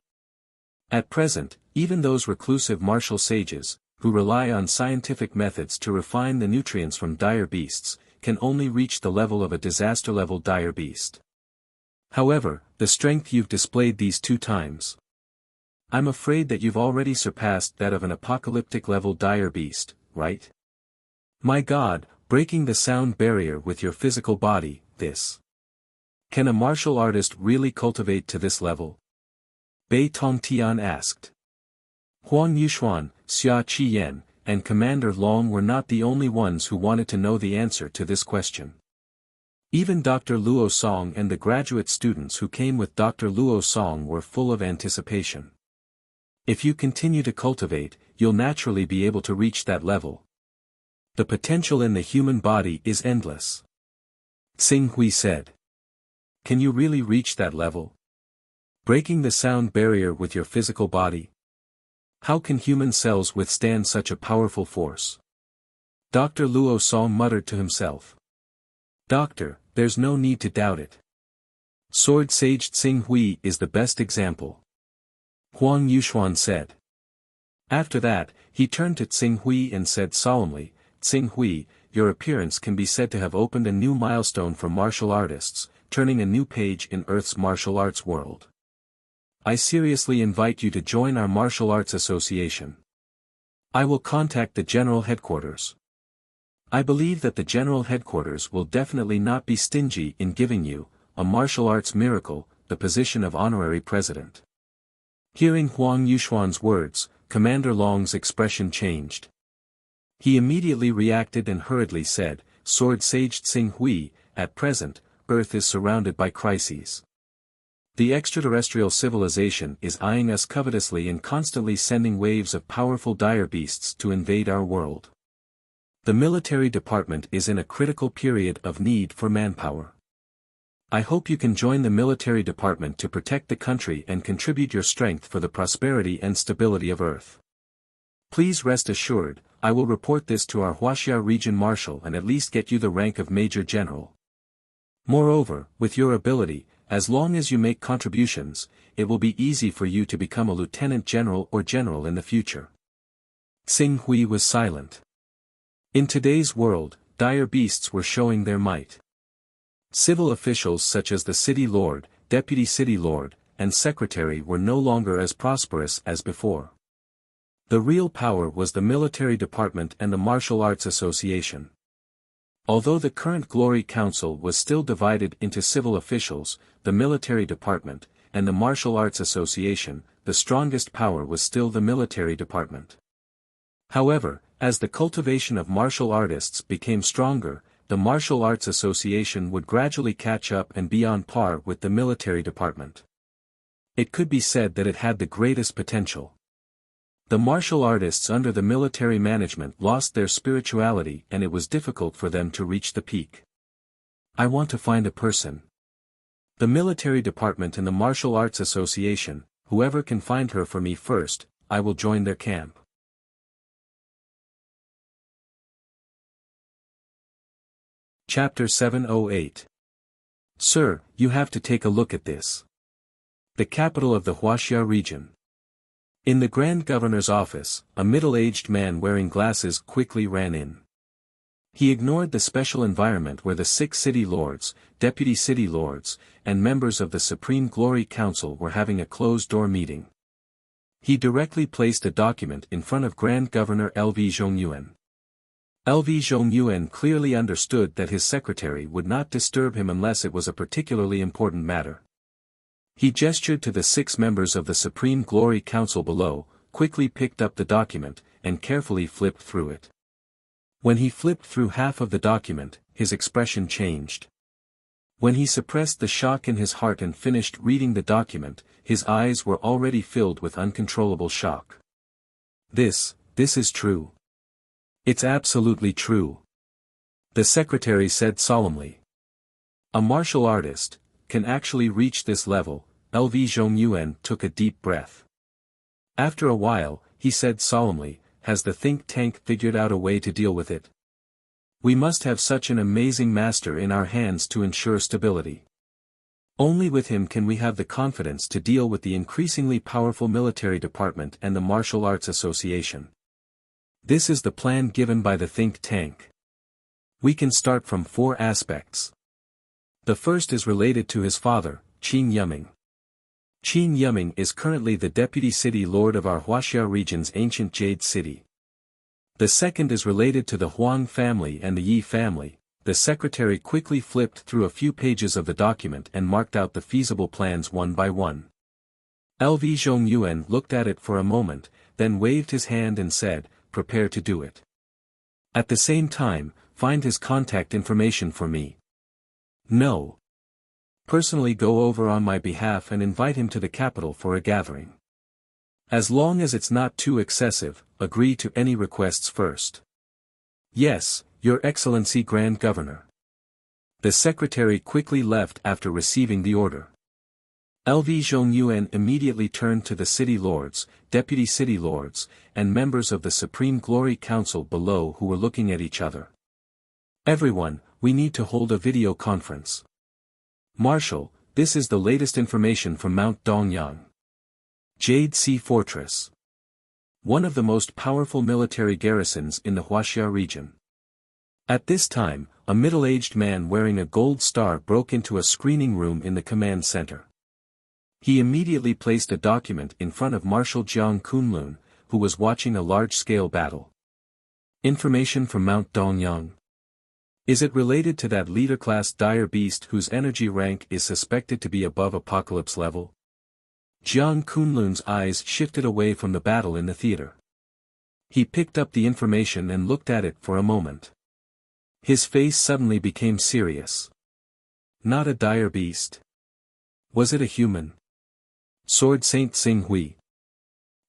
At present, even those reclusive martial sages, who rely on scientific methods to refine the nutrients from dire beasts, can only reach the level of a disaster-level dire beast. However, the strength you've displayed these 2 times. I'm afraid that you've already surpassed that of an apocalyptic-level dire beast, right? My God, breaking the sound barrier with your physical body, this. Can a martial artist really cultivate to this level? Bei Tongtian asked. Huang Yuxuan, Xia Qiyan, and Commander Long were not the only ones who wanted to know the answer to this question. Even Dr. Luo Song and the graduate students who came with Dr. Luo Song were full of anticipation. If you continue to cultivate, you'll naturally be able to reach that level. The potential in the human body is endless. Xing Hui said. Can you really reach that level? Breaking the sound barrier with your physical body? How can human cells withstand such a powerful force? Dr. Luo Song muttered to himself. Doctor, there's no need to doubt it. Sword Sage Xing Hui is the best example. Huang Yuxuan said. After that, he turned to Xing Hui and said solemnly, Xing Hui, your appearance can be said to have opened a new milestone for martial artists, turning a new page in Earth's martial arts world. I seriously invite you to join our martial arts association. I will contact the general headquarters. I believe that the general headquarters will definitely not be stingy in giving you, a martial arts miracle, the position of honorary president. Hearing Huang Yuxuan's words, Commander Long's expression changed. He immediately reacted and hurriedly said, Sword Sage Xing Hui, at present, Earth is surrounded by crises. The extraterrestrial civilization is eyeing us covetously and constantly sending waves of powerful dire beasts to invade our world. The military department is in a critical period of need for manpower. I hope you can join the military department to protect the country and contribute your strength for the prosperity and stability of Earth. Please rest assured, I will report this to our Wuxia region marshal and at least get you the rank of Major General. Moreover, with your ability, as long as you make contributions, it will be easy for you to become a lieutenant general or general in the future. Xing Hui was silent. In today's world, dire beasts were showing their might. Civil officials such as the city lord, deputy city lord, and secretary were no longer as prosperous as before. The real power was the military department and the martial arts association. Although the current Glory Council was still divided into civil officials, the military department, and the martial arts association, the strongest power was still the military department. However, as the cultivation of martial artists became stronger, the martial arts association would gradually catch up and be on par with the military department. It could be said that it had the greatest potential. The martial artists under the military management lost their spirituality and it was difficult for them to reach the peak. I want to find a person. The military department and the martial arts association, whoever can find her for me first, I will join their camp. Chapter 708. Sir, you have to take a look at this. The capital of the Wuxia region. In the Grand Governor's office, a middle-aged man wearing glasses quickly ran in. He ignored the special environment where the 6 city lords, deputy city lords, and members of the Supreme Glory Council were having a closed-door meeting. He directly placed a document in front of Grand Governor LV Hunyuan. LV Hunyuan clearly understood that his secretary would not disturb him unless it was a particularly important matter. He gestured to the 6 members of the Supreme Glory Council below, quickly picked up the document, and carefully flipped through it. When he flipped through half of the document, his expression changed. When he suppressed the shock in his heart and finished reading the document, his eyes were already filled with uncontrollable shock. This is true. It's absolutely true. The secretary said solemnly. A martial artist can actually reach this level. LV Hunyuan took a deep breath. After a while, he said solemnly, has the think tank figured out a way to deal with it? We must have such an amazing master in our hands to ensure stability. Only with him can we have the confidence to deal with the increasingly powerful military department and the martial arts association. This is the plan given by the think tank. We can start from 4 aspects. The first is related to his father, Qin Yuming. Qin Yuming is currently the deputy city lord of our Wuxia region's ancient Jade City. The second is related to the Huang family and the Yi family. The secretary quickly flipped through a few pages of the document and marked out the feasible plans one by one. LV Hunyuan looked at it for a moment, then waved his hand and said, prepare to do it. At the same time, find his contact information for me. No. Personally go over on my behalf and invite him to the capital for a gathering. As long as it's not too excessive, agree to any requests first. Yes, Your Excellency Grand Governor. The secretary quickly left after receiving the order. LV Hunyuan immediately turned to the city lords, deputy city lords, and members of the Supreme Glory Council below who were looking at each other. Everyone, we need to hold a video conference. Marshal, this is the latest information from Mount Dongyang. Jade Sea Fortress. One of the most powerful military garrisons in the Wuxia region. At this time, a middle-aged man wearing a gold star broke into a screening room in the command center. He immediately placed a document in front of Marshal Jiang Kunlun, who was watching a large-scale battle. Information from Mount Dongyang. Is it related to that leader-class dire beast whose energy rank is suspected to be above apocalypse level? Jiang Kunlun's eyes shifted away from the battle in the theater. He picked up the information and looked at it for a moment. His face suddenly became serious. Not a dire beast. Was it a human? Sword Saint Xing Hui.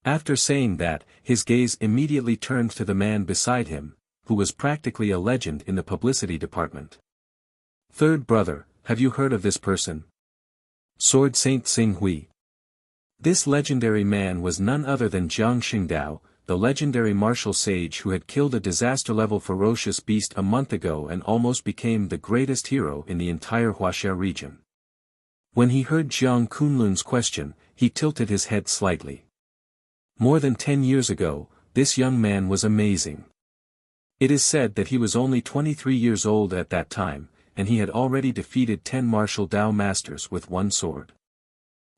After saying that, his gaze immediately turned to the man beside him, who was practically a legend in the publicity department. Third brother, have you heard of this person? Sword Saint Xing Hui. This legendary man was none other than Jiang Xingdao, the legendary martial sage who had killed a disaster-level ferocious beast a month ago and almost became the greatest hero in the entire Wuxia region. When he heard Jiang Kunlun's question, he tilted his head slightly. More than 10 years ago, this young man was amazing. It is said that he was only 23 years old at that time, and he had already defeated 10 martial Dao masters with one sword.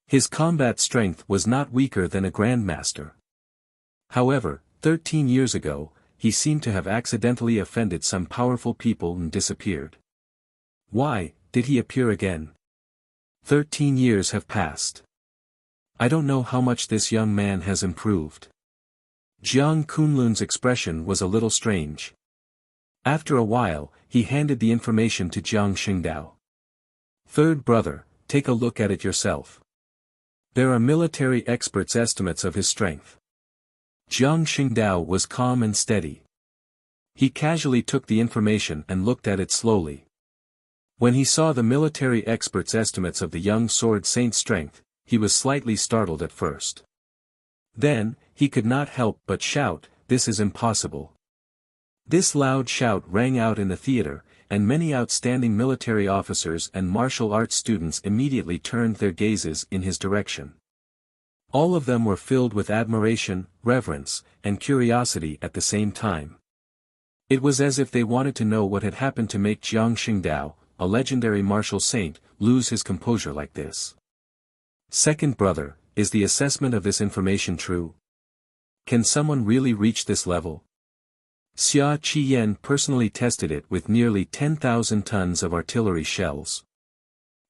His combat strength was not weaker than a grandmaster. However, 13 years ago, he seemed to have accidentally offended some powerful people and disappeared. Why did he appear again? 13 years have passed. I don't know how much this young man has improved. Jiang Kunlun's expression was a little strange. After a while, he handed the information to Jiang Xingdao. Third brother, take a look at it yourself. There are military experts' estimates of his strength. Jiang Xingdao was calm and steady. He casually took the information and looked at it slowly. When he saw the military experts' estimates of the young sword saint's strength, he was slightly startled at first. Then, he could not help but shout, "This is impossible." This loud shout rang out in the theater, and many outstanding military officers and martial arts students immediately turned their gazes in his direction. All of them were filled with admiration, reverence, and curiosity at the same time. It was as if they wanted to know what had happened to make Jiang Xingdao, a legendary martial saint, lose his composure like this. Second brother, is the assessment of this information true? Can someone really reach this level? Xia Qiyan personally tested it with nearly 10,000 tons of artillery shells.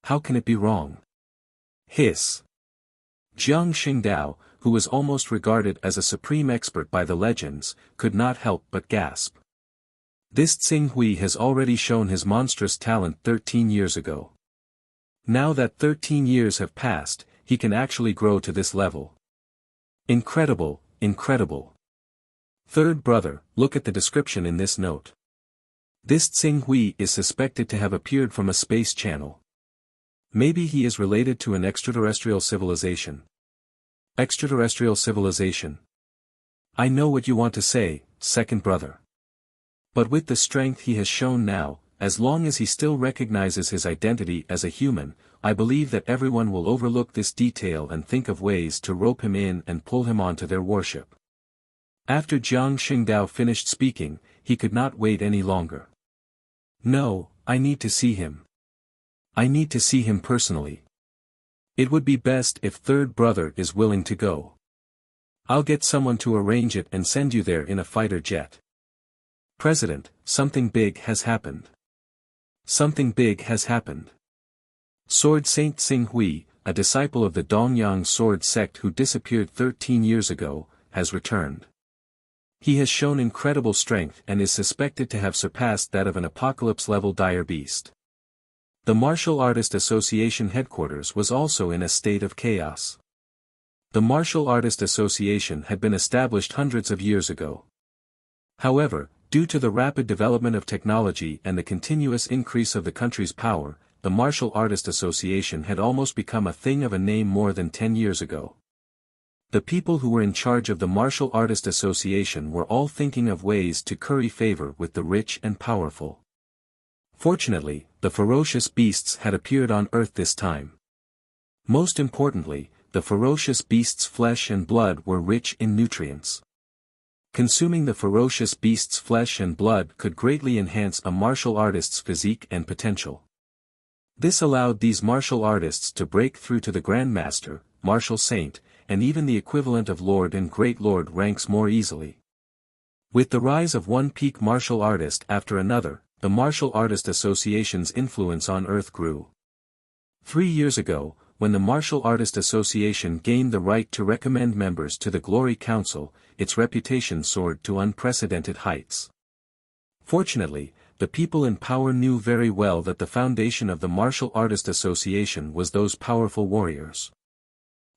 How can it be wrong? Hiss. Jiang Xingdao, who was almost regarded as a supreme expert by the legends, could not help but gasp. This Xing Hui has already shown his monstrous talent 13 years ago. Now that 13 years have passed, he can actually grow to this level. Incredible, incredible. Third brother, look at the description in this note. This Xing Hui is suspected to have appeared from a space channel. Maybe he is related to an extraterrestrial civilization. Extraterrestrial civilization. I know what you want to say, second brother. But with the strength he has shown now, as long as he still recognizes his identity as a human, I believe that everyone will overlook this detail and think of ways to rope him in and pull him onto their worship. After Jiang Xingdao finished speaking, he could not wait any longer. No, I need to see him. I need to see him personally. It would be best if third brother is willing to go. I'll get someone to arrange it and send you there in a fighter jet. President, something big has happened. Something big has happened. Sword Saint Xing Hui, a disciple of the Dongyang sword sect who disappeared 13 years ago, has returned. He has shown incredible strength and is suspected to have surpassed that of an apocalypse-level dire beast. The Martial Artist Association headquarters was also in a state of chaos. The Martial Artist Association had been established hundreds of years ago. However, due to the rapid development of technology and the continuous increase of the country's power, the Martial Artist Association had almost become a thing of a name more than 10 years ago. The people who were in charge of the Martial Artist Association were all thinking of ways to curry favor with the rich and powerful. Fortunately, the ferocious beasts had appeared on Earth this time. Most importantly, the ferocious beasts' flesh and blood were rich in nutrients. Consuming the ferocious beast's flesh and blood could greatly enhance a martial artist's physique and potential. This allowed these martial artists to break through to the Grandmaster, Martial Saint, and even the equivalent of Lord and Great Lord ranks more easily. With the rise of one peak martial artist after another, the Martial Artist Association's influence on Earth grew. 3 years ago, when the Martial Artist Association gained the right to recommend members to the Glory Council, its reputation soared to unprecedented heights. Fortunately, the people in power knew very well that the foundation of the Martial Artist Association was those powerful warriors.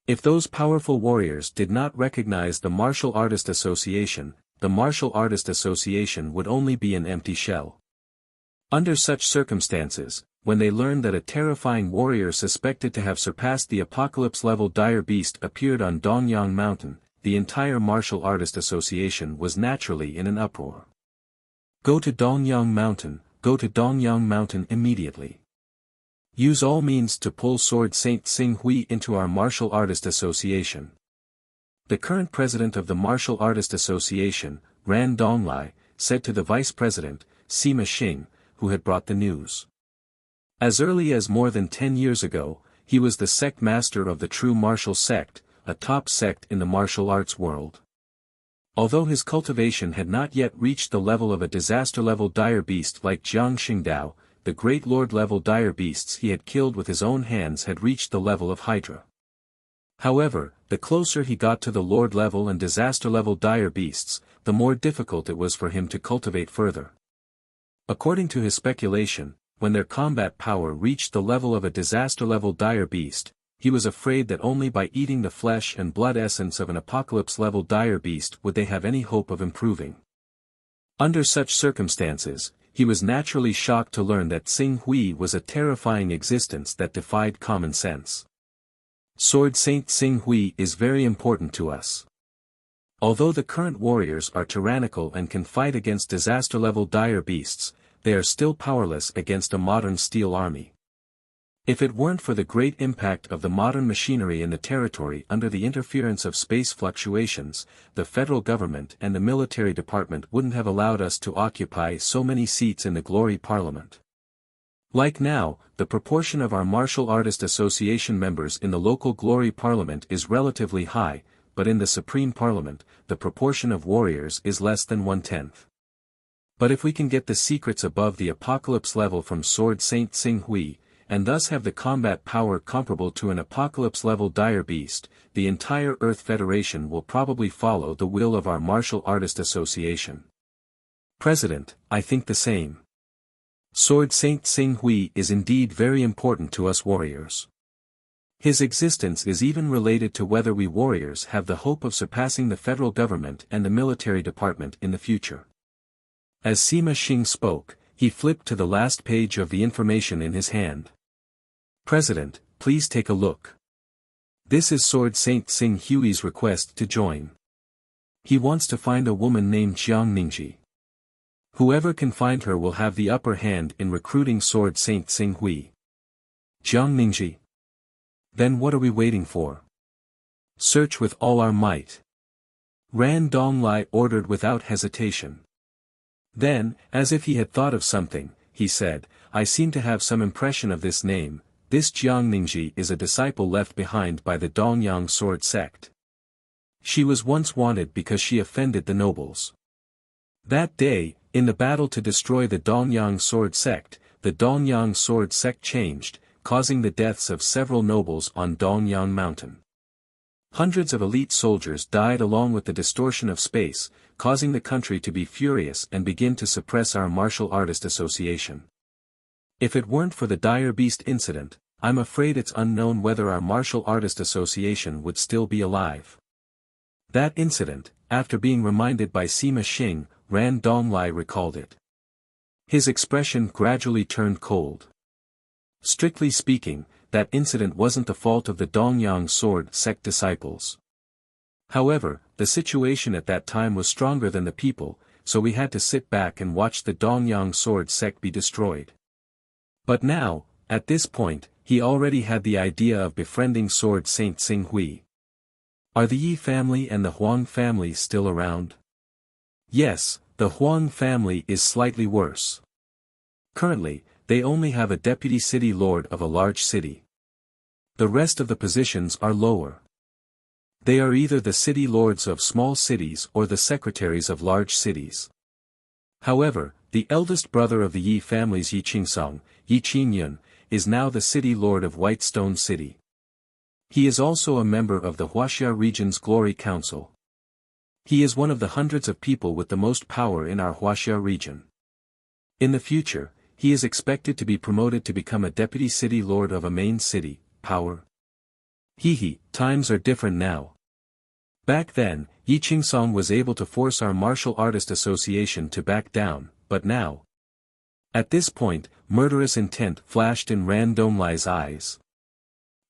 If those powerful warriors did not recognize the Martial Artist Association, the Martial Artist Association would only be an empty shell. Under such circumstances, when they learned that a terrifying warrior suspected to have surpassed the apocalypse-level dire beast appeared on Dongyang Mountain, the entire Martial Artist Association was naturally in an uproar. Go to Dongyang Mountain, go to Dongyang Mountain immediately. Use all means to pull Sword Saint Xing Hui into our Martial Artist Association. The current president of the Martial Artist Association, Ran Donglai, said to the vice president, Sima Xing, who had brought the news. As early as more than 10 years ago, he was the sect master of the True Martial Sect, a top sect in the martial arts world. Although his cultivation had not yet reached the level of a disaster-level dire beast like Jiang Xingdao, the great lord-level dire beasts he had killed with his own hands had reached the level of Hydra. However, the closer he got to the lord-level and disaster-level dire beasts, the more difficult it was for him to cultivate further. According to his speculation, when their combat power reached the level of a disaster-level dire beast, he was afraid that only by eating the flesh and blood essence of an apocalypse-level dire beast would they have any hope of improving. Under such circumstances, he was naturally shocked to learn that Xing Hui was a terrifying existence that defied common sense. Sword Saint Xing Hui is very important to us. Although the current warriors are tyrannical and can fight against disaster-level dire beasts, they are still powerless against a modern steel army. If it weren't for the great impact of the modern machinery in the territory under the interference of space fluctuations, the federal government and the military department wouldn't have allowed us to occupy so many seats in the Glory Parliament. Like now, the proportion of our Martial Artist Association members in the local Glory Parliament is relatively high, but in the Supreme Parliament, the proportion of warriors is less than 1/10. But if we can get the secrets above the apocalypse level from Sword Saint Xing Hui, and thus have the combat power comparable to an apocalypse-level dire beast, the entire Earth Federation will probably follow the will of our Martial Artist Association. President, I think the same. Sword Saint Xing Hui is indeed very important to us warriors. His existence is even related to whether we warriors have the hope of surpassing the federal government and the military department in the future. As Sima Xing spoke, he flipped to the last page of the information in his hand. President, please take a look. This is Sword Saint Xing Hui's request to join. He wants to find a woman named Jiang Ningji. Whoever can find her will have the upper hand in recruiting Sword Saint Xing Hui. Jiang Ningji? Then what are we waiting for? Search with all our might. Ran Donglai ordered without hesitation. Then, as if he had thought of something, he said, I seem to have some impression of this name. This Jiang Ningji is a disciple left behind by the Dongyang Sword Sect. She was once wanted because she offended the nobles. That day, in the battle to destroy the Dongyang Sword Sect, the Dongyang Sword Sect changed, causing the deaths of several nobles on Dongyang Mountain. Hundreds of elite soldiers died along with the distortion of space, causing the country to be furious and begin to suppress our Martial Artist Association. If it weren't for the dire beast incident, I'm afraid it's unknown whether our Martial Artist Association would still be alive. That incident, after being reminded by Sima Xing, Ran Donglai recalled it. His expression gradually turned cold. Strictly speaking, that incident wasn't the fault of the Dongyang Sword Sect disciples. However, the situation at that time was stronger than the people, so we had to sit back and watch the Dongyang Sword Sect be destroyed. But now, at this point, he already had the idea of befriending Sword Saint Xing Hui. Are the Yi family and the Huang family still around? Yes, the Huang family is slightly worse. Currently, they only have a deputy city lord of a large city. The rest of the positions are lower. They are either the city lords of small cities or the secretaries of large cities. However, the eldest brother of the Yi family's Yi Qingsong, Yi Qingyun, is now the city lord of Whitestone City. He is also a member of the Wuxia region's Glory Council. He is one of the hundreds of people with the most power in our Wuxia region. In the future, he is expected to be promoted to become a deputy city lord of a main city. Power? Times are different now. Back then, Yi Qingsong was able to force our Martial Artist Association to back down, but now. At this point, murderous intent flashed in Ran Donglai's eyes.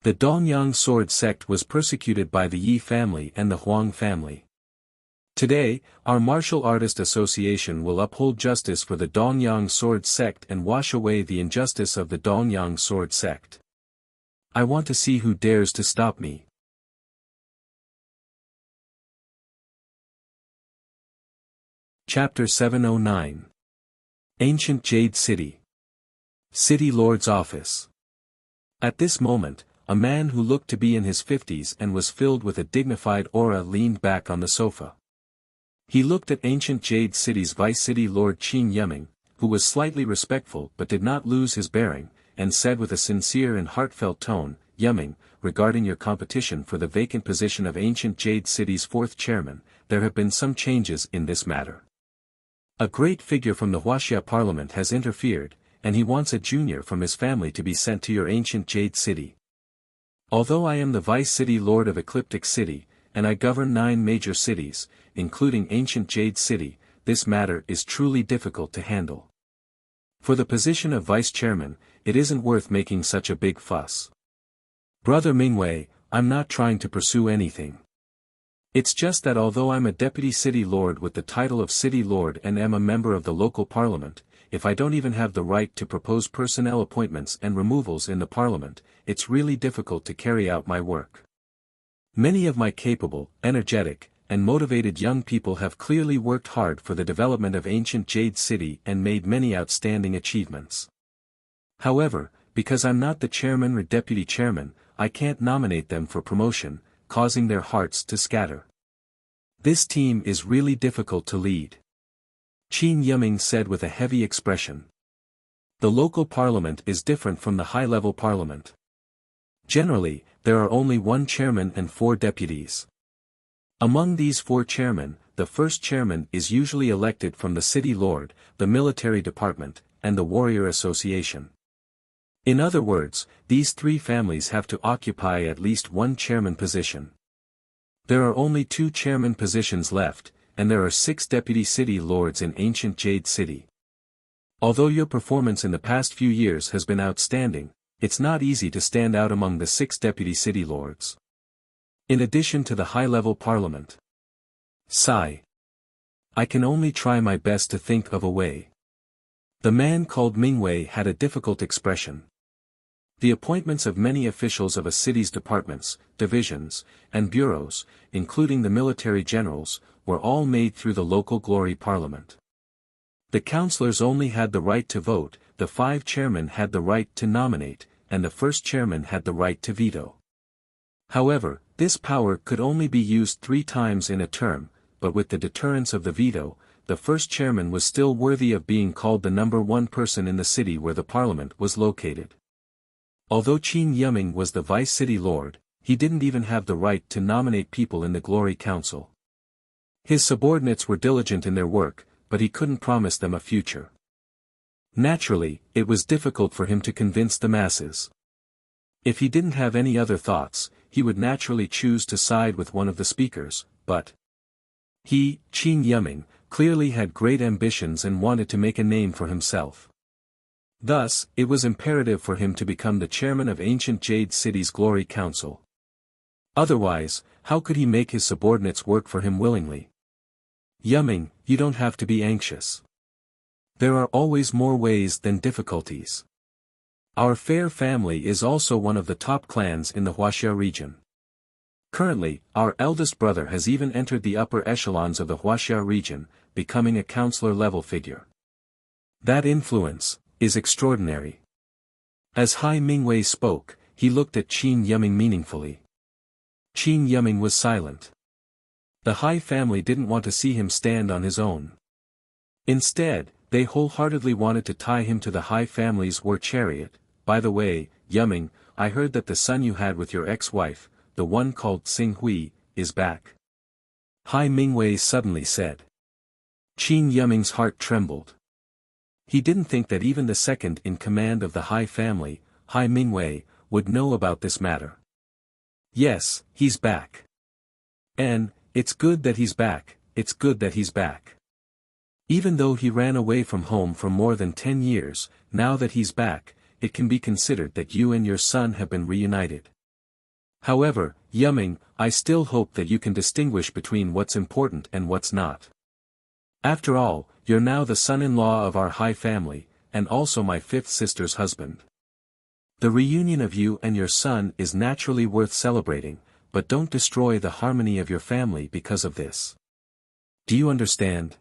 The Dongyang sword sect was persecuted by the Yi family and the Huang family. Today, our Martial Artist Association will uphold justice for the Dongyang sword sect and wash away the injustice of the Dongyang sword sect. I want to see who dares to stop me. Chapter 709. Ancient Jade City. City Lord's Office. At this moment, a man who looked to be in his 50s and was filled with a dignified aura leaned back on the sofa. He looked at Ancient Jade City's Vice City Lord Qin Yeming, who was slightly respectful but did not lose his bearing, and said with a sincere and heartfelt tone, "Yeming, regarding your competition for the vacant position of Ancient Jade City's fourth chairman, there have been some changes in this matter. A great figure from the Wuxia parliament has interfered, and he wants a junior from his family to be sent to your Ancient Jade City. Although I am the Vice City Lord of Ecliptic City, and I govern 9 major cities, including Ancient Jade City, this matter is truly difficult to handle. For the position of vice chairman, it isn't worth making such a big fuss. Brother Mingwei, I'm not trying to pursue anything. It's just that although I'm a deputy city lord with the title of city lord and am a member of the local parliament, if I don't even have the right to propose personnel appointments and removals in the parliament, it's really difficult to carry out my work. Many of my capable, energetic, and motivated young people have clearly worked hard for the development of Ancient Jade City and made many outstanding achievements. However, because I'm not the chairman or deputy chairman, I can't nominate them for promotion, causing their hearts to scatter. This team is really difficult to lead. Qin Yeming said with a heavy expression. The local parliament is different from the high-level parliament. Generally, there are only 1 chairman and 4 deputies. Among these 4 chairmen, the first chairman is usually elected from the city lord, the military department, and the warrior association. In other words, these 3 families have to occupy at least 1 chairman position. There are only 2 chairman positions left, and there are 6 deputy city lords in Ancient Jade City. Although your performance in the past few years has been outstanding, it's not easy to stand out among the 6 deputy city lords. In addition to the high-level parliament. Sigh. I can only try my best to think of a way. The man called Mingwei had a difficult expression. The appointments of many officials of a city's departments, divisions, and bureaus, including the military generals, were all made through the local glory parliament. The councillors only had the right to vote, the 5 chairmen had the right to nominate, and the first chairman had the right to veto. However, this power could only be used 3 times in a term, but with the deterrence of the veto, the first chairman was still worthy of being called the number 1 person in the city where the parliament was located. Although Qin Yeming was the vice city lord, he didn't even have the right to nominate people in the Glory Council. His subordinates were diligent in their work, but he couldn't promise them a future. Naturally, it was difficult for him to convince the masses. If he didn't have any other thoughts, he would naturally choose to side with one of the speakers, but he, Qin Yeming, clearly had great ambitions and wanted to make a name for himself. Thus, it was imperative for him to become the chairman of Ancient Jade City's Glory Council. Otherwise, how could he make his subordinates work for him willingly? Yeming, you don't have to be anxious. There are always more ways than difficulties. Our fair family is also one of the top clans in the Wuxia region. Currently, our eldest brother has even entered the upper echelons of the Wuxia region, becoming a counselor-level figure. That influence is extraordinary. As Hai Mingwei spoke, he looked at Qin Yeming meaningfully. Qin Yeming was silent. The Hai family didn't want to see him stand on his own. Instead, they wholeheartedly wanted to tie him to the Hai family's war chariot. By the way, Yeming, I heard that the son you had with your ex-wife, the one called Xing Hui, is back. Hai Mingwei suddenly said. Qin Yeming's heart trembled. He didn't think that even the second in command of the Hai family, Hai Mingwei, would know about this matter. Yes, he's back. And, it's good that he's back, it's good that he's back. Even though he ran away from home for more than 10 years, now that he's back, it can be considered that you and your son have been reunited. However, Yumming, I still hope that you can distinguish between what's important and what's not. After all, you're now the son-in-law of our high family, and also my fifth sister's husband. The reunion of you and your son is naturally worth celebrating, but don't destroy the harmony of your family because of this. Do you understand?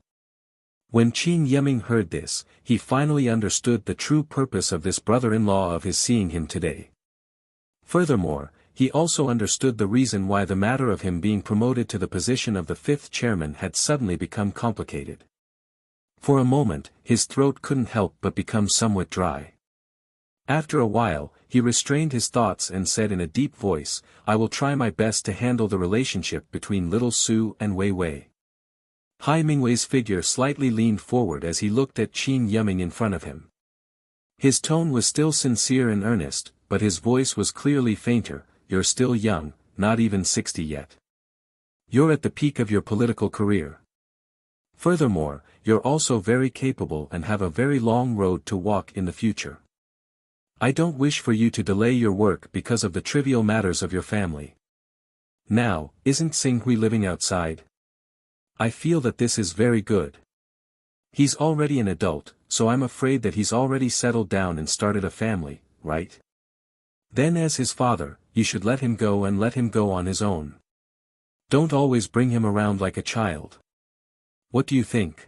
When Qin Yumming heard this, he finally understood the true purpose of this brother-in-law of his seeing him today. Furthermore, he also understood the reason why the matter of him being promoted to the position of the fifth chairman had suddenly become complicated. For a moment, his throat couldn't help but become somewhat dry. After a while, he restrained his thoughts and said in a deep voice, I will try my best to handle the relationship between little Su and Wei Wei. Hai Mingwei's figure slightly leaned forward as he looked at Qin Yumming in front of him. His tone was still sincere and earnest, but his voice was clearly fainter. You're still young, not even 60 yet. You're at the peak of your political career. Furthermore, you're also very capable and have a very long road to walk in the future. I don't wish for you to delay your work because of the trivial matters of your family. Now, isn't Xinghui living outside? I feel that this is very good. He's already an adult, so I'm afraid that he's already settled down and started a family, right? Then as his father, you should let him go and let him go on his own. Don't always bring him around like a child. What do you think?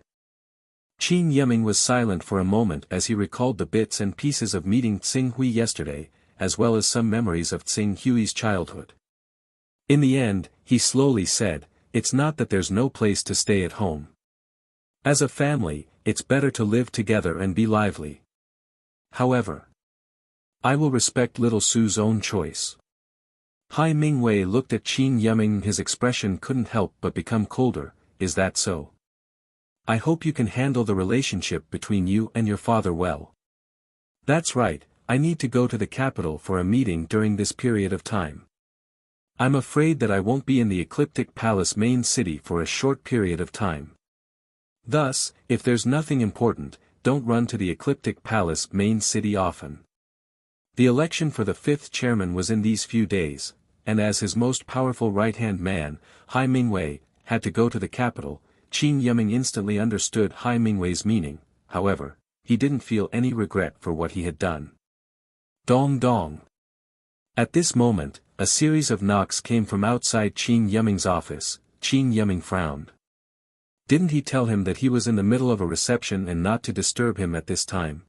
Qin Yumming was silent for a moment as he recalled the bits and pieces of meeting Xinghui yesterday, as well as some memories of Xinghui's childhood. In the end, he slowly said, it's not that there's no place to stay at home. As a family, it's better to live together and be lively. However, I will respect little Su's own choice. Hai Mingwei looked at Qin Yumming. His expression couldn't help but become colder. Is that so? I hope you can handle the relationship between you and your father well. That's right, I need to go to the capital for a meeting during this period of time. I'm afraid that I won't be in the Ecliptic Palace main city for a short period of time. Thus, if there's nothing important, don't run to the Ecliptic Palace main city often. The election for the fifth chairman was in these few days, and as his most powerful right-hand man, Hai Mingwei, had to go to the capital, Qin Yumming instantly understood Hai Mingwei's meaning. However, he didn't feel any regret for what he had done. Dong dong. At this moment, a series of knocks came from outside Qin Yumming's office. Qin Yumming frowned. Didn't he tell him that he was in the middle of a reception and not to disturb him at this time?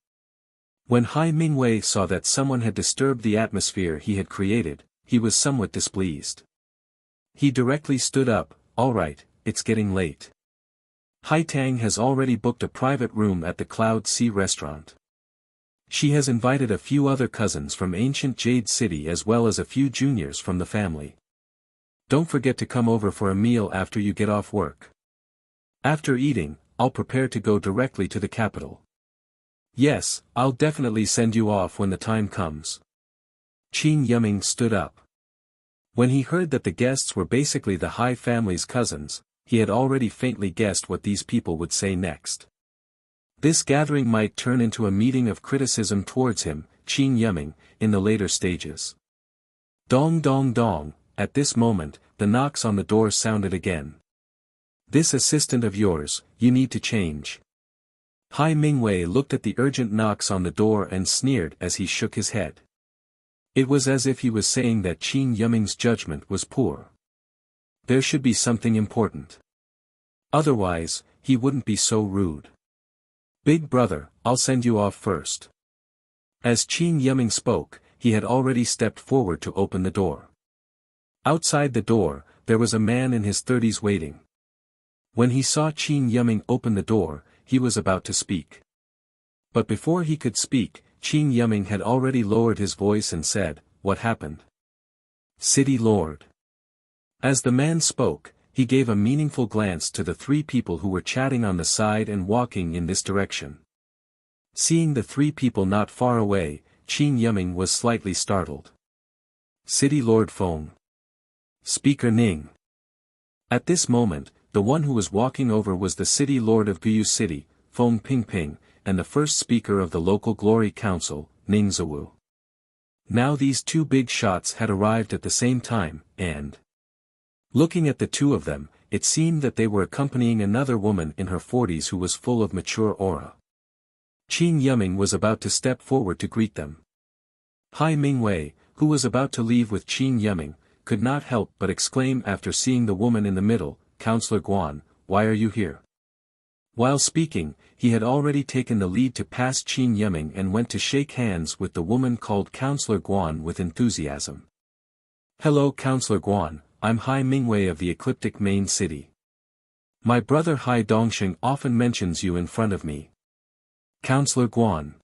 When Hai Mingwei saw that someone had disturbed the atmosphere he had created, he was somewhat displeased. He directly stood up. All right, it's getting late. Hai Tang has already booked a private room at the Cloud Sea restaurant. She has invited a few other cousins from ancient Jade City as well as a few juniors from the family. Don't forget to come over for a meal after you get off work. After eating, I'll prepare to go directly to the capital. Yes, I'll definitely send you off when the time comes. Qin Yumming stood up. When he heard that the guests were basically the Hai family's cousins, he had already faintly guessed what these people would say next. This gathering might turn into a meeting of criticism towards him, Qin Yumming, in the later stages. Dong dong dong, at this moment, the knocks on the door sounded again. This assistant of yours, you need to change. Hai Mingwei looked at the urgent knocks on the door and sneered as he shook his head. It was as if he was saying that Qin Yumming's judgment was poor. There should be something important. Otherwise, he wouldn't be so rude. Big brother, I'll send you off first. As Qin Yumming spoke, he had already stepped forward to open the door. Outside the door, there was a man in his 30s waiting. When he saw Qin Yumming open the door, he was about to speak. But before he could speak, Qin Yumming had already lowered his voice and said, What happened? City Lord. As the man spoke, he gave a meaningful glance to the three people who were chatting on the side and walking in this direction. Seeing the three people not far away, Qin Yumming was slightly startled. City Lord Feng. Speaker Ning. At this moment, The one who was walking over was the city lord of Guyu City, Feng Pingping, and the first speaker of the local Glory Council, Ning Ziwu. Now these two big shots had arrived at the same time, and looking at the two of them, it seemed that they were accompanying another woman in her 40s who was full of mature aura. Qin Yiming was about to step forward to greet them. Hai Mingwei, who was about to leave with Qin Yiming, could not help but exclaim after seeing the woman in the middle, "Counselor Guan, why are you here?" While speaking, he had already taken the lead to pass Qin Yiming and went to shake hands with the woman called Counselor Guan with enthusiasm. "Hello Counselor Guan, I'm Hai Mingwei of the ecliptic main city. My brother Hai Dongxing often mentions you in front of me." Counselor Guan.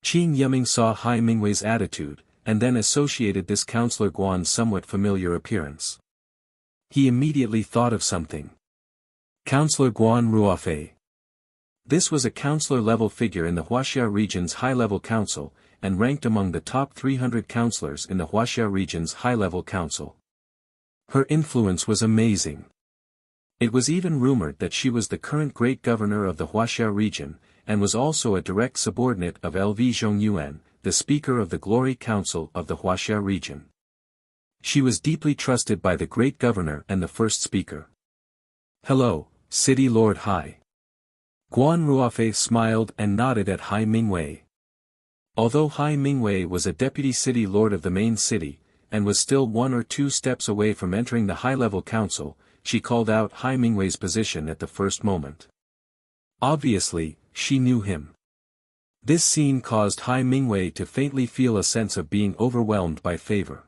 Qin Yiming saw Hai Mingwei's attitude, and then associated this Counselor Guan's somewhat familiar appearance. He immediately thought of something. Counselor Guan Ruofei. This was a counselor-level figure in the Huaxia region's high-level council, and ranked among the top 300 counselors in the Huaxia region's high-level council. Her influence was amazing. It was even rumored that she was the current great governor of the Huaxia region, and was also a direct subordinate of LV Hunyuan, the speaker of the Glory Council of the Huaxia region. She was deeply trusted by the great governor and the first speaker. "Hello, City Lord Hai." Guan Ruofei smiled and nodded at Hai Mingwei. Although Hai Mingwei was a deputy city lord of the main city, and was still 1 or 2 steps away from entering the high-level council, she called out Hai Mingwei's position at the first moment. Obviously, she knew him. This scene caused Hai Mingwei to faintly feel a sense of being overwhelmed by favor.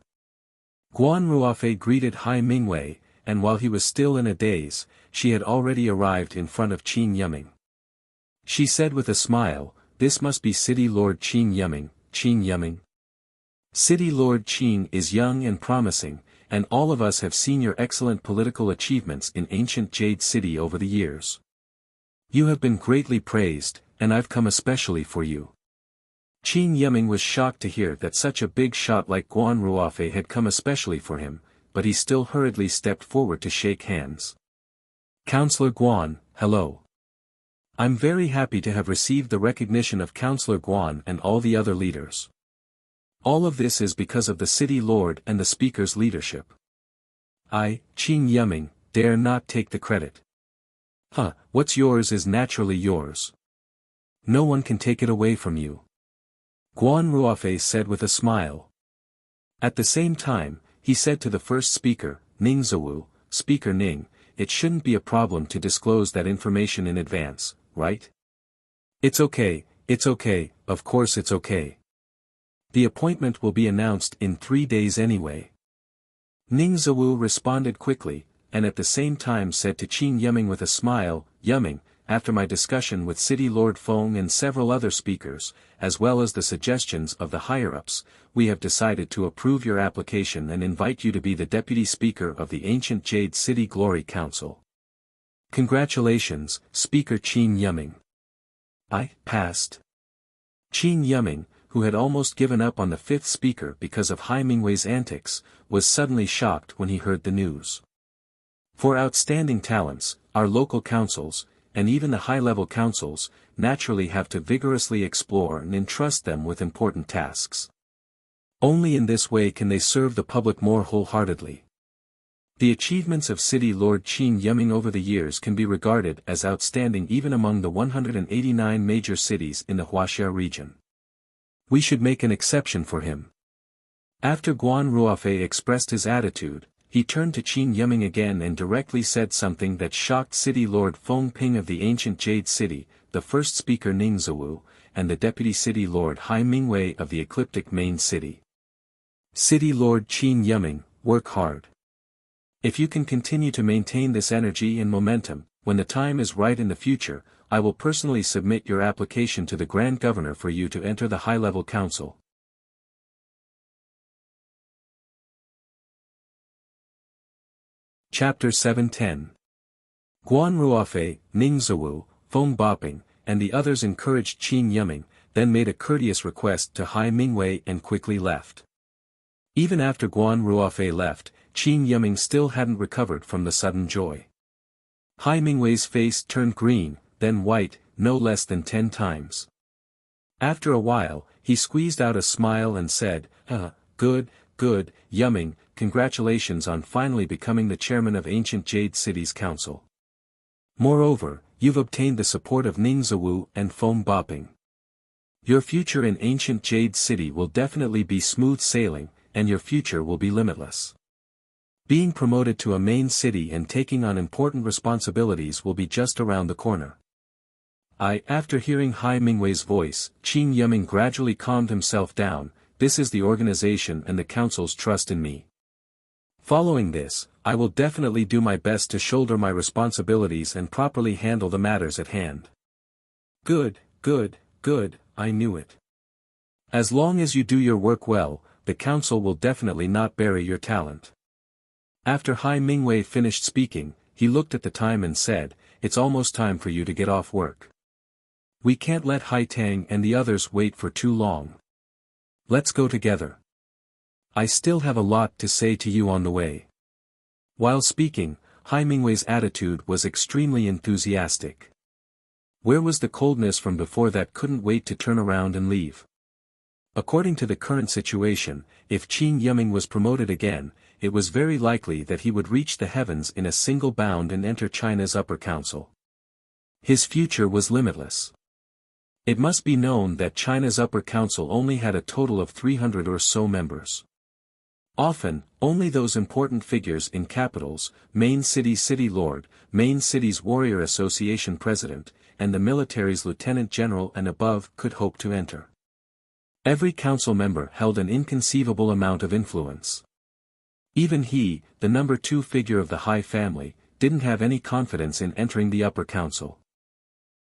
Guan Ruofei greeted Hai Mingwei, and while he was still in a daze, she had already arrived in front of Qin Yiming. She said with a smile, "This must be City Lord Qin Yiming, Qin Yiming. City Lord Qin is young and promising, and all of us have seen your excellent political achievements in ancient Jade City over the years. You have been greatly praised, and I've come especially for you." Qin Yiming was shocked to hear that such a big shot like Guan Ruofei had come especially for him, but he still hurriedly stepped forward to shake hands. "Counselor Guan, hello. I'm very happy to have received the recognition of Counselor Guan and all the other leaders. All of this is because of the city lord and the speaker's leadership. I, Qin Yiming, dare not take the credit. What's yours is naturally yours. No one can take it away from you," Guan Ruofei said with a smile. At the same time, he said to the first speaker, Ning Ziwu, "Speaker Ning, it shouldn't be a problem to disclose that information in advance, right?" It's okay, of course it's okay. The appointment will be announced in 3 days anyway." Ning Ziwu responded quickly, and at the same time said to Qin Yiming with a smile, "Yiming, after my discussion with City Lord Feng and several other speakers, as well as the suggestions of the higher-ups, we have decided to approve your application and invite you to be the deputy speaker of the ancient Jade City Glory Council. Congratulations, Speaker Qin Yiming." I passed. Qin Yiming, who had almost given up on the 5th speaker because of Hai Mingwei's antics, was suddenly shocked when he heard the news. For outstanding talents, our local councils, and even the high-level councils, naturally have to vigorously explore and entrust them with important tasks. Only in this way can they serve the public more wholeheartedly. The achievements of City Lord Qin Yiming over the years can be regarded as outstanding even among the 189 major cities in the Huaxia region. We should make an exception for him. After Guan Ruofei expressed his attitude, he turned to Qin Yiming again and directly said something that shocked City Lord Feng Ping of the ancient Jade City, the first speaker Ning Ziwu, and the deputy City Lord Hai Mingwei of the ecliptic main city. "City Lord Qin Yiming, work hard. If you can continue to maintain this energy and momentum, when the time is right in the future, I will personally submit your application to the Grand Governor for you to enter the high-level council." Chapter 710. Guan Ruofei, Ning Ziwu, Feng Boping, and the others encouraged Qin Yiming, then made a courteous request to Hai Mingwei and quickly left. Even after Guan Ruofei left, Qin Yiming still hadn't recovered from the sudden joy. Hai Mingwei's face turned green, then white, no less than 10 times. After a while, he squeezed out a smile and said, good, Yumming, congratulations on finally becoming the chairman of Ancient Jade City's council. Moreover, you've obtained the support of Ningzhawu and Foam Bopping. Your future in Ancient Jade City will definitely be smooth sailing, and your future will be limitless. Being promoted to a main city and taking on important responsibilities will be just around the corner. After hearing Hai Mingwei's voice, Qin Yumming gradually calmed himself down. This is the organization and the council's trust in me. Following this, I will definitely do my best to shoulder my responsibilities and properly handle the matters at hand. Good, I knew it. As long as you do your work well, the council will definitely not bury your talent. After Hai Mingwei finished speaking, he looked at the time and said, it's almost time for you to get off work. We can't let Hai Tang and the others wait for too long. Let's go together. I still have a lot to say to you on the way. While speaking, Hai Mingwei's attitude was extremely enthusiastic. Where was the coldness from before that couldn't wait to turn around and leave? According to the current situation, if Qin Yumming was promoted again, it was very likely that he would reach the heavens in a single bound and enter China's upper council. His future was limitless. It must be known that China's upper council only had a total of 300 or so members. Often, only those important figures in capitals, main city lord, main city's warrior association president, and the military's lieutenant general and above could hope to enter. Every council member held an inconceivable amount of influence. Even he, the number 2 figure of the Hai family, didn't have any confidence in entering the upper council.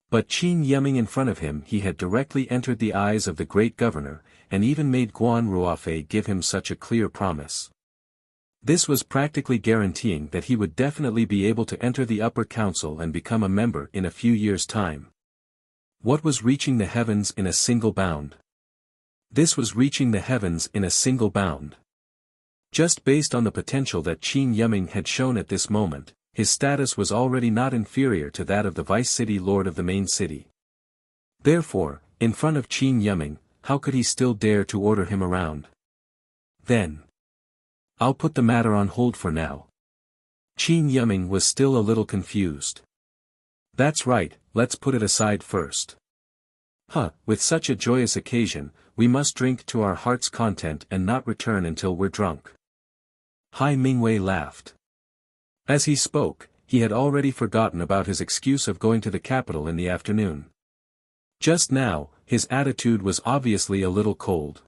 But Qin Yumming in front of him he had directly entered the eyes of the great governor, and even made Guan Ruofei give him such a clear promise. This was practically guaranteeing that he would definitely be able to enter the upper council and become a member in a few years' time. What was reaching the heavens in a single bound? This was reaching the heavens in a single bound. Just based on the potential that Qin Yumming had shown at this moment, his status was already not inferior to that of the vice-city lord of the main city. Therefore, in front of Qin Yumming, how could he still dare to order him around? Then, I'll put the matter on hold for now. Qin Yumming was still a little confused. That's right, let's put it aside first. With such a joyous occasion, we must drink to our heart's content and not return until we're drunk. Hai Mingwei laughed. As he spoke, he had already forgotten about his excuse of going to the capital in the afternoon. Just now, his attitude was obviously a little cold.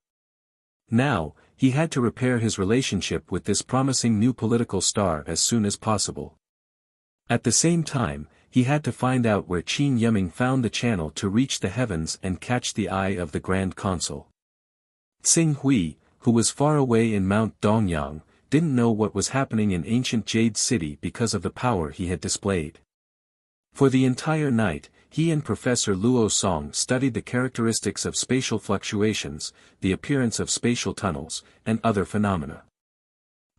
Now, he had to repair his relationship with this promising new political star as soon as possible. At the same time, he had to find out where Qin Yumming found the channel to reach the heavens and catch the eye of the Grand Consul. Tsing Hui, who was far away in Mount Dongyang, didn't know what was happening in ancient Jade City because of the power he had displayed. For the entire night, he and Professor Luo Song studied the characteristics of spatial fluctuations, the appearance of spatial tunnels, and other phenomena.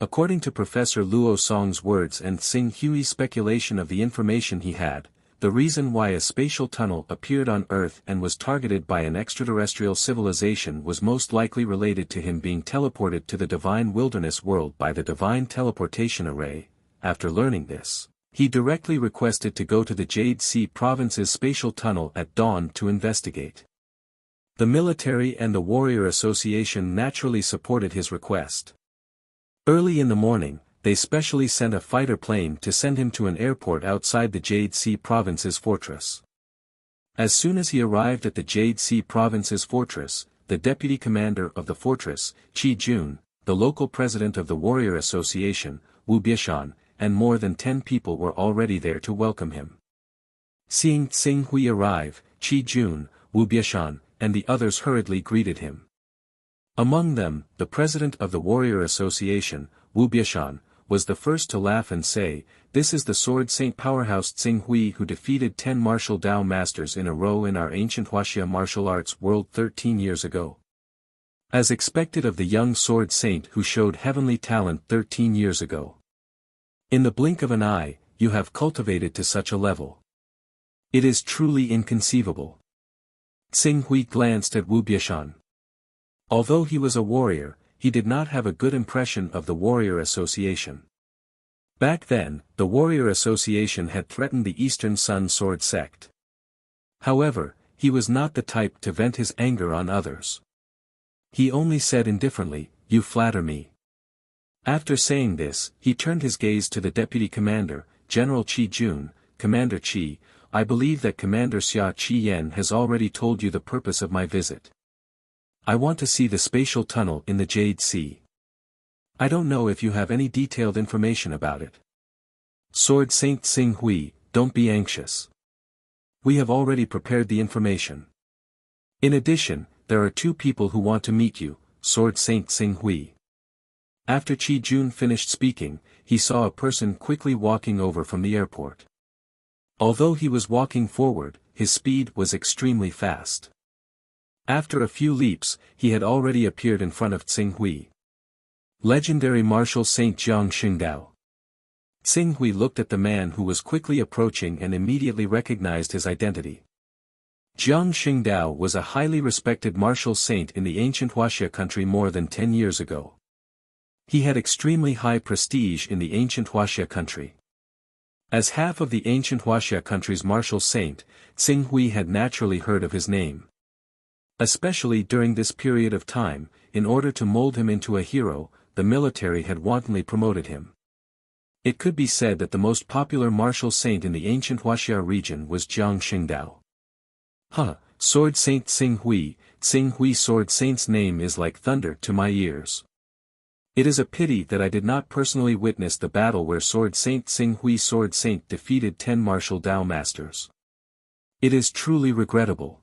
According to Professor Luo Song's words and Tsing Hui's speculation of the information he had, the reason why a spatial tunnel appeared on Earth and was targeted by an extraterrestrial civilization was most likely related to him being teleported to the divine wilderness world by the divine teleportation array. After learning this, he directly requested to go to the Jade Sea province's spatial tunnel at dawn to investigate. The military and the warrior association naturally supported his request. Early in the morning, they specially sent a fighter plane to send him to an airport outside the Jade Sea province's fortress. As soon as he arrived at the Jade Sea province's fortress, the deputy commander of the fortress, Qi Jun, the local president of the warrior association, Wu Biashan, and more than 10 people were already there to welcome him. Seeing Tsing Hui arrive, Qi Jun, Wu Biashan, and the others hurriedly greeted him. Among them, the president of the warrior association, Wu Biashan, was the first to laugh and say, "This is the Sword Saint powerhouse Tsing Hui who defeated 10 martial Dao masters in a row in our ancient Wuxia martial arts world 13 years ago." As expected of the young Sword Saint who showed heavenly talent 13 years ago. In the blink of an eye, you have cultivated to such a level. It is truly inconceivable. Tsing Hui glanced at Wu Biashan. Although he was a warrior, he did not have a good impression of the Warrior Association. Back then, the Warrior Association had threatened the Eastern Sun Sword sect. However, he was not the type to vent his anger on others. He only said indifferently, "You flatter me." After saying this, he turned his gaze to the deputy commander, General Qi Jun. "Commander Qi, I believe that Commander Xia Qiyan has already told you the purpose of my visit. I want to see the spatial tunnel in the Jade Sea. I don't know if you have any detailed information about it." Sword Saint Tsing Hui, don't be anxious. We have already prepared the information. In addition, there are 2 people who want to meet you, Sword Saint Tsing Hui. After Qi Jun finished speaking, he saw a person quickly walking over from the airport. Although he was walking forward, his speed was extremely fast. After a few leaps, he had already appeared in front of Tsing Hui. Legendary Martial Saint Jiang Xingdao. Tsing Hui looked at the man who was quickly approaching and immediately recognized his identity. Jiang Xingdao was a highly respected martial saint in the ancient Wuxia country more than 10 years ago. He had extremely high prestige in the ancient Wuxia country. As half of the ancient Wuxia country's martial saint, Tsing Hui had naturally heard of his name. Especially during this period of time, in order to mold him into a hero, the military had wantonly promoted him. It could be said that the most popular martial saint in the ancient Wuxia region was Jiang Xingdao. Sword Saint Tsing Hui Sword Saint's name is like thunder to my ears. It is a pity that I did not personally witness the battle where Sword Saint Tsing Hui Sword Saint defeated 10 martial Dao masters. It is truly regrettable.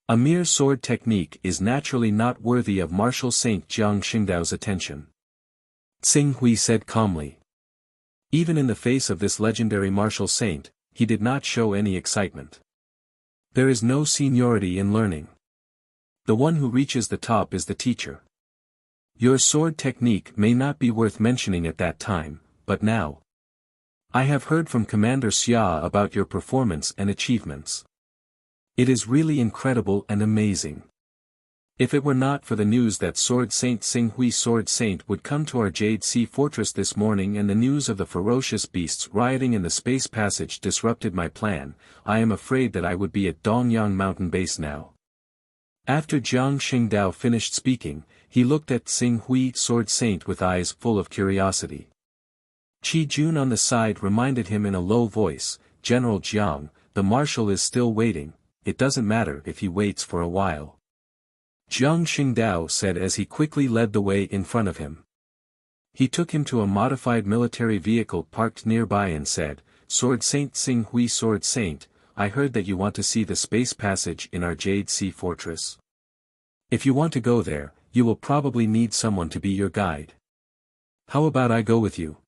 A mere sword technique is naturally not worthy of martial saint Jiang Xingdao's attention. Tsing Hui said calmly. Even in the face of this legendary martial saint, he did not show any excitement. There is no seniority in learning. The one who reaches the top is the teacher. Your sword technique may not be worth mentioning at that time, but now. I have heard from Commander Xia about your performance and achievements. It is really incredible and amazing. If it were not for the news that Sword Saint Tsing Hui Sword Saint would come to our Jade Sea Fortress this morning and the news of the ferocious beasts rioting in the space passage disrupted my plan, I am afraid that I would be at Dongyang Mountain Base now. After Jiang Xingdao finished speaking, he looked at Tsing Hui Sword Saint with eyes full of curiosity. Qi Jun on the side reminded him in a low voice, "General Jiang, the marshal is still waiting. It doesn't matter if he waits for a while." Jiang Xingdao said as he quickly led the way in front of him. He took him to a modified military vehicle parked nearby and said, "Sword Saint Tsing Hui Sword Saint, I heard that you want to see the space passage in our Jade Sea Fortress. If you want to go there, you will probably need someone to be your guide. How about I go with you?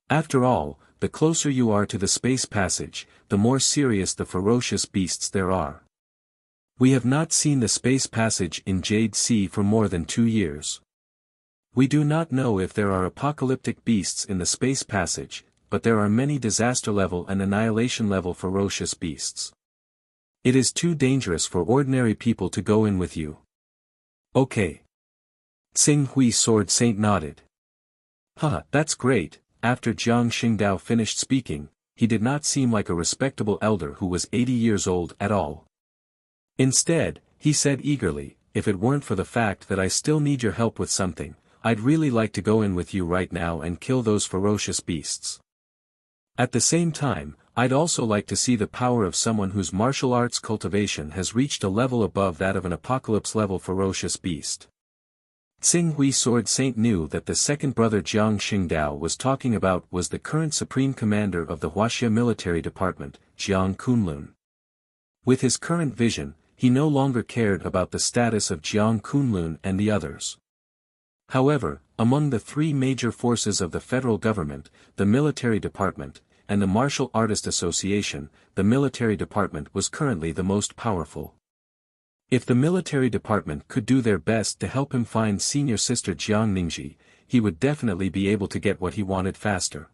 After all, the closer you are to the space passage, the more serious the ferocious beasts there are. We have not seen the space passage in Jade Sea for more than 2 years. We do not know if there are apocalyptic beasts in the space passage, but there are many disaster-level and annihilation-level ferocious beasts. It is too dangerous for ordinary people to go in with you." "Okay." Tsing Hui Sword Saint nodded. That's great." After Jiang Xingdao finished speaking, he did not seem like a respectable elder who was 80 years old at all. Instead, he said eagerly, "If it weren't for the fact that I still need your help with something, I'd really like to go in with you right now and kill those ferocious beasts. At the same time, I'd also like to see the power of someone whose martial arts cultivation has reached a level above that of an apocalypse-level ferocious beast." Tsing Hui Sword Saint knew that the second brother Jiang Xingdao was talking about was the current supreme commander of the Wuxia military department, Jiang Kunlun. With his current vision, he no longer cared about the status of Jiang Kunlun and the others. However, among the 3 major forces of the federal government, the military department, and the Martial Artist Association, the military department was currently the most powerful. If the military department could do their best to help him find senior sister Jiang Ningji, he would definitely be able to get what he wanted faster.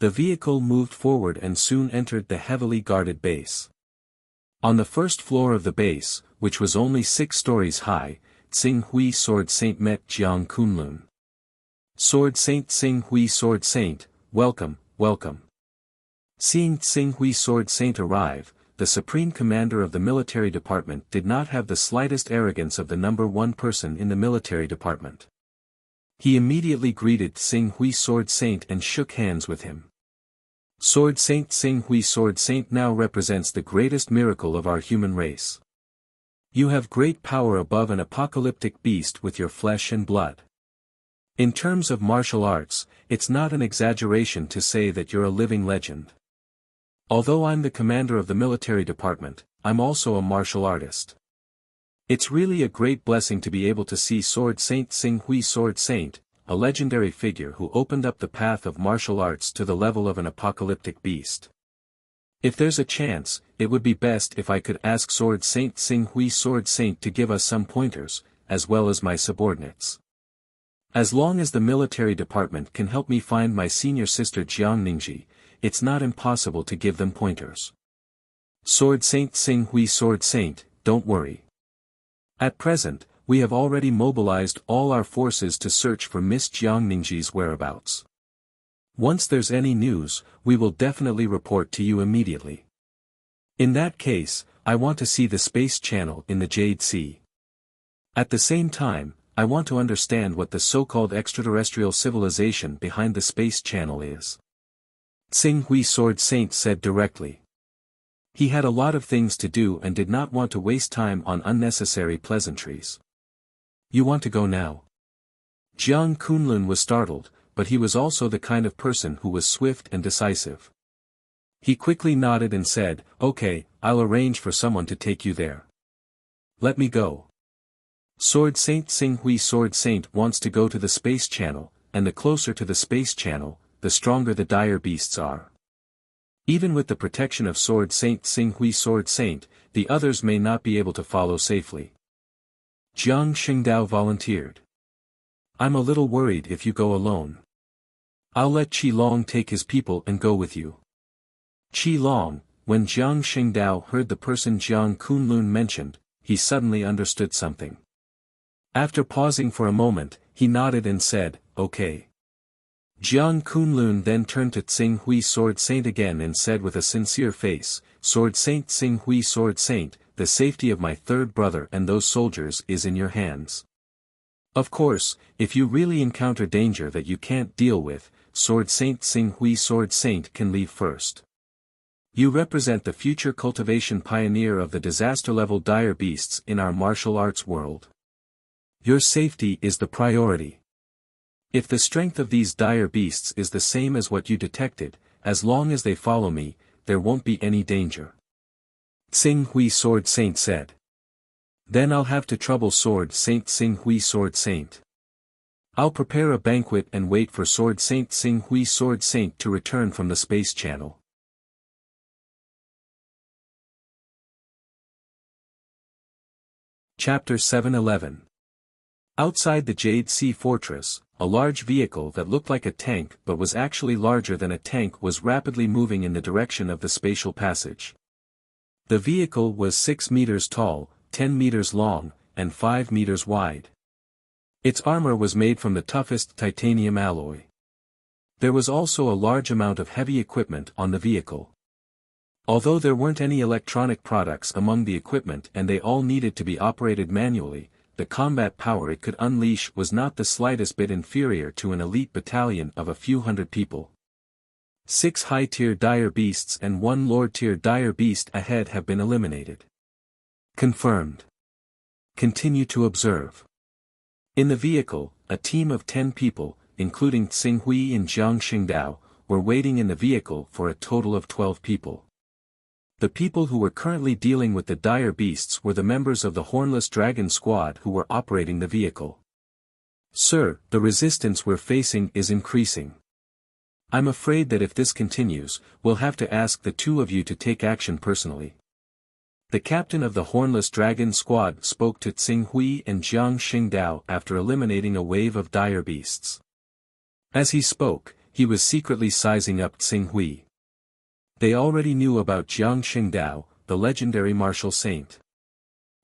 The vehicle moved forward and soon entered the heavily guarded base. On the first floor of the base, which was only 6 stories high, Tsing Hui Sword Saint met Jiang Kunlun. Sword Saint Tsing Hui Sword Saint, welcome, welcome. Seeing Tsing Hui Sword Saint arrive, the Supreme Commander of the Military Department did not have the slightest arrogance of the number 1 person in the military department. He immediately greeted Tsing Hui Sword Saint and shook hands with him. Sword Saint Tsing Hui Sword Saint now represents the greatest miracle of our human race. You have great power above an apocalyptic beast with your flesh and blood. In terms of martial arts, it's not an exaggeration to say that you're a living legend. Although I'm the commander of the military department, I'm also a martial artist. It's really a great blessing to be able to see Sword Saint Tsing Hui Sword Saint, a legendary figure who opened up the path of martial arts to the level of an apocalyptic beast. If there's a chance, it would be best if I could ask Sword Saint Tsing Hui Sword Saint to give us some pointers, as well as my subordinates. As long as the military department can help me find my senior sister Jiang Ningji, it's not impossible to give them pointers. Sword Saint Tsing Hui Sword Saint, don't worry. At present, we have already mobilized all our forces to search for Miss Jiang Ningji's whereabouts. Once there's any news, we will definitely report to you immediately. In that case, I want to see the space channel in the Jade Sea. At the same time, I want to understand what the so-called extraterrestrial civilization behind the space channel is. Tsing Hui Sword Saint said directly. He had a lot of things to do and did not want to waste time on unnecessary pleasantries. You want to go now? Jiang Kunlun was startled, but he was also the kind of person who was swift and decisive. He quickly nodded and said, "Okay, I'll arrange for someone to take you there. Let me go." Sword Saint Tsing Hui Sword Saint wants to go to the space channel, and the closer to the space channel, the stronger the dire beasts are. Even with the protection of Sword Saint Tsing Hui Sword Saint, the others may not be able to follow safely. Jiang Xingdao volunteered. "I'm a little worried if you go alone. I'll let Qi Long take his people and go with you." Qi Long, when Jiang Xingdao heard the person Jiang Kunlun mentioned, he suddenly understood something. After pausing for a moment, he nodded and said, "Okay." Jiang Kunlun then turned to Tsing Hui Sword Saint again and said with a sincere face, "Sword Saint Tsing Hui Sword Saint, the safety of my 3rd brother and those soldiers is in your hands. Of course, if you really encounter danger that you can't deal with, Sword Saint Tsing Hui Sword Saint can leave first. You represent the future cultivation pioneer of the disaster-level dire beasts in our martial arts world. Your safety is the priority. If the strength of these dire beasts is the same as what you detected, as long as they follow me, there won't be any danger." Tsing Hui Sword Saint said. "Then I'll have to trouble Sword Saint Tsing Hui Sword Saint. I'll prepare a banquet and wait for Sword Saint Tsing Hui Sword Saint to return from the space channel." Chapter 711. Outside the Jade Sea Fortress, a large vehicle that looked like a tank but was actually larger than a tank was rapidly moving in the direction of the spatial passage. The vehicle was 6 meters tall, 10 meters long, and 5 meters wide. Its armor was made from the toughest titanium alloy. There was also a large amount of heavy equipment on the vehicle. Although there weren't any electronic products among the equipment and they all needed to be operated manually, the combat power it could unleash was not the slightest bit inferior to an elite battalion of a few hundred people. 6 high-tier dire beasts and 1 low-tier dire beast ahead have been eliminated. Confirmed. Continue to observe. In the vehicle, a team of 10 people, including Tsing Hui and Jiang Xingdao, were waiting in the vehicle for a total of 12 people. The people who were currently dealing with the dire beasts were the members of the Hornless Dragon Squad who were operating the vehicle. "Sir, the resistance we're facing is increasing. I'm afraid that if this continues, we'll have to ask the 2 of you to take action personally." The captain of the Hornless Dragon Squad spoke to Tsing Hui and Jiang Xingdao after eliminating a wave of dire beasts. As he spoke, he was secretly sizing up Tsing Hui. They already knew about Jiang Qingdao, the legendary martial saint.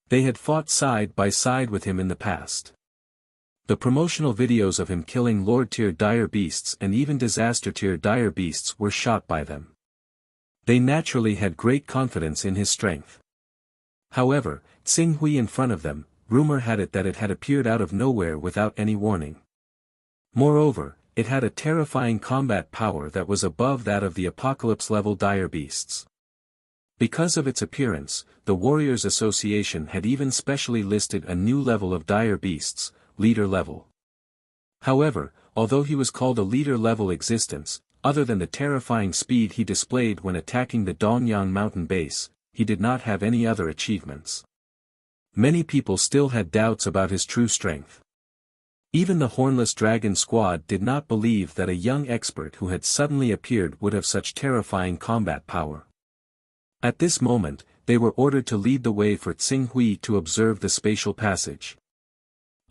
They had fought side by side with him in the past. The promotional videos of him killing Lord-tier dire beasts and even disaster-tier dire beasts were shot by them. They naturally had great confidence in his strength. However, Tsing Hui in front of them, rumor had it that it had appeared out of nowhere without any warning. Moreover, it had a terrifying combat power that was above that of the apocalypse-level dire beasts. Because of its appearance, the Warriors Association had even specially listed a new level of dire beasts, leader level. However, although he was called a leader-level existence, other than the terrifying speed he displayed when attacking the Dongyang mountain base, he did not have any other achievements. Many people still had doubts about his true strength. Even the Hornless Dragon squad did not believe that a young expert who had suddenly appeared would have such terrifying combat power. At this moment, they were ordered to lead the way for Tsing Hui to observe the spatial passage.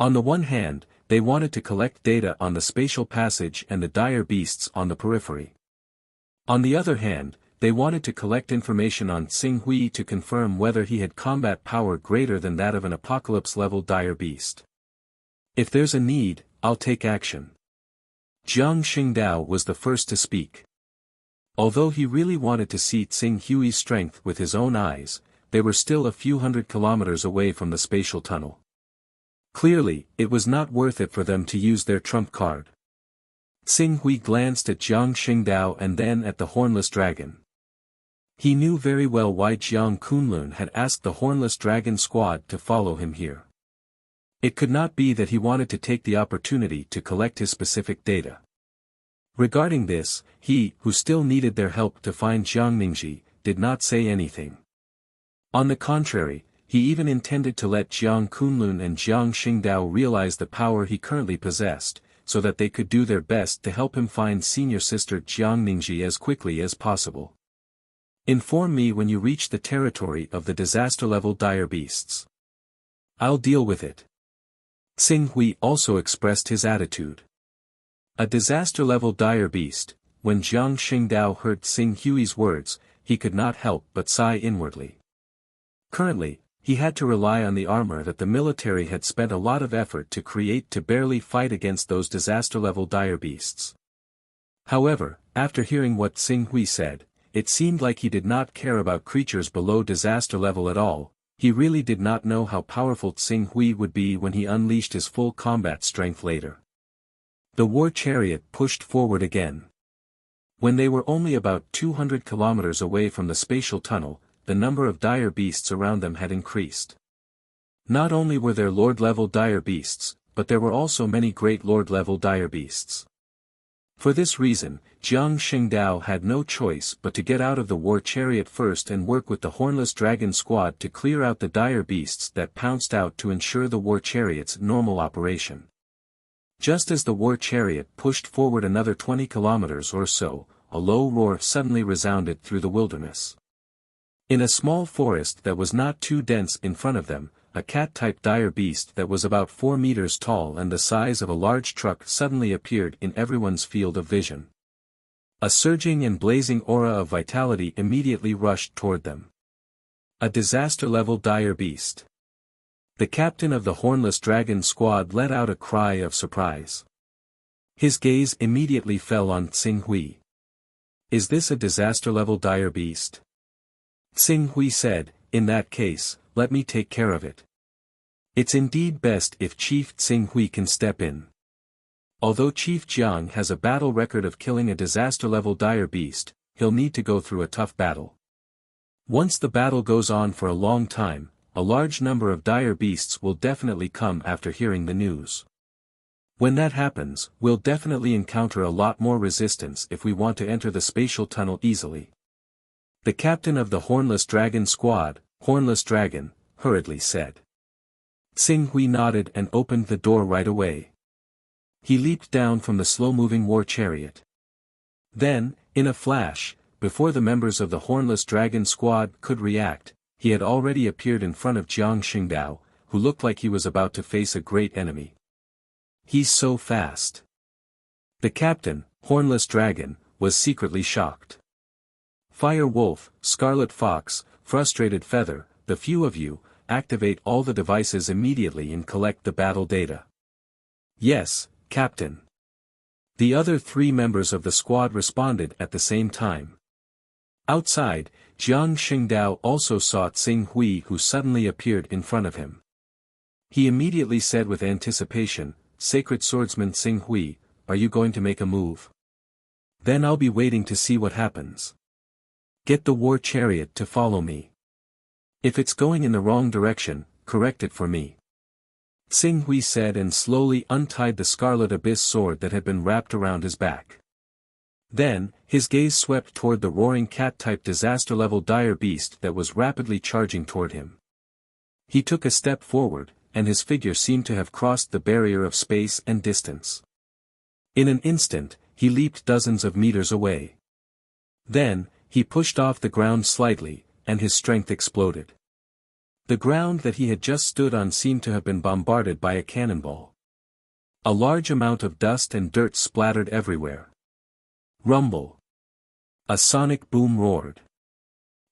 On the one hand, they wanted to collect data on the spatial passage and the dire beasts on the periphery. On the other hand, they wanted to collect information on Tsing Hui to confirm whether he had combat power greater than that of an apocalypse-level dire beast. If there's a need, I'll take action. Jiang Qingdao was the first to speak. Although he really wanted to see Tsing Hui's strength with his own eyes, they were still a few hundred kilometers away from the spatial tunnel. Clearly, it was not worth it for them to use their trump card. Tsing Hui glanced at Jiang Qingdao and then at the Hornless Dragon. He knew very well why Jiang Kunlun had asked the Hornless Dragon squad to follow him here. It could not be that he wanted to take the opportunity to collect his specific data. Regarding this, he, who still needed their help to find Jiang Ningji, did not say anything. On the contrary, he even intended to let Jiang Kunlun and Jiang Qingdao realize the power he currently possessed, so that they could do their best to help him find senior sister Jiang Ningji as quickly as possible. Inform me when you reach the territory of the disaster-level dire beasts. I'll deal with it. Tsing Hui also expressed his attitude. A disaster-level dire beast, when Jiang Qingdao heard Tsing Hui's words, he could not help but sigh inwardly. Currently, he had to rely on the armor that the military had spent a lot of effort to create to barely fight against those disaster-level dire beasts. However, after hearing what Tsing Hui said, it seemed like he did not care about creatures below disaster level at all. He really did not know how powerful Tsing Hui would be when he unleashed his full combat strength later. The war chariot pushed forward again. When they were only about 200 kilometers away from the spatial tunnel, the number of dire beasts around them had increased. Not only were there lord-level dire beasts, but there were also many great lord-level dire beasts. For this reason, Jiang Qingdao had no choice but to get out of the war chariot first and work with the Hornless Dragon squad to clear out the dire beasts that pounced out to ensure the war chariot's normal operation. Just as the war chariot pushed forward another 20 kilometers or so, a low roar suddenly resounded through the wilderness. In a small forest that was not too dense in front of them, a cat-type dire beast that was about 4 meters tall and the size of a large truck suddenly appeared in everyone's field of vision. A surging and blazing aura of vitality immediately rushed toward them. A disaster-level dire beast. The captain of the Hornless Dragon squad let out a cry of surprise. His gaze immediately fell on Tsing Hui. Is this a disaster-level dire beast? Tsing Hui said, in that case, let me take care of it. It's indeed best if Chief Tsing Hui can step in. Although Chief Jiang has a battle record of killing a disaster-level dire beast, he'll need to go through a tough battle. Once the battle goes on for a long time, a large number of dire beasts will definitely come after hearing the news. When that happens, we'll definitely encounter a lot more resistance if we want to enter the spatial tunnel easily. The captain of the Hornless Dragon squad, Hornless Dragon, hurriedly said. Tsing Hui nodded and opened the door right away. He leaped down from the slow-moving war chariot. Then, in a flash, before the members of the Hornless Dragon squad could react, he had already appeared in front of Jiang Qingdao, who looked like he was about to face a great enemy. He's so fast. The captain, Hornless Dragon, was secretly shocked. Fire Wolf, Scarlet Fox, Frustrated Feather, the few of you, activate all the devices immediately and collect the battle data. Yes, Captain. The other 3 members of the squad responded at the same time. Outside, Jiang Xingdao also saw Tsing Hui, who suddenly appeared in front of him. He immediately said with anticipation, "Sacred Swordsman Tsing Hui, are you going to make a move? Then I'll be waiting to see what happens. Get the war chariot to follow me. If it's going in the wrong direction, correct it for me." Tsing Hui said and slowly untied the Scarlet Abyss sword that had been wrapped around his back. Then, his gaze swept toward the roaring cat-type disaster-level dire beast that was rapidly charging toward him. He took a step forward, and his figure seemed to have crossed the barrier of space and distance. In an instant, he leaped dozens of meters away. Then, he pushed off the ground slightly, and his strength exploded. The ground that he had just stood on seemed to have been bombarded by a cannonball. A large amount of dust and dirt splattered everywhere. Rumble. A sonic boom roared.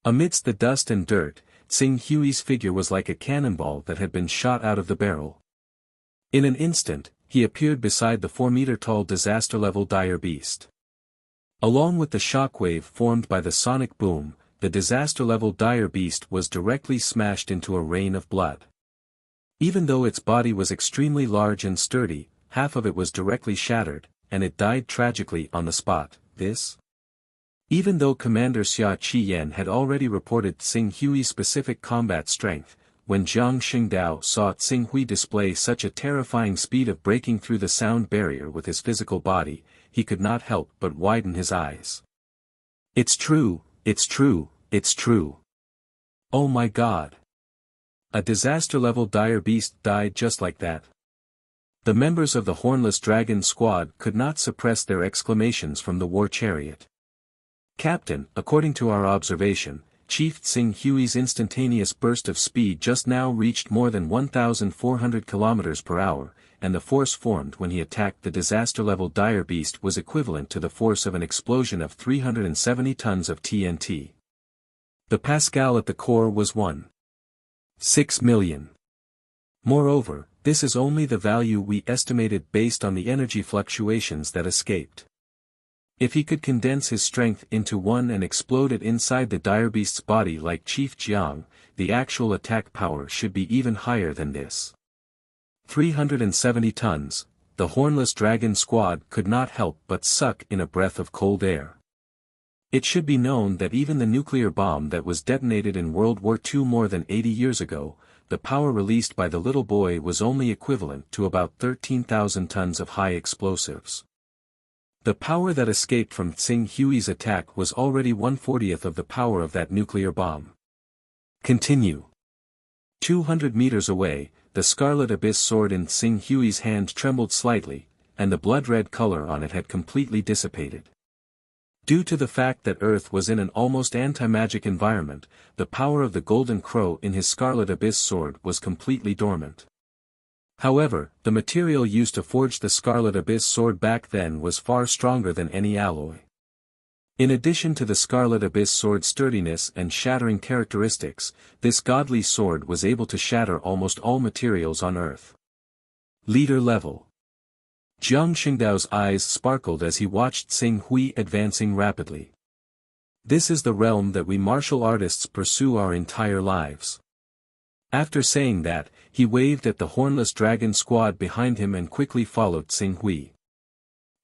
Amidst the dust and dirt, Tsing Hui's figure was like a cannonball that had been shot out of the barrel. In an instant, he appeared beside the 4-meter-tall disaster-level dire beast. Along with the shockwave formed by the sonic boom, the disaster-level dire beast was directly smashed into a rain of blood. Even though its body was extremely large and sturdy, half of it was directly shattered, and it died tragically on the spot. Even though Commander Xia Qiyan had already reported Tsing Hui's specific combat strength, when Jiang Xingdao saw Tsing Hui display such a terrifying speed of breaking through the sound barrier with his physical body, he could not help but widen his eyes. "It's true, it's true, it's true. Oh my God. A disaster-level dire beast died just like that." The members of the Hornless Dragon squad could not suppress their exclamations from the war chariot. "Captain, according to our observation, Chief Tsing Hui's instantaneous burst of speed just now reached more than 1,400 km per hour, and the force formed when he attacked the disaster-level dire beast was equivalent to the force of an explosion of 370 tons of TNT. The Pascal at the core was 1.6 million. Moreover, this is only the value we estimated based on the energy fluctuations that escaped. If he could condense his strength into one and explode it inside the dire beast's body like Chief Jiang, the actual attack power should be even higher than this. 370 tons, the Hornless Dragon squad could not help but suck in a breath of cold air. It should be known that even the nuclear bomb that was detonated in World War II more than 80 years ago, the power released by the little boy was only equivalent to about 13,000 tons of high explosives. The power that escaped from Tsing Hui's attack was already 1/40th of the power of that nuclear bomb. Continue. 200 meters away, the Scarlet Abyss sword in Tsing Hui's hand trembled slightly, and the blood-red color on it had completely dissipated. Due to the fact that Earth was in an almost anti-magic environment, the power of the Golden Crow in his Scarlet Abyss sword was completely dormant. However, the material used to forge the Scarlet Abyss sword back then was far stronger than any alloy. In addition to the Scarlet Abyss sword's sturdiness and shattering characteristics, this godly sword was able to shatter almost all materials on Earth. Leader level. Jiang Xingdao's eyes sparkled as he watched Tsing Hui advancing rapidly. This is the realm that we martial artists pursue our entire lives. After saying that, he waved at the Hornless Dragon squad behind him and quickly followed Tsing Hui.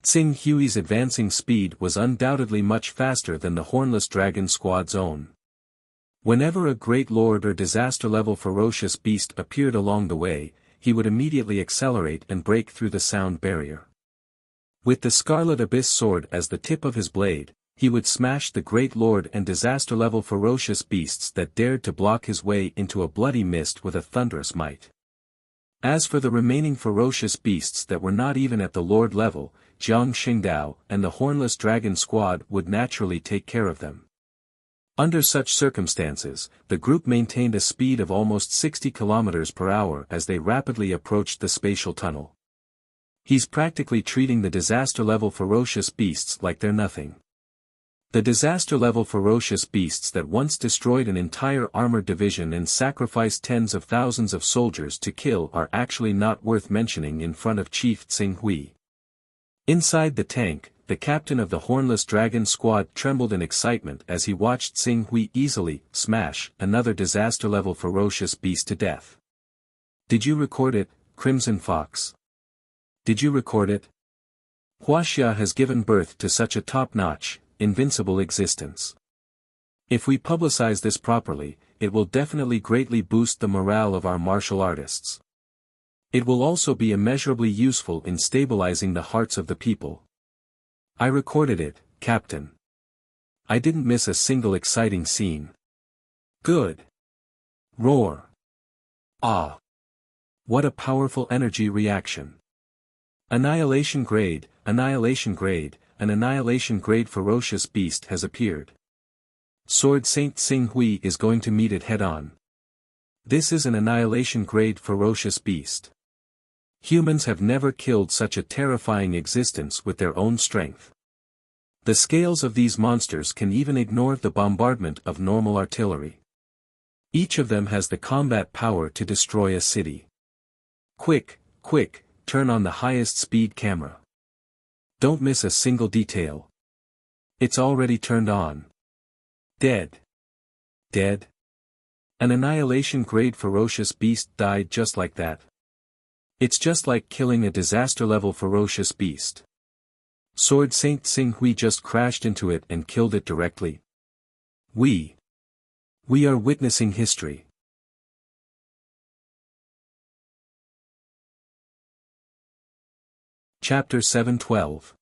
Tsing Hui's advancing speed was undoubtedly much faster than the Hornless Dragon squad's own. Whenever a great lord or disaster-level ferocious beast appeared along the way, he would immediately accelerate and break through the sound barrier. With the Scarlet Abyss sword as the tip of his blade, he would smash the great lord and disaster-level ferocious beasts that dared to block his way into a bloody mist with a thunderous might. As for the remaining ferocious beasts that were not even at the lord level, Jiang Xingdao and the Hornless Dragon squad would naturally take care of them. Under such circumstances, the group maintained a speed of almost 60 km per hour as they rapidly approached the spatial tunnel. He's practically treating the disaster-level ferocious beasts like they're nothing. The disaster-level ferocious beasts that once destroyed an entire armored division and sacrificed tens of thousands of soldiers to kill are actually not worth mentioning in front of Chief Tsing Hui. Inside the tank, the captain of the Hornless Dragon squad trembled in excitement as he watched Tsing Hui easily smash another disaster-level ferocious beast to death. Did you record it, Crimson Fox? Did you record it? Wuxia has given birth to such a top-notch, invincible existence. If we publicize this properly, it will definitely greatly boost the morale of our martial artists. It will also be immeasurably useful in stabilizing the hearts of the people. I recorded it, Captain. I didn't miss a single exciting scene. Good. Roar. Ah. What a powerful energy reaction. Annihilation grade, an annihilation grade ferocious beast has appeared. Sword Saint Tsing Hui is going to meet it head-on. This is an annihilation grade ferocious beast. Humans have never killed such a terrifying existence with their own strength. The scales of these monsters can even ignore the bombardment of normal artillery. Each of them has the combat power to destroy a city. Quick, quick, turn on the highest speed camera. Don't miss a single detail. It's already turned on. Dead. Dead? An annihilation-grade ferocious beast died just like that. It's just like killing a disaster-level ferocious beast. Sword Saint Tsing Hui just crashed into it and killed it directly. We are witnessing history. Chapter 712.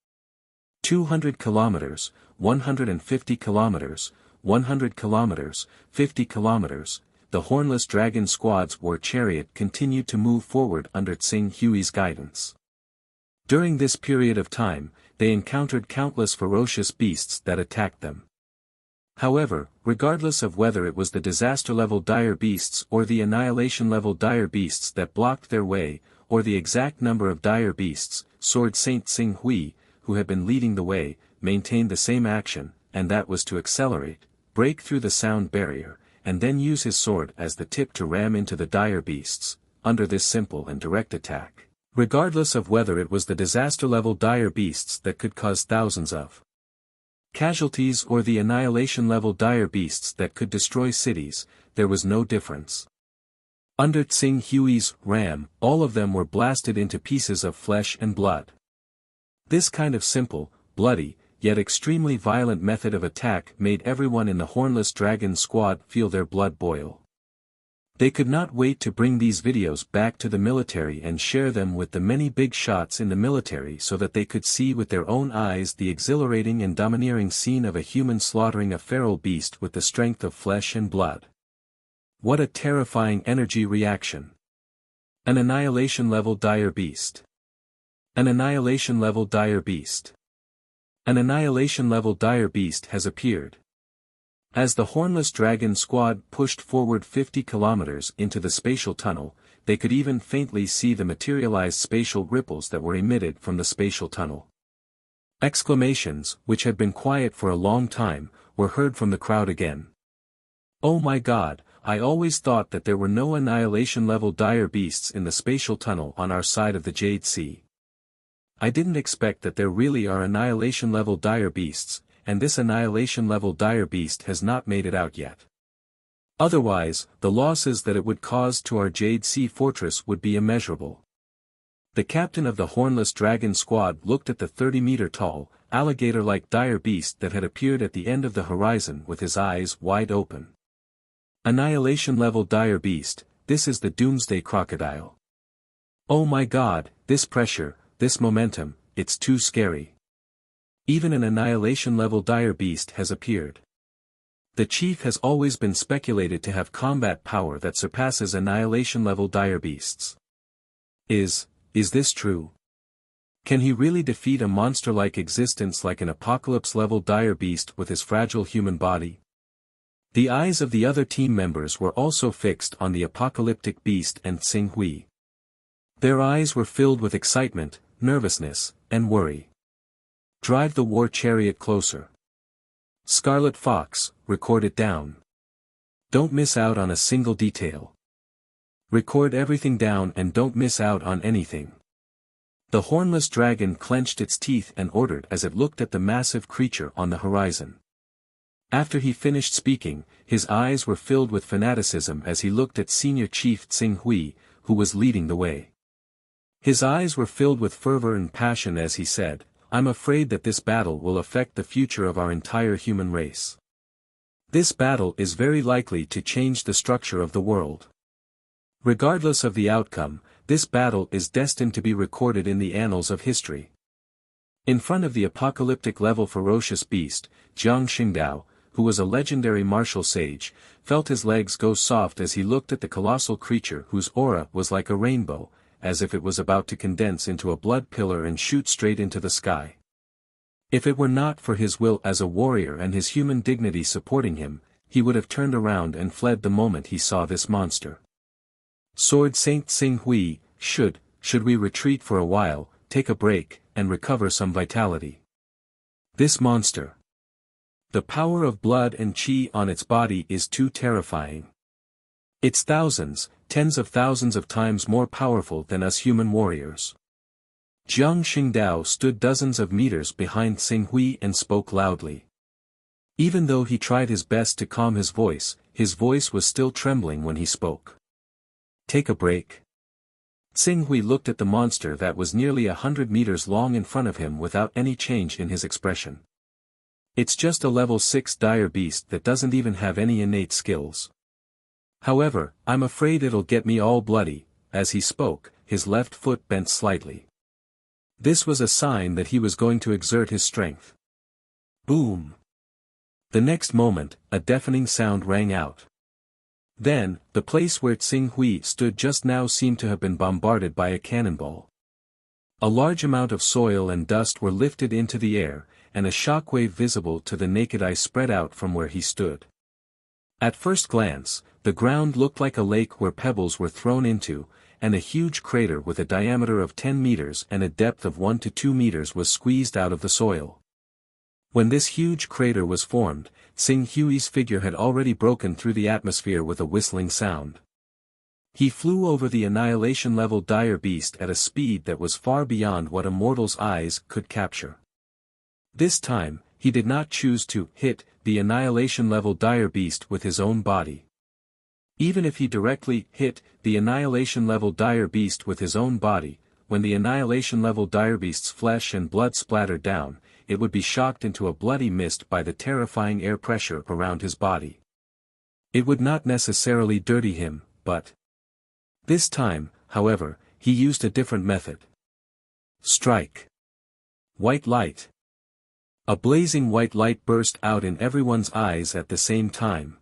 200 kilometers, 150 kilometers, 100 kilometers, 50 kilometers, the Hornless Dragon squad's war chariot continued to move forward under Tsing Hui's guidance. During this period of time, they encountered countless ferocious beasts that attacked them. However, regardless of whether it was the disaster-level dire beasts or the annihilation-level dire beasts that blocked their way, or the exact number of dire beasts, Sword Saint Tsing Hui, who had been leading the way, maintained the same action, and that was to accelerate, break through the sound barrier, and then use his sword as the tip to ram into the dire beasts, under this simple and direct attack, regardless of whether it was the disaster-level dire beasts that could cause thousands of casualties or the annihilation-level dire beasts that could destroy cities, there was no difference. Under Tsing Hui's ram, all of them were blasted into pieces of flesh and blood. This kind of simple, bloody, yet extremely violent method of attack made everyone in the Hornless Dragon squad feel their blood boil. They could not wait to bring these videos back to the military and share them with the many big shots in the military so that they could see with their own eyes the exhilarating and domineering scene of a human slaughtering a feral beast with the strength of flesh and blood. What a terrifying energy reaction. An annihilation-level dire beast. An annihilation-level dire beast. An annihilation-level dire beast has appeared. As the Hornless Dragon squad pushed forward 50 kilometers into the spatial tunnel, they could even faintly see the materialized spatial ripples that were emitted from the spatial tunnel. Exclamations, which had been quiet for a long time, were heard from the crowd again. Oh my God, I always thought that there were no annihilation-level dire beasts in the spatial tunnel on our side of the Jade Sea. I didn't expect that there really are annihilation-level dire beasts, and this annihilation-level dire beast has not made it out yet. Otherwise, the losses that it would cause to our Jade Sea fortress would be immeasurable. The captain of the Hornless Dragon squad looked at the 30-meter-tall, alligator-like dire beast that had appeared at the end of the horizon with his eyes wide open. Annihilation-level dire beast, this is the Doomsday Crocodile. Oh my God, this pressure, this momentum, it's too scary. Even an annihilation-level dire beast has appeared. The chief has always been speculated to have combat power that surpasses annihilation-level dire beasts. Is this true? Can he really defeat a monster-like existence like an apocalypse-level dire beast with his fragile human body? The eyes of the other team members were also fixed on the apocalyptic beast and Tsing Hui. Their eyes were filled with excitement, nervousness, and worry. Drive the war chariot closer. Scarlet Fox, record it down. Don't miss out on a single detail. Record everything down and don't miss out on anything. The hornless dragon clenched its teeth and ordered as it looked at the massive creature on the horizon. After he finished speaking, his eyes were filled with fanaticism as he looked at Senior Chief Tsing Hui, who was leading the way. His eyes were filled with fervor and passion as he said, "I'm afraid that this battle will affect the future of our entire human race. This battle is very likely to change the structure of the world. Regardless of the outcome, this battle is destined to be recorded in the annals of history." In front of the apocalyptic-level ferocious beast, Jiang Xingdao, who was a legendary martial sage, felt his legs go soft as he looked at the colossal creature whose aura was like a rainbow, as if it was about to condense into a blood pillar and shoot straight into the sky. If it were not for his will as a warrior and his human dignity supporting him, he would have turned around and fled the moment he saw this monster. Sword Saint Tsing Hui, should we retreat for a while, take a break, and recover some vitality? This monster. The power of blood and qi on its body is too terrifying. It's thousands, tens of thousands of times more powerful than us human warriors. Jiang Xingdao stood dozens of meters behind Tsing Hui and spoke loudly. Even though he tried his best to calm his voice was still trembling when he spoke. Take a break. Tsing Hui looked at the monster that was nearly 100 meters long in front of him without any change in his expression. It's just a level 6 dire beast that doesn't even have any innate skills. However, I'm afraid it'll get me all bloody. As he spoke, his left foot bent slightly. This was a sign that he was going to exert his strength. Boom! The next moment, a deafening sound rang out. Then, the place where Tsing Hui stood just now seemed to have been bombarded by a cannonball. A large amount of soil and dust were lifted into the air, and a shockwave visible to the naked eye spread out from where he stood. At first glance, the ground looked like a lake where pebbles were thrown into, and a huge crater with a diameter of 10 meters and a depth of 1 to 2 meters was squeezed out of the soil. When this huge crater was formed, Tsing Hui's figure had already broken through the atmosphere with a whistling sound. He flew over the annihilation-level dire beast at a speed that was far beyond what a mortal's eyes could capture. This time, he did not choose to hit the annihilation-level dire beast with his own body. Even if he directly hit the annihilation-level dire beast with his own body, when the annihilation-level dire beast's flesh and blood splattered down, it would be shocked into a bloody mist by the terrifying air pressure around his body. It would not necessarily dirty him, but... This time, however, he used a different method. Strike. White light. A blazing white light burst out in everyone's eyes at the same time.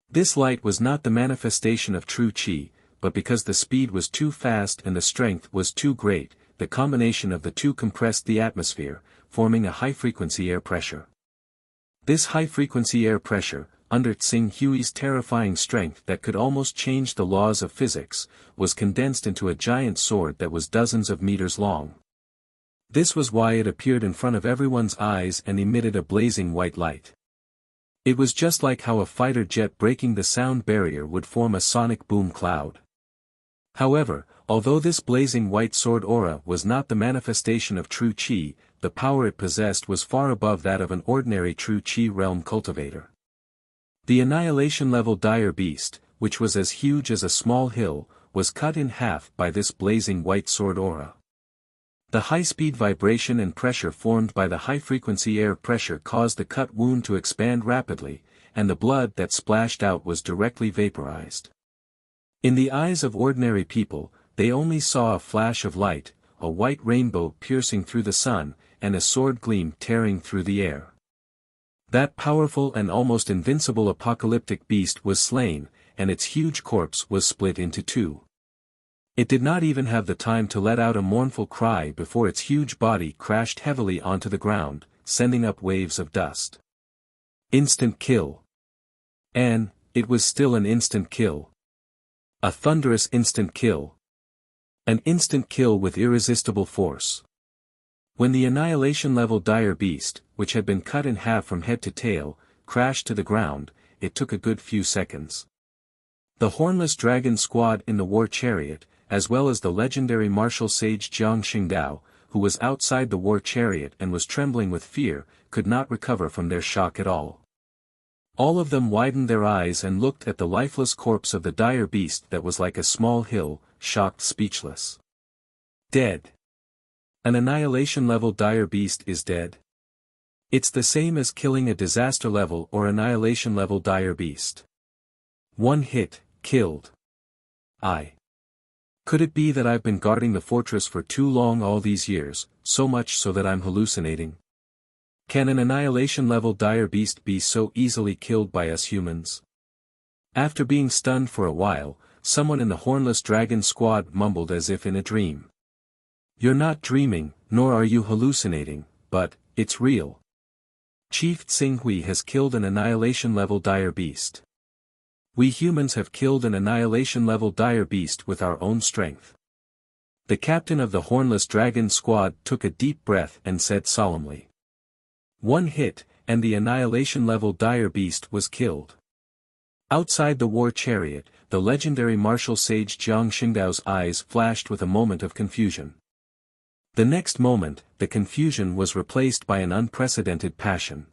This light was not the manifestation of true qi, but because the speed was too fast and the strength was too great, the combination of the two compressed the atmosphere, forming a high-frequency air pressure. This high-frequency air pressure, under Tsing Hui's terrifying strength that could almost change the laws of physics, was condensed into a giant sword that was dozens of meters long. This was why it appeared in front of everyone's eyes and emitted a blazing white light. It was just like how a fighter jet breaking the sound barrier would form a sonic boom cloud. However, although this blazing white sword aura was not the manifestation of true qi, the power it possessed was far above that of an ordinary true qi realm cultivator. The annihilation-level dire beast, which was as huge as a small hill, was cut in half by this blazing white sword aura. The high-speed vibration and pressure formed by the high-frequency air pressure caused the cut wound to expand rapidly, and the blood that splashed out was directly vaporized. In the eyes of ordinary people, they only saw a flash of light, a white rainbow piercing through the sun, and a sword gleam tearing through the air. That powerful and almost invincible apocalyptic beast was slain, and its huge corpse was split into two. It did not even have the time to let out a mournful cry before its huge body crashed heavily onto the ground, sending up waves of dust. Instant kill. And it was still an instant kill. A thunderous instant kill. An instant kill with irresistible force. When the annihilation-level dire beast, which had been cut in half from head to tail, crashed to the ground, it took a good few seconds. The hornless dragon squad in the war chariot, as well as the legendary martial sage Jiang Xingdao, who was outside the war chariot and was trembling with fear, could not recover from their shock at all. All of them widened their eyes and looked at the lifeless corpse of the dire beast that was like a small hill, shocked speechless. Dead. An annihilation-level dire beast is dead. It's the same as killing a disaster-level or annihilation-level dire beast. One hit, killed. Could it be that I've been guarding the fortress for too long all these years, so much so that I'm hallucinating? Can an annihilation-level dire beast be so easily killed by us humans? After being stunned for a while, someone in the hornless dragon squad mumbled as if in a dream. You're not dreaming, nor are you hallucinating, but, it's real. Chief Tsinghui has killed an annihilation-level dire beast. We humans have killed an annihilation-level dire beast with our own strength. The captain of the hornless dragon squad took a deep breath and said solemnly. One hit, and the annihilation-level dire beast was killed. Outside the war chariot, the legendary martial sage Jiang Xingdao's eyes flashed with a moment of confusion. The next moment, the confusion was replaced by an unprecedented passion.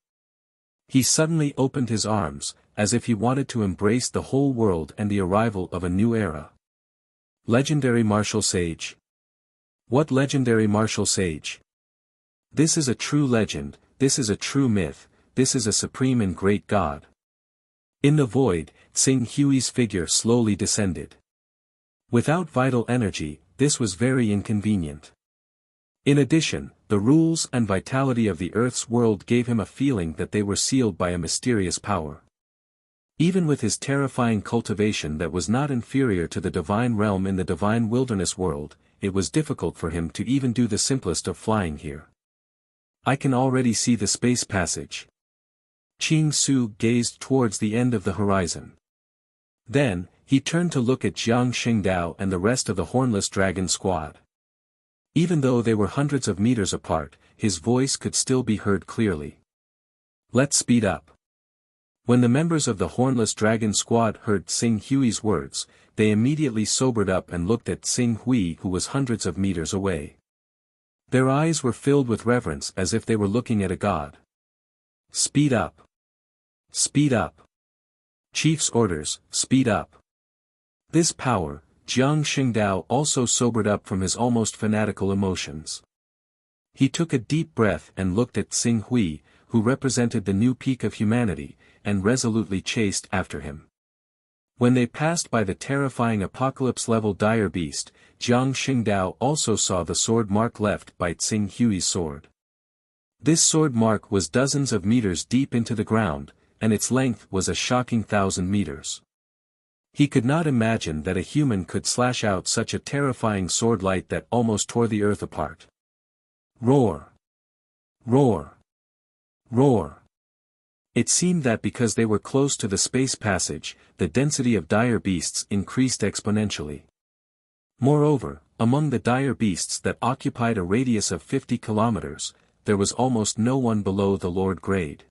He suddenly opened his arms, as if he wanted to embrace the whole world and the arrival of a new era. Legendary martial sage. What legendary martial sage? This is a true legend, this is a true myth, this is a supreme and great god. In the void, Tsinghui's figure slowly descended. Without vital energy, this was very inconvenient. In addition, the rules and vitality of the Earth's world gave him a feeling that they were sealed by a mysterious power. Even with his terrifying cultivation that was not inferior to the divine realm in the divine wilderness world, it was difficult for him to even do the simplest of flying here. I can already see the space passage. Qing Su gazed towards the end of the horizon. Then, he turned to look at Jiang Xingdao and the rest of the hornless dragon squad. Even though they were hundreds of meters apart, his voice could still be heard clearly. Let's speed up. When the members of the hornless dragon squad heard Tsinghui's words, they immediately sobered up and looked at Tsinghui, who was hundreds of meters away. Their eyes were filled with reverence as if they were looking at a god. Speed up. Speed up. Chief's orders, speed up. This power, Jiang Xingdao also sobered up from his almost fanatical emotions. He took a deep breath and looked at Tsinghui, who represented the new peak of humanity, and resolutely chased after him. When they passed by the terrifying apocalypse-level dire beast, Jiang Xingdao also saw the sword mark left by Tsinghui's sword. This sword mark was dozens of meters deep into the ground, and its length was a shocking 1,000 meters. He could not imagine that a human could slash out such a terrifying sword light that almost tore the earth apart. Roar! Roar! Roar! It seemed that because they were close to the space passage, the density of dire beasts increased exponentially. Moreover, among the dire beasts that occupied a radius of 50 kilometers, there was almost no one below the Lord grade.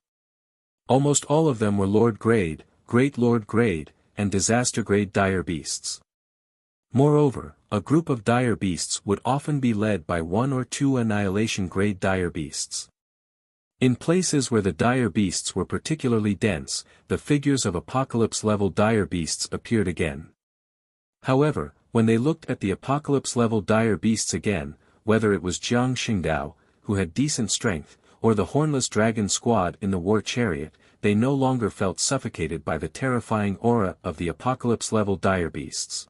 Almost all of them were Lord grade, Great Lord grade, and disaster grade dire beasts. Moreover, a group of dire beasts would often be led by one or two annihilation grade dire beasts. In places where the dire beasts were particularly dense, the figures of apocalypse-level dire beasts appeared again. However, when they looked at the apocalypse-level dire beasts again, whether it was Jiang Xingdao, who had decent strength, or the hornless dragon squad in the war chariot, they no longer felt suffocated by the terrifying aura of the apocalypse-level dire beasts.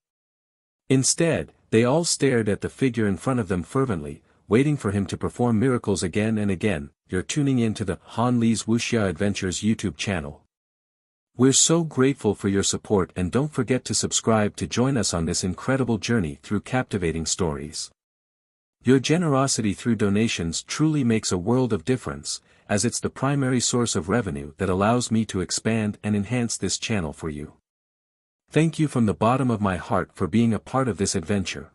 Instead, they all stared at the figure in front of them fervently, waiting for him to perform miracles again and again. You're tuning in to the Han Li's Wuxia Adventures YouTube channel. We're so grateful for your support, and don't forget to subscribe to join us on this incredible journey through captivating stories. Your generosity through donations truly makes a world of difference, as it's the primary source of revenue that allows me to expand and enhance this channel for you. Thank you from the bottom of my heart for being a part of this adventure.